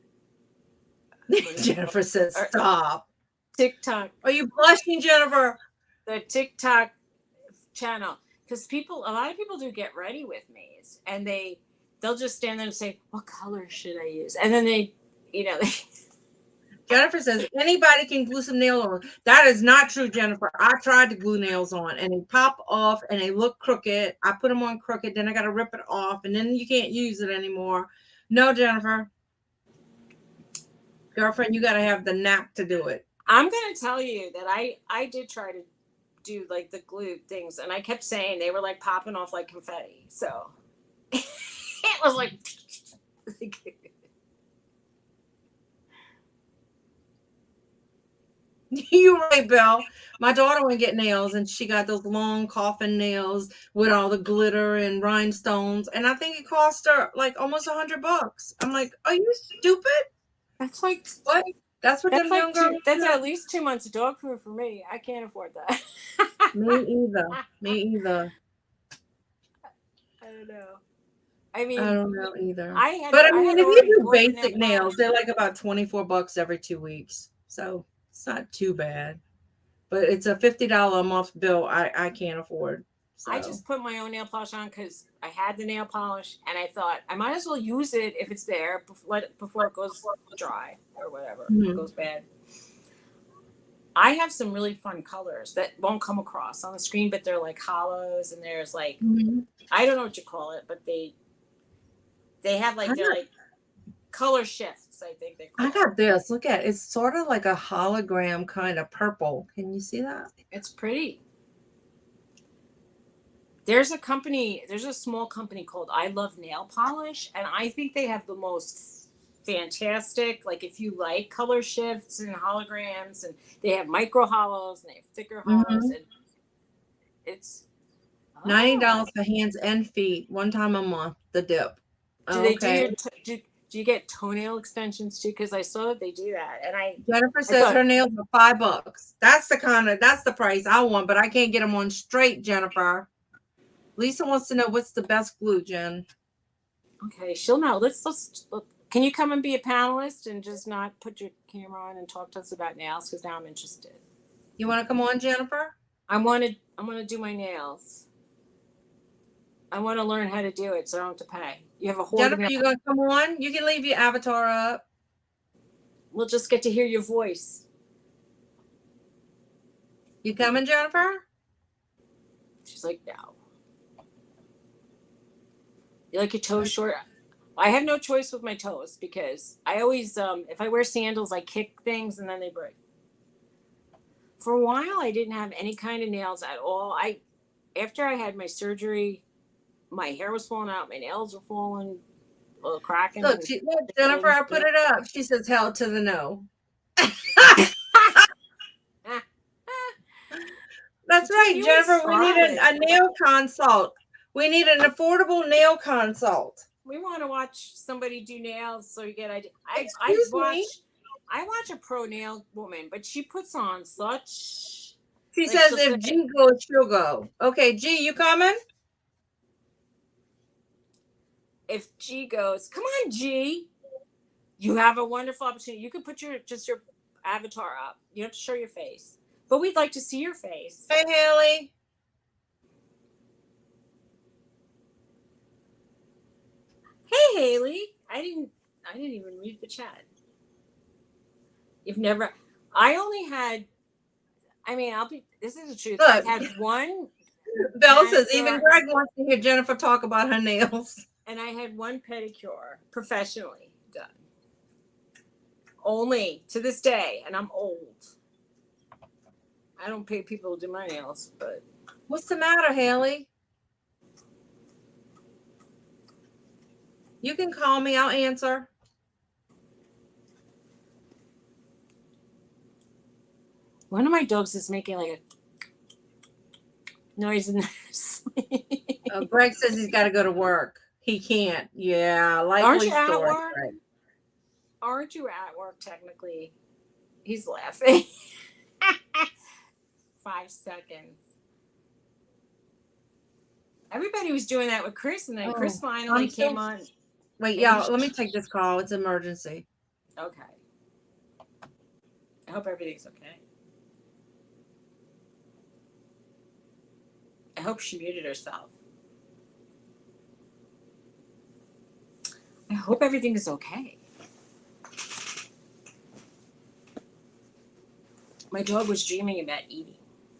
Jennifer says, stop. TikTok. Are you blushing, Jennifer? The TikTok channel. Because a lot of people do get ready with me, and they'll just stand there and say, what color should I use? And then they Jennifer says, anybody can glue some nails on. That is not true, Jennifer. I tried to glue nails on, and they pop off, and they look crooked. I put them on crooked, then I got to rip it off, and then you can't use it anymore. No, Jennifer. Girlfriend, you got to have the knack to do it. I'm going to tell you that I did try to do like the glue things, and I kept saying they were like popping off like confetti. So it was like You're right, Bill. My daughter went get nails, and she got those long coffin nails with all the glitter and rhinestones, and I think it cost her like almost $100. I'm like, are you stupid? that's like What? That's what them young girls that's do? at least 2 months of dog food for me. I can't afford that. Me either. Me either. I don't know. I mean, I don't know either. But I mean, if you do basic nails, they're like about $24 every 2 weeks. So it's not too bad. But it's a $50 a month bill I can't afford. So. I just put my own nail polish on because I had the nail polish, and I thought I might as well use it if it's there before it goes dry or whatever. It goes bad. I have some really fun colors that won't come across on the screen, but they're like hollows, and there's like I don't know what you call it, but they have like they're like color shifts. I think they call I got this. Look at it. It's sort of like a hologram kind of purple. Can you see that? It's pretty. There's a small company called I Love Nail Polish, and I think they have the most fantastic, like if you like color shifts and holograms, and they have micro hollows and they have thicker hollows, and it's $90 for hands and feet, one time a month, the dip. Do they do you get toenail extensions too? Because I saw that they do that, and Jennifer says her nails are $5. That's the price I want, but I can't get them on straight, Jennifer. Lisa wants to know what's the best glue, Jen. Okay, she'll know. Let's can you come and be a panelist and just not put your camera on and talk to us about nails? Because now I'm interested. You want to come on, Jennifer? I want to do my nails. I want to learn how to do it, so I don't have to pay. You have a whole Jennifer, you gonna come on? You can leave your avatar up. We'll just get to hear your voice. You coming, Jennifer? She's like, no. You like your toes short? I have no choice with my toes because I always, if I wear sandals, I kick things and then they break. For a while, I didn't have any kind of nails at all. After I had my surgery, my hair was falling out, my nails were falling, a little cracking. Look, Jennifer, I put it up. She says, hell to the no. That's right, Jennifer. We need a nail consult. We need an affordable nail consult. We want to watch somebody do nails so you get idea. I watch a pro nail woman, but she puts on such. She says if G goes, she'll go. Okay, G, you coming? If G goes, come on, G. You have a wonderful opportunity. You can put your avatar up. You don't have to show your face. But we'd like to see your face. Hey, Haley. Hey, Haley. I didn't even read the chat. I only had, this is the truth. Look, I've had one. Belle says even manicure, Greg wants to hear Jennifer talk about her nails. and I had one pedicure professionally done. Only to this day, and I'm old. I don't pay people to do my nails, but What's the matter, Haley? You can call me. I'll answer. one of my dogs is making like a noise in their sleep. Greg says he's got to go to work. He can't. Yeah, Aren't likely you at story. work? Greg. Aren't you at work technically? He's laughing. 5 seconds. Everybody was doing that with Chris, and then Chris finally I'm came so- on. Wait, And y'all, he- let me take this call. It's an emergency. Okay. I hope everything's okay. I hope she muted herself. I hope everything is okay. My dog was dreaming about eating.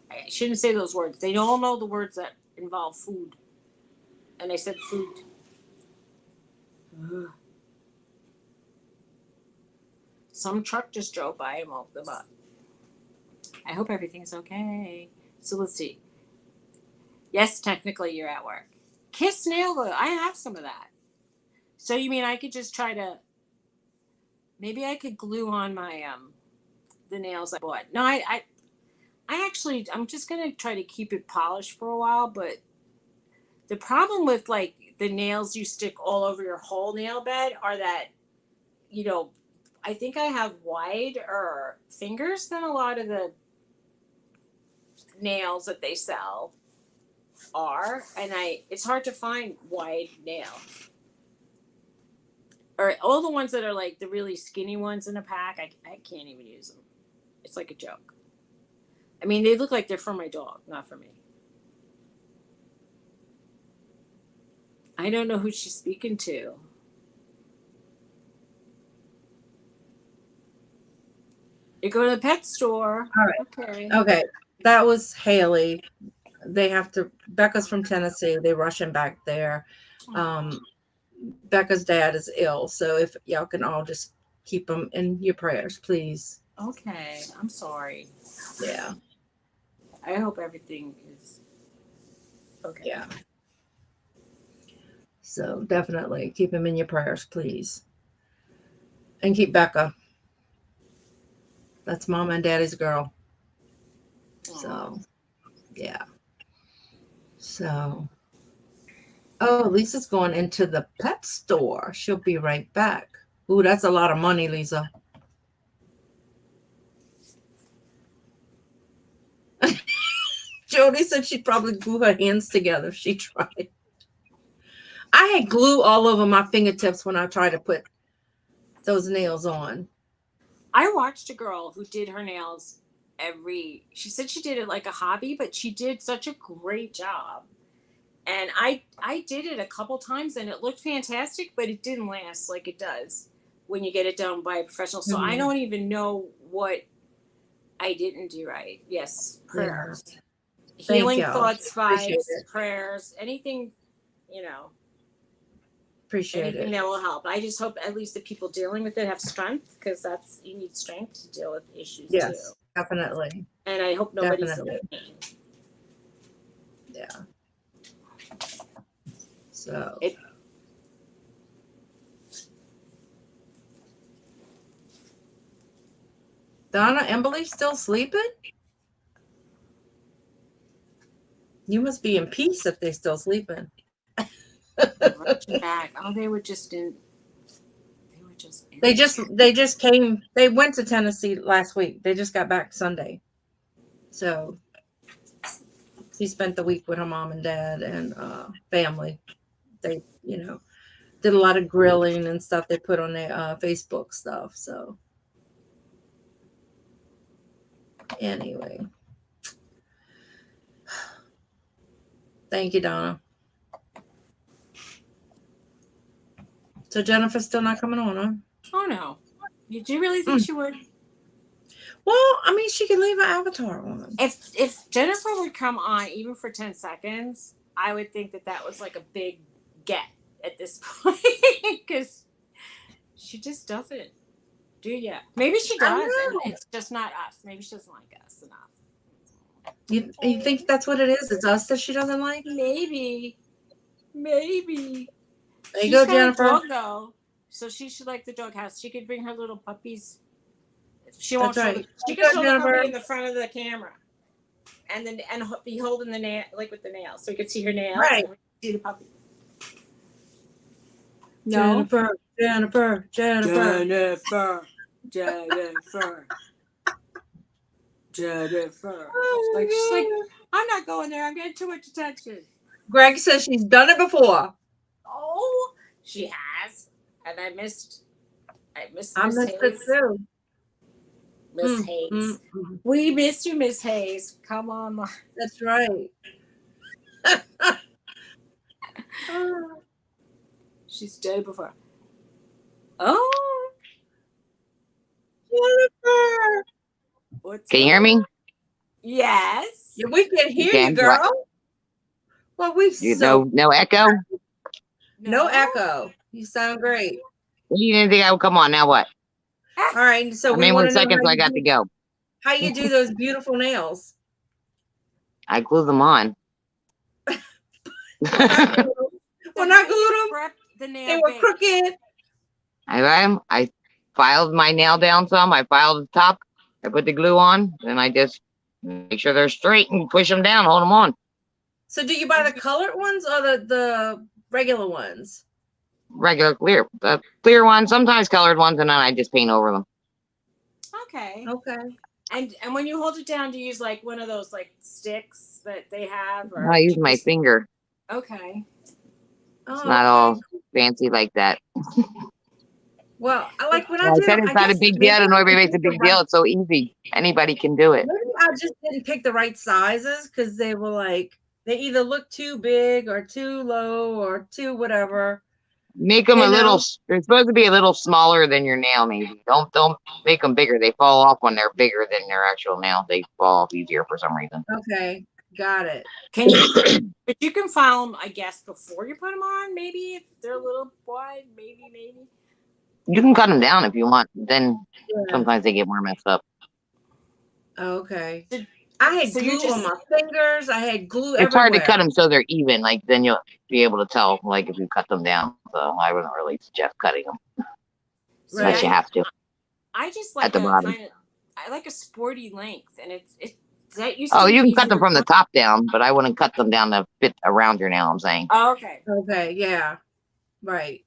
I shouldn't say those words. They all know the words that involve food. And I said food. Ugh. Some truck just drove by and woke them up. I hope everything's okay. So let's see. Yes, technically you're at work. Kiss nail glue. I have some of that. So you mean I could just try to, maybe I could glue on my the nails I bought. No, I actually, I'm just gonna try to keep it polished for a while. But the problem with like the nails you stick all over your whole nail bed are that, you know, I think I have wider fingers than a lot of the nails that they sell are, and it's hard to find wide nails. Or all the ones that are like the really skinny ones in a pack, I can't even use them. It's like a joke. I mean, they look like they're for my dog, not for me. I don't know who she's speaking to. You go to the pet store. All right. Okay. Okay. That was Haley. Becca's from Tennessee. They're rushing back there. Becca's dad is ill. So if y'all can all just keep him in your prayers, please. Okay. I'm sorry. Yeah. I hope everything is okay. Yeah. So definitely keep him in your prayers, please. And keep Becca. That's mom and daddy's girl. So, yeah. So, oh, Lisa's going into the pet store. She'll be right back. Ooh, that's a lot of money, Lisa. Jody said she'd probably glue her hands together if she tried. I had glue all over my fingertips when I tried to put those nails on. I watched a girl who did her nails she said she did it like a hobby, but she did such a great job. And I did it a couple times and it looked fantastic, but it didn't last like it does when you get it done by a professional. So I don't even know what I didn't do right. Yes, prayers. Yeah. Healing y'all. thoughts, Appreciate vibes, it. prayers, anything, Appreciate anything it. that will help. I just hope at least the people dealing with it have strength, because you need strength to deal with issues Yes, too. definitely. And I hope nobody's in Definitely. pain. Yeah. So. Donna, Emily still sleeping? You must be in peace if they're still sleeping. Rushing back. Oh, they were just in. They just came. They went to Tennessee last week. They just got back Sunday. So she spent the week with her mom and dad and family. They, did a lot of grilling and stuff they put on their Facebook stuff. So anyway. Thank you, Donna. So Jennifer's still not coming on, huh? Oh no! Did you really think she would? Well, I mean, she can leave her avatar on. If Jennifer would come on even for 10 seconds, I would think that was like a big get at this point because she just doesn't do ya. Maybe she I does, and know. it's just not us. Maybe she doesn't like us enough. You think that's what it is? It's us that she doesn't like? Maybe. There you She's go, got Jennifer. a dog though, so she should like the doghouse. She could bring her little puppies. She won't That's show right. she There can you show go, the puppy Jennifer. in the front of the camera, and then be holding the nail like with the nails, so you can see her nails. Right. And see the puppy. No. Jennifer. Oh, She's like, my God. I'm not going there. I'm getting too much attention. Greg says she's done it before. Oh, she has, and I missed I Miss missed it Hayes. too. Miss Hayes. We missed you, Miss Hayes. Come on, Ma. That's right. Oh. She's dead before. Oh, Jennifer. what's Can you hear me? Yes. Yeah, we can hear can. you, girl. Well, No echo? no echo. You sound great. You didn't think I would come on. Now what? All right, so I we mean, want 1 to know second, so I got to go. how you do those beautiful nails. I glue them on. Well, not glued them. Prep the nail They were base. crooked. I filed my nail down some. I filed the top. I put the glue on, and I just make sure they're straight and push them down, hold them on. So, do you buy the colored ones or the regular ones? Regular clear. The clear ones, sometimes colored ones, and then I just paint over them. Okay. Okay. And when you hold it down, do you use like one of those like sticks that they have? Or I use do you my just- finger. Okay. It's not all fancy like that. Well, I like when Well, I said it's not a guess big maybe deal. I don't know I everybody didn't makes a pick the big deal. It's so easy. Anybody can do it. Maybe I just didn't pick the right sizes because they were like they either look too big or too low or too whatever. Make them You a little. know? They're supposed to be a little smaller than your nail. Maybe don't make them bigger. They fall off when they're bigger than their actual nail. They fall off easier for some reason. Okay, got it. Can you? But you can file them, I guess, before you put them on. Maybe if they're a little wide. Maybe. You can cut them down if you want. Then Yeah. sometimes they get more messed up. Okay. So- I had so you're glue on just- my fingers. I had glue It's hard to everywhere. cut them so they're even. Like then you'll be able to tell. Like if you cut them down. So I wouldn't really suggest cutting them unless Right. you have to. I just like At the a bottom. kind of. I like a sporty length, and it's that used Oh, to you be can cut them easier from the for- top down, but I wouldn't cut them down to fit around your nail. I'm saying. Oh, okay. Okay, yeah. Right.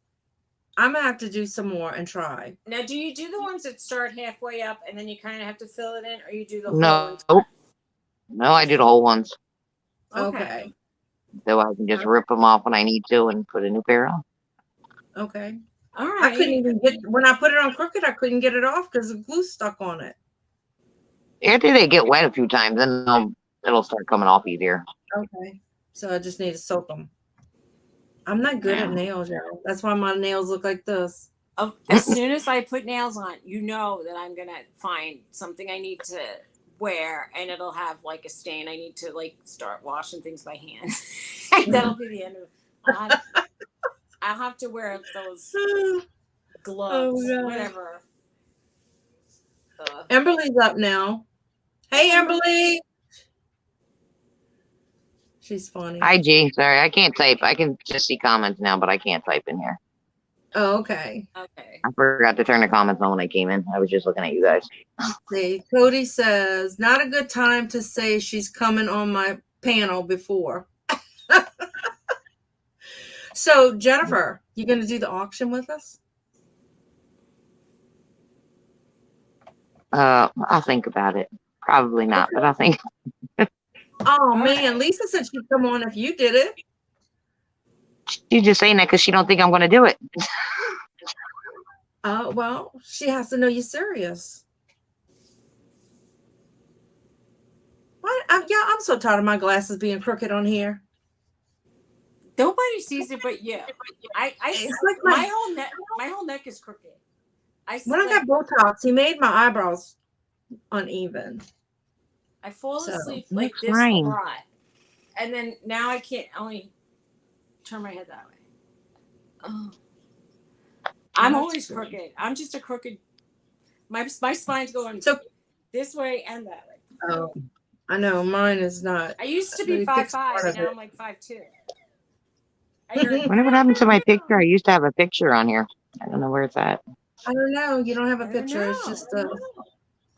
I'm gonna have to do some more and try. Now, do you do the ones that start halfway up and then you kind of have to fill it in, or you do the whole? No, entire- no, I do the whole ones. Okay. So I can just rip them off when I need to and put a new pair on. Okay. All I right. couldn't even get when I put it on crooked, I couldn't get it off because the glue stuck on it. After they get wet a few times, then it'll start coming off easier. Okay. So I just need to soak them. I'm not good at nails, y'all. That's why my nails look like this. As soon as I put nails on, you know that I'm gonna find something I need to wear, and it'll have like a stain. I need to like start washing things by hand. That'll be the end of it. I'll have to wear those gloves, Oh, God. whatever. Emberly's up now. Hey, Emberly. She's funny. Hi, G. Sorry, I can't type. I can just see comments now, but I can't type in here. Oh, okay. Okay. I forgot to turn the comments on when I came in. I was just looking at you guys. See, Cody says, not a good time to say she's coming on my panel before. So, Jennifer, you going to do the auction with us? I'll think about it. Probably not, but I'll think. Oh, man. Lisa said she'd come on if you did it. She's just saying that because she don't think I'm going to do it. Well, she has to know you're serious. What? I'm so tired of my glasses being crooked on here. Nobody sees it but you. It's like my whole neck is crooked. When I got Botox, he made my eyebrows uneven. I fall So, asleep you're like this fine. a lot. And then now I can't only turn my head that way. Oh. I'm that's always good. crooked. I'm just a crooked. My spine's going So, this way and that way. oh, I know mine is not. I used to be They fixed 5'5", part and of now it. I'm like 5'2". I hear it. I wonder what happened to my picture. I used to have a picture on here. I don't know where it's at. I don't know. You don't have a I don't picture. It's know. just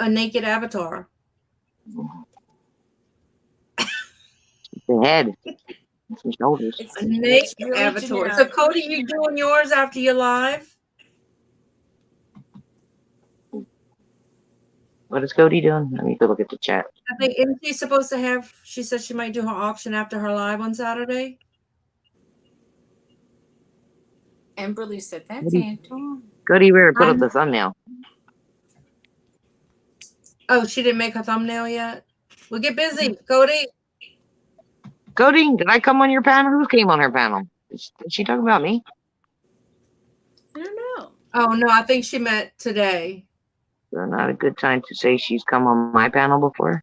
a naked avatar. The head. Some shoulders. It's, A naked really avatar. So, generic. Cody, you doing yours after you live? What is Cody doing? Let me go look at the chat. I think isn't she supposed to have? She said she might do her auction after her live on Saturday. Amberly said, "That's Cody, Anton." Cody, where put up I'm- the thumbnail? Oh, she didn't make her thumbnail yet. Well, get busy, Cody. Cody, did I come on your panel? Who came on her panel? Did she talk about me? I don't know. Oh no, I think she meant today. So not a good time to say she's come on my panel before.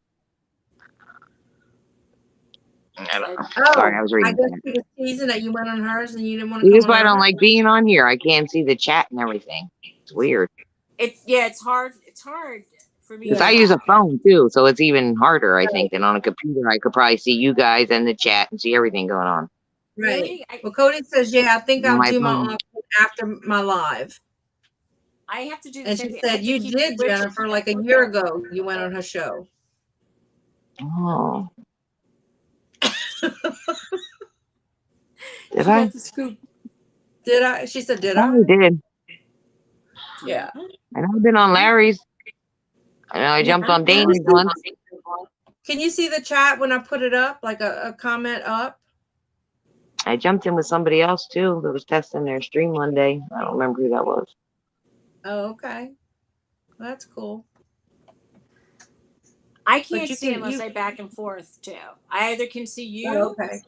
I don't know. Oh, Sorry, I was I reading guess that. she was teasing that you went on hers and you didn't want to See, come this is on why I don't ours. like being on here. I can't see the chat and everything. It's weird. It's hard. It's hard for me. Because Yeah. I use a phone too, so it's even harder, I think, than on a computer. I could probably see you guys and the chat and see everything going on. Right. Really? Well, Cody says, yeah, I think I'll My do my phone. auction after my live. I have to do the And same she thing. I said, have to you keep did, switching. Jennifer, like a year ago. You went on her show. Oh. Did She I? got the scoop. Did I? She said, did I I? probably did. Yeah. I know I've been on Larry's. I know I jumped on Dane's once. Can you see the chat when I put it up, like a comment up? I jumped in with somebody else too that was testing their stream one day. I don't remember who that was. Oh, okay. That's cool. I can't you see can- unless you- I back and forth too. I either can see you. Oh, okay.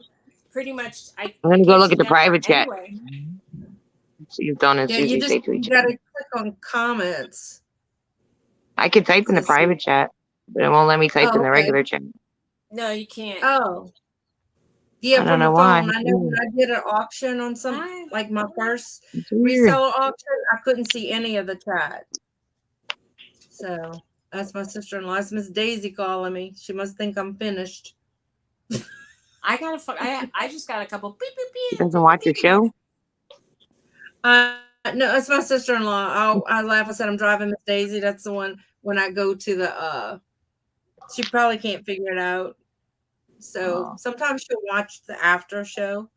Pretty much. I'm gonna go can't look see at the Jennifer private chat. anyway. See if Dawn and Yeah, Suzy you say to each got other. to click on comments. I could type in the to see. private chat, but it won't let me type Oh, in the okay. regular chat. No, you can't. Oh. Yeah, I don't from a know why. phone. I know when I did an auction on some, Hi. like my first It's weird. reseller auction, I couldn't see any of the chat. So that's my sister-in-law. That's Miss Daisy calling me. She must think I'm finished. I just got a couple beep beep beep. She doesn't watch your show? No, that's my sister-in-law. I laugh. I said I'm driving Miss Daisy. That's the one when I go to the she probably can't figure it out. So sometimes she'll watch the after show.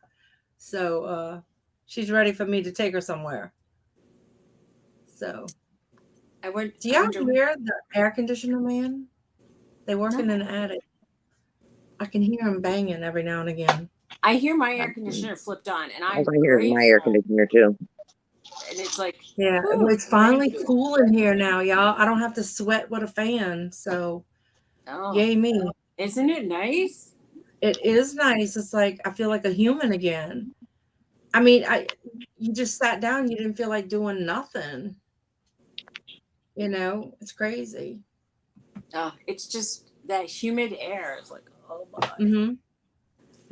So she's ready for me to take her somewhere. So do y'all hear the air conditioner man? They working in the attic. I can hear him banging every now and again. I hear my air conditioner flipped on, and I I'm can hear my air conditioner too. And it's like, yeah, whew, it's finally cool in here now, y'all. I don't have to sweat with a fan. So yay me. Isn't it nice? It is nice. It's like I feel like a human again. I mean, you just sat down, you didn't feel like doing nothing. You know, it's crazy. It's just that humid air. It's like, oh my. Mm-hmm.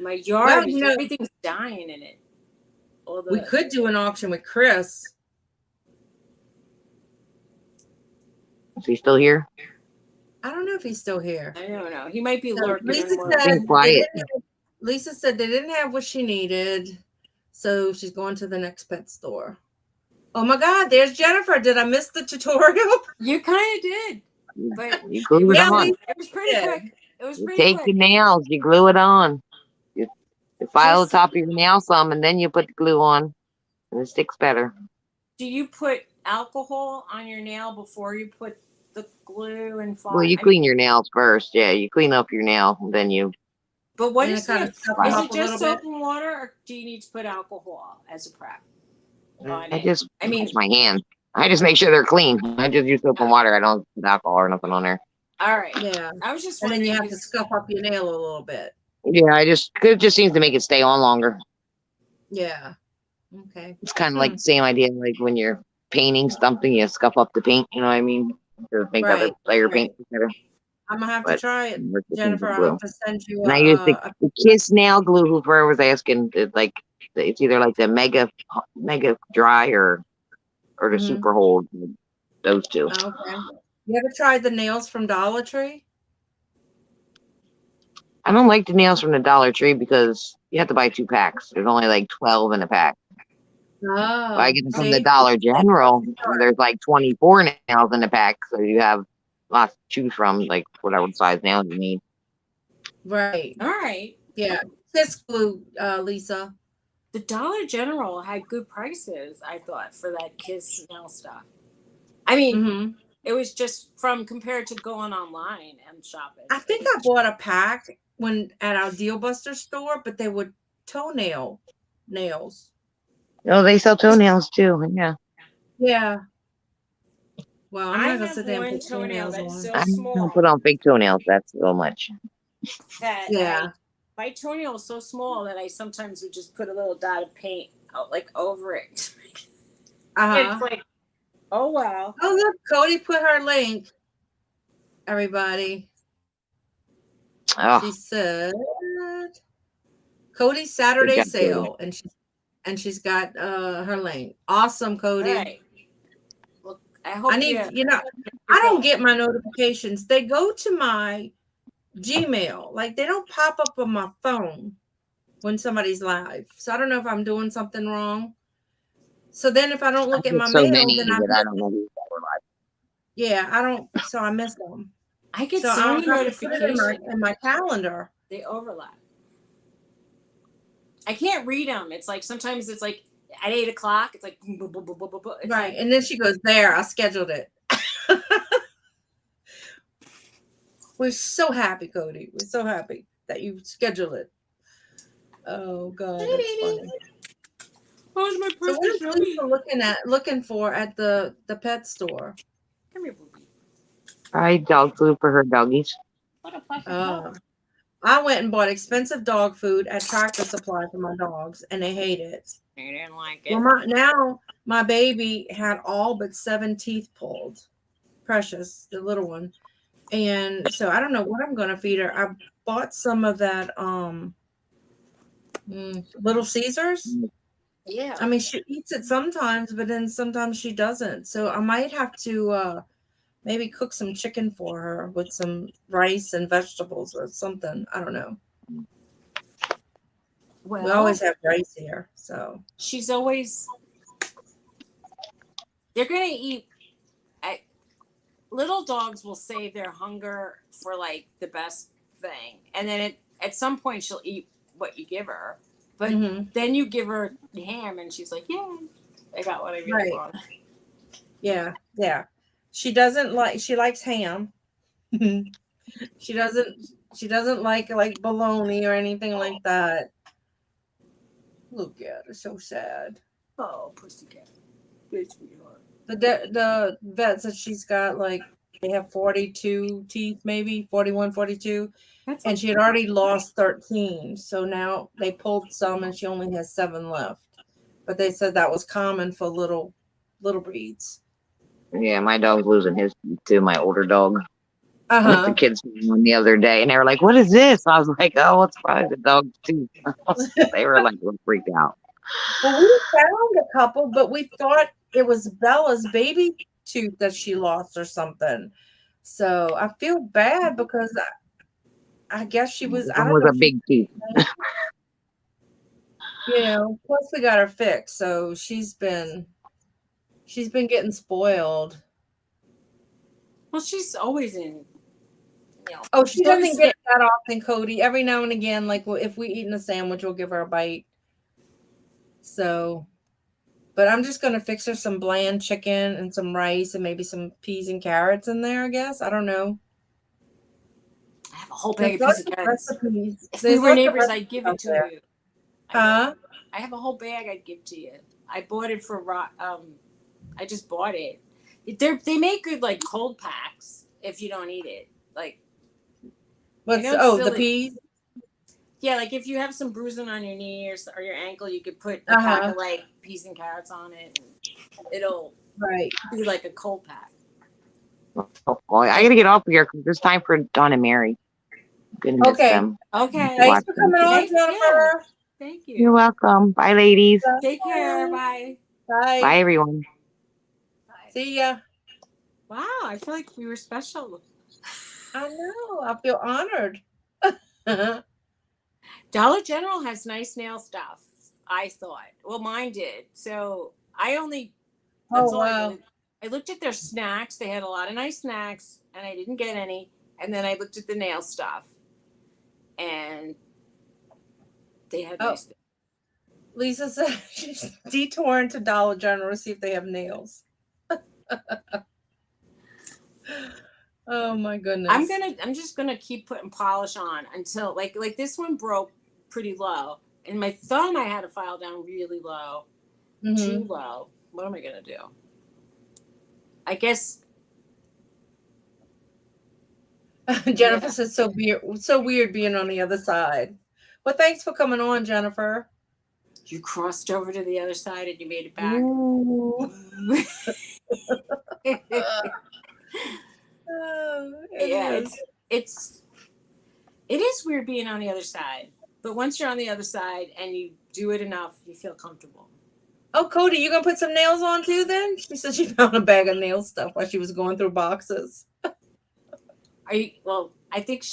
My yard, everything's dying in it. We could do an auction with Chris. Is he still here? I don't know if he's still here. I don't know. He might be lurking. Lisa said they didn't have what she needed, so she's going to the next pet store. Oh my God, there's Jennifer. Did I miss the tutorial? You kind of did, but you glue it on. It was pretty quick. It was pretty quick. Take your nails, you glue it on. You file the top of your nail some, and then you put the glue on, and it sticks better. Do you put alcohol on your nail before you put the glue and Well, you clean your nails first. Yeah, you clean up your nail, and then you. But what is it? Is it just soap and water, or do you need to put alcohol as a prep? I wash my hands. I just make sure they're clean. I just use soap and water. I don't put alcohol or nothing on there. All right. Yeah. I was just wondering. And then you have to scuff up your nail a little bit. Yeah, it just seems to make it stay on longer. Yeah. Okay. It's kind of like the same idea, like when you're painting something, you scuff up the paint. You know what I mean? to make other Right. layer Right. paint together. I'm gonna have to But try it, we're sticking Jennifer. with I'll glue. have to send you And I used a the Kiss nail glue. Whoever was asking, like it's either like the mega dry or the mhm. super hold. Those two. Okay. You ever tried the nails from Dollar Tree? I don't like the nails from the Dollar Tree because you have to buy 2 packs. There's only like 12 in a pack. But I Oh, get them from the see, Dollar General, where there's like 24 nails in the pack, so you have lots to choose from, like whatever size nails you need. right. All right. Yeah. Kiss glue, Lisa. The Dollar General had good prices, I thought, for that Kiss nail stuff. I mean, Mm-hmm. it was just from compared to going online and shopping. I think I bought a pack when at our Deal Buster store, but they were toenail nails. Oh, they sell toenails too. Yeah. Yeah. Well, I'm I not gonna have sit there and one put toenail toenails that's on. so I don't small put on fake toenails. That's so much. that Yeah. my toenail is so small that I sometimes would just put a little dot of paint like over it. It's Uh-huh. like, oh wow. Oh look, Cody put her link. Everybody. Oh, She said Cody's good Saturday job, Jody. sale, and she's got her link. Awesome, Cody. All right. Well, I I hope need, you're I don't going. get my notifications. They go to my Gmail. Like they don't pop up on my phone when somebody's live. So I don't know if I'm doing something wrong. So then if I don't I look at get my so mail, then many I that I miss, don't know who's ever live. yeah, I don't, so I miss them. I get So so I'll many have to put it notifications. in my calendar. They overlap. I can't read them. It's like sometimes it's like at 8:00. It's like boom, boom, boom, boom, boom, boom, boom. It's Right. like And then she goes, there, I scheduled it. We're so happy, Cody. We're so happy that you scheduled it. Oh God, hey, that's baby. funny. Where's my So what precious is doggy? Lisa looking for at the pet store? Come here, booby. I dog food for her doggies. What a precious Uh, dog. I went and bought expensive dog food at Tractor Supply for my dogs, and they hate it. You didn't like Well, it. now my baby had all but 7 teeth pulled. Precious, the little one, and so I don't know what I'm gonna feed her. I bought some of that Little Caesars. Yeah. I mean, she eats it sometimes, but then sometimes she doesn't. So I might have to maybe cook some chicken for her with some rice and vegetables or something. I don't know. We Well, always have rice here, so she's always. They're gonna eat. I, little dogs will save their hunger for like the best thing, and then at some point she'll eat what you give her. But then you give her ham, and she's like, "Yeah, I got what I really right, want." yeah. She doesn't like. She likes ham. she doesn't. She doesn't like bologna or anything like that. Look at her, so sad. Oh, pussycat, good sweetheart. The vet said she's got like they have 42 teeth, maybe 41, 42. That's And she had already lost 13. So now they pulled some and she only has 7 left. But they said that was common for little breeds. Yeah, my dog's losing his teeth too. My older dog. The Uh-huh. kids one the other day, and they were like, "What is this?" I was like, "Oh, it's probably the dog's tooth." They were like, freaked out. Well, we found a couple, but we thought it was Bella's baby tooth that she lost or something. So I feel bad because I guess she was, I One don't was know a if she, big tooth. plus we got her fixed. So she's been getting spoiled. well, she's always in. Oh, she she's always doesn't get it that often, Cody. Every now and again, like if we eat in a sandwich, we'll give her a bite. So, but I'm just gonna fix her some bland chicken and some rice and maybe some peas and carrots in there. I guess I don't know. I have a whole There's bag of lots peas of and carrots. recipes. If we There's were lots of neighbors, I'd recipes give out it to there. you. Huh? I have a whole bag I'd give to you. I bought it for I just bought it. They make good like cold packs if you don't eat it. Like What's the the peas? Yeah, like if you have some bruising on your knee or your ankle, you could put a pack of like peas and carrots on it. And it'll Right. be like a cold pack. Well, I gotta get off here because it's time for Don and Mary. I'm gonna miss Okay. them. Okay. Thanks Watch for them. coming on, Thanks. Yeah. Jennifer. Thank You're you. welcome. Bye, ladies. Take care. Bye. Bye. Bye, everyone. See ya. Wow, I feel like we were special. I know. I feel honored. Dollar General has nice nail stuff, I thought. Well, mine did. So I only, that's Oh, all I wow. did. I looked at their snacks. They had a lot of nice snacks, and I didn't get any. And then I looked at the nail stuff, and they had Oh. nice things. Lisa said she's detouring to Dollar General to see if they have nails. Oh my goodness. I'm just gonna keep putting polish on until like this one broke pretty low, and my thumb I had to file down really low, too low. What am I gonna do? I guess Jennifer says so weird being on the other side. Well, thanks for coming on, Jennifer. you crossed over to the other side and you made it back. Ooh. Yeah, it is weird being on the other side, but once you're on the other side and you do it enough, you feel comfortable. Oh, Cody, you gonna put some nails on too? Then she said she found a bag of nail stuff while she was going through boxes. Are you? Well, I think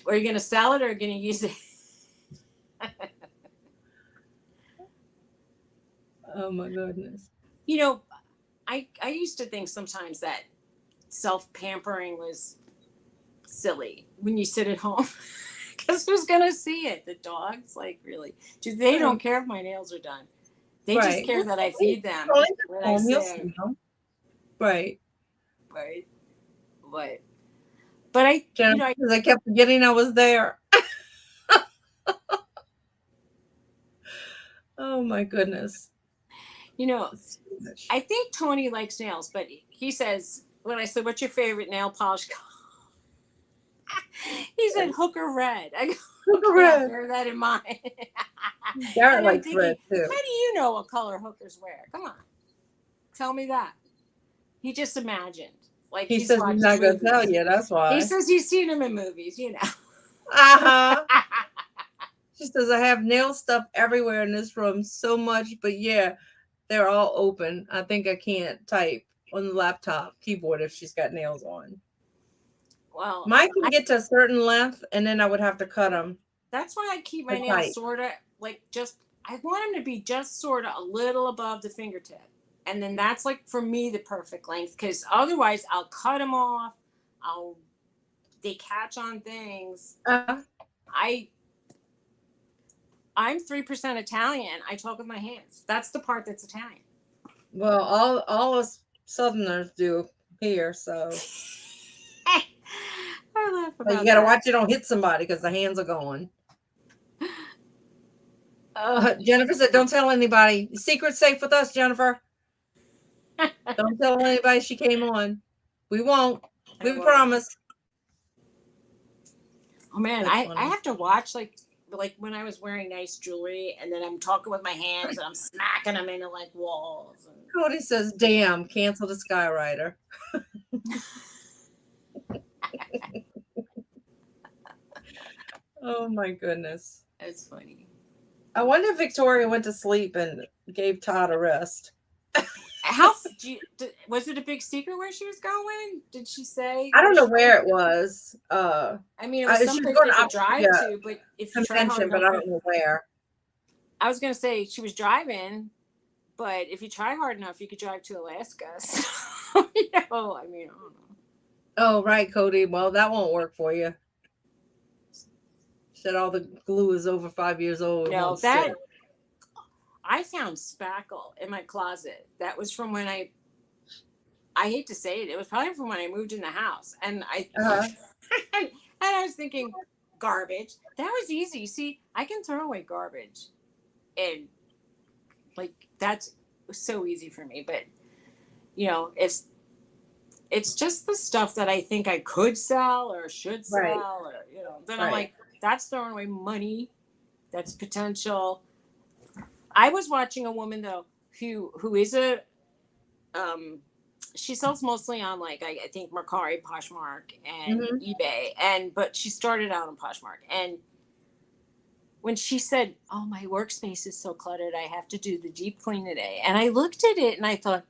are you gonna sell it or are you gonna use it? Oh my goodness. You know, I used to think sometimes that self-pampering was silly when you sit at home because who's gonna see it? The dogs, like, really, they don't care if my nails are done. They just care that I feed them when I say right. But I I kept forgetting I was there. Oh my goodness. I think Tony likes nails, but he says, when I said, what's your favorite nail polish color? He said Hooker Red. I go, Hooker Red. Red. Bear that in mind. Garrett likes red too. How do you know what color hookers wear? Come on. Tell me that. He just imagined. Like he says he's not going to tell you. That's why. He says he's seen them in movies, you know. Uh-huh. She says, I have nail stuff everywhere in this room so much, but yeah, they're all open. I think I can't type on the laptop keyboard if she's got nails on. Well, mine can get to a certain length, and then I would have to cut them. That's why I keep my nails sort of like I want them to be just sort of a little above the fingertip. And then that's like, for me, the perfect length, because otherwise I'll cut them off. They catch on things. I'm 3% Italian. I talk with my hands. That's the part that's Italian. Well, all us Southerners do here, so. I laugh about you got to watch you don't hit somebody because the hands are going. Jennifer said, don't tell anybody. The secret's safe with us, Jennifer. Don't tell anybody she came on. We won't. We promise. Oh, man, I have to watch, like when I was wearing nice jewelry and then I'm talking with my hands and I'm smacking them into like walls. Cody says, damn, cancel the Skyrider. Oh my goodness. That's funny. I wonder if Victoria went to sleep and gave Todd a rest. Was it a big secret where she was going? Did she say? I don't know where it was. I mean, it was someplace they could drive to, but if you try hard enough, but I don't know where. I was going to say she was driving, but if you try hard enough, you could drive to Alaska. So, I mean, I don't know. Oh, right, Cody. Well, that won't work for you. Said all the glue is over 5 years old. No, I found spackle in my closet. That was from when I hate to say it. It was probably from when I moved in the house. And and I was thinking, garbage. That was easy. See, I can throw away garbage. And like, that's so easy for me. But, it's just the stuff that I think I could sell or should sell. Or, then I'm like, that's throwing away money. That's potential. I was watching a woman though who is a she sells mostly on like I think Mercari, Poshmark, and Mhm. eBay, but she started out on Poshmark. And when she said, "Oh, my workspace is so cluttered, I have to do the deep clean today," and I looked at it and I thought,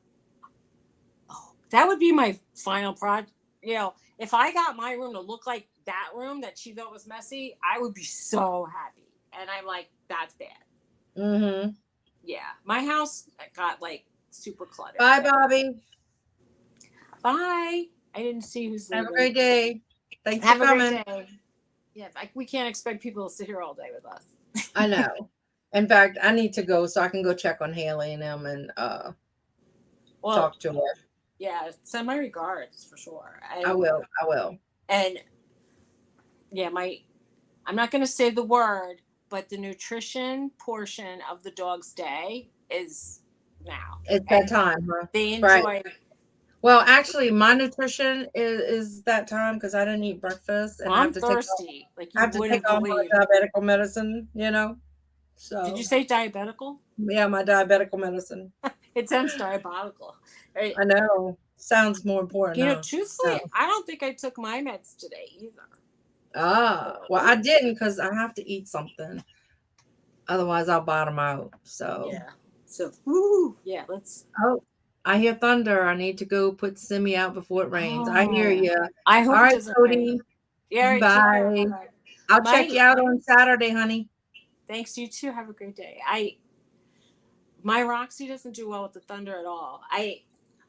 "Oh, that would be my final project." You know, if I got my room to look like that room that she thought was messy, I would be so happy. And I'm like, "That's bad." Mhm. Yeah, my house got like super cluttered. Bye, Bobby. Bye. I didn't see who's Have a leaving. great day. Thanks Have for a coming. great day. Yeah, we can't expect people to sit here all day with us. I know. In fact, I need to go so I can go check on Haley and them and Well, talk to her. yeah, send my regards for sure. I will. I will. And yeah, I'm not going to say the word, but the nutrition portion of the dog's day is now. It's that time, huh? They enjoy. Right. Well, actually, my nutrition is that time because I didn't eat breakfast and I I'm have to take thirsty, like I you have to wouldn't take all my believe. diabetical medicine. You know. So. Did you say diabetical? Yeah, my diabetical medicine. It sounds diabolical. Right? I know. Sounds more important. You know, Huh? truthfully, So. I don't think I took my meds today either. Well, I didn't because I have to eat something. Otherwise, I'll bottom out. So. Yeah. So, woo, yeah, let's. Oh, I hear thunder. I need to go put Simi out before it rains. I hear Oh, you. I hope All it right, doesn't Cody. rain. Yeah, all right, take care. Bye. Bye-bye. I'll check you out on Saturday, honey. Thanks, you too. Have a great day. My Roxy doesn't do well with the thunder at all.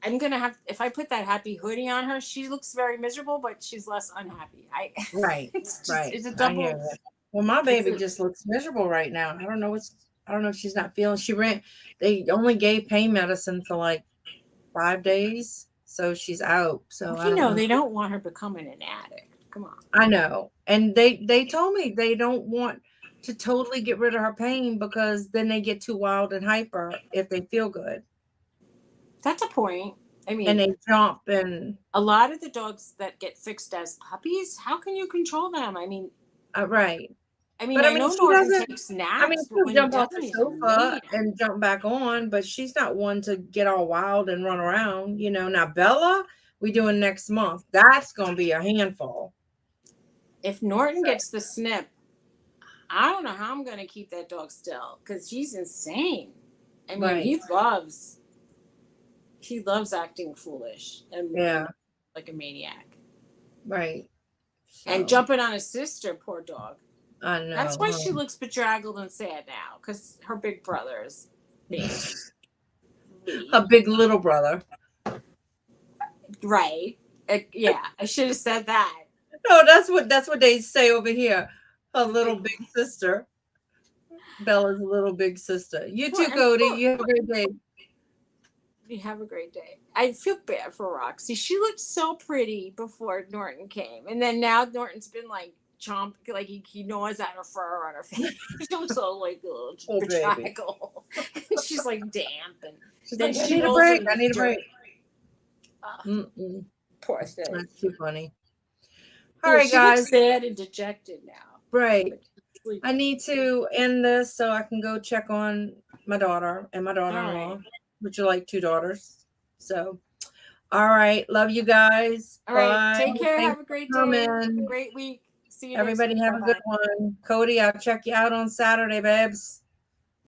I'm gonna have, if I put that happy hoodie on her, she looks very miserable, but she's less unhappy. Right, it's right. it's a I hear double. you. Well, my baby a- just looks miserable right now. I don't know if she's not feeling. They only gave pain medicine for like 5 days, so she's out. So I You don't know, know. they don't want her becoming an addict. Come on. I know, and they told me they don't want to totally get rid of her pain because then they get too wild and hyper if they feel good. That's a point. I And mean, they jump and a lot of the dogs that get fixed as puppies, how can you control them? I mean, right. I mean, But I I mean, know she Norton doesn't. takes I mean, naps, but she'll when he jump off doesn't, the he's sofa amazing. and jump back on, but she's not one to get all wild and run around. Now Bella, we doing next month. That's gonna be a handful. If Norton gets the snip, I don't know how I'm going to keep that dog still because he's insane. I mean, Right. he loves acting foolish and Yeah. like a maniac. Right. And jumping on his sister, poor dog. I know. That's why she looks bedraggled and sad now, because her big brother is being a big little brother. Right. Yeah, I should have said that. No, that's what they say over here. Her little big sister. Bella's little big sister. You too, Cody. You have a great day. You have a great day. I feel bad for Roxy. She looked so pretty before Norton came, and then now Norton's been like like he gnaws at her fur on her face. She looks so like a little bedraggled. She's like damp, and she's then like, she I need a rolls break. in the I need a break. Poor thing. That's too funny. All Yeah, right, she guys. looks sad and dejected now. Right. I need to end this so I can go check on my daughter and my daughter-in-law, All right. which are like 2 daughters. So, all right. Love you guys. All Bye. right. Take care. Thanks Have a great for day. coming. Great week. See you Everybody next week. have a good one. Cody, I'll check you out on Saturday, babes.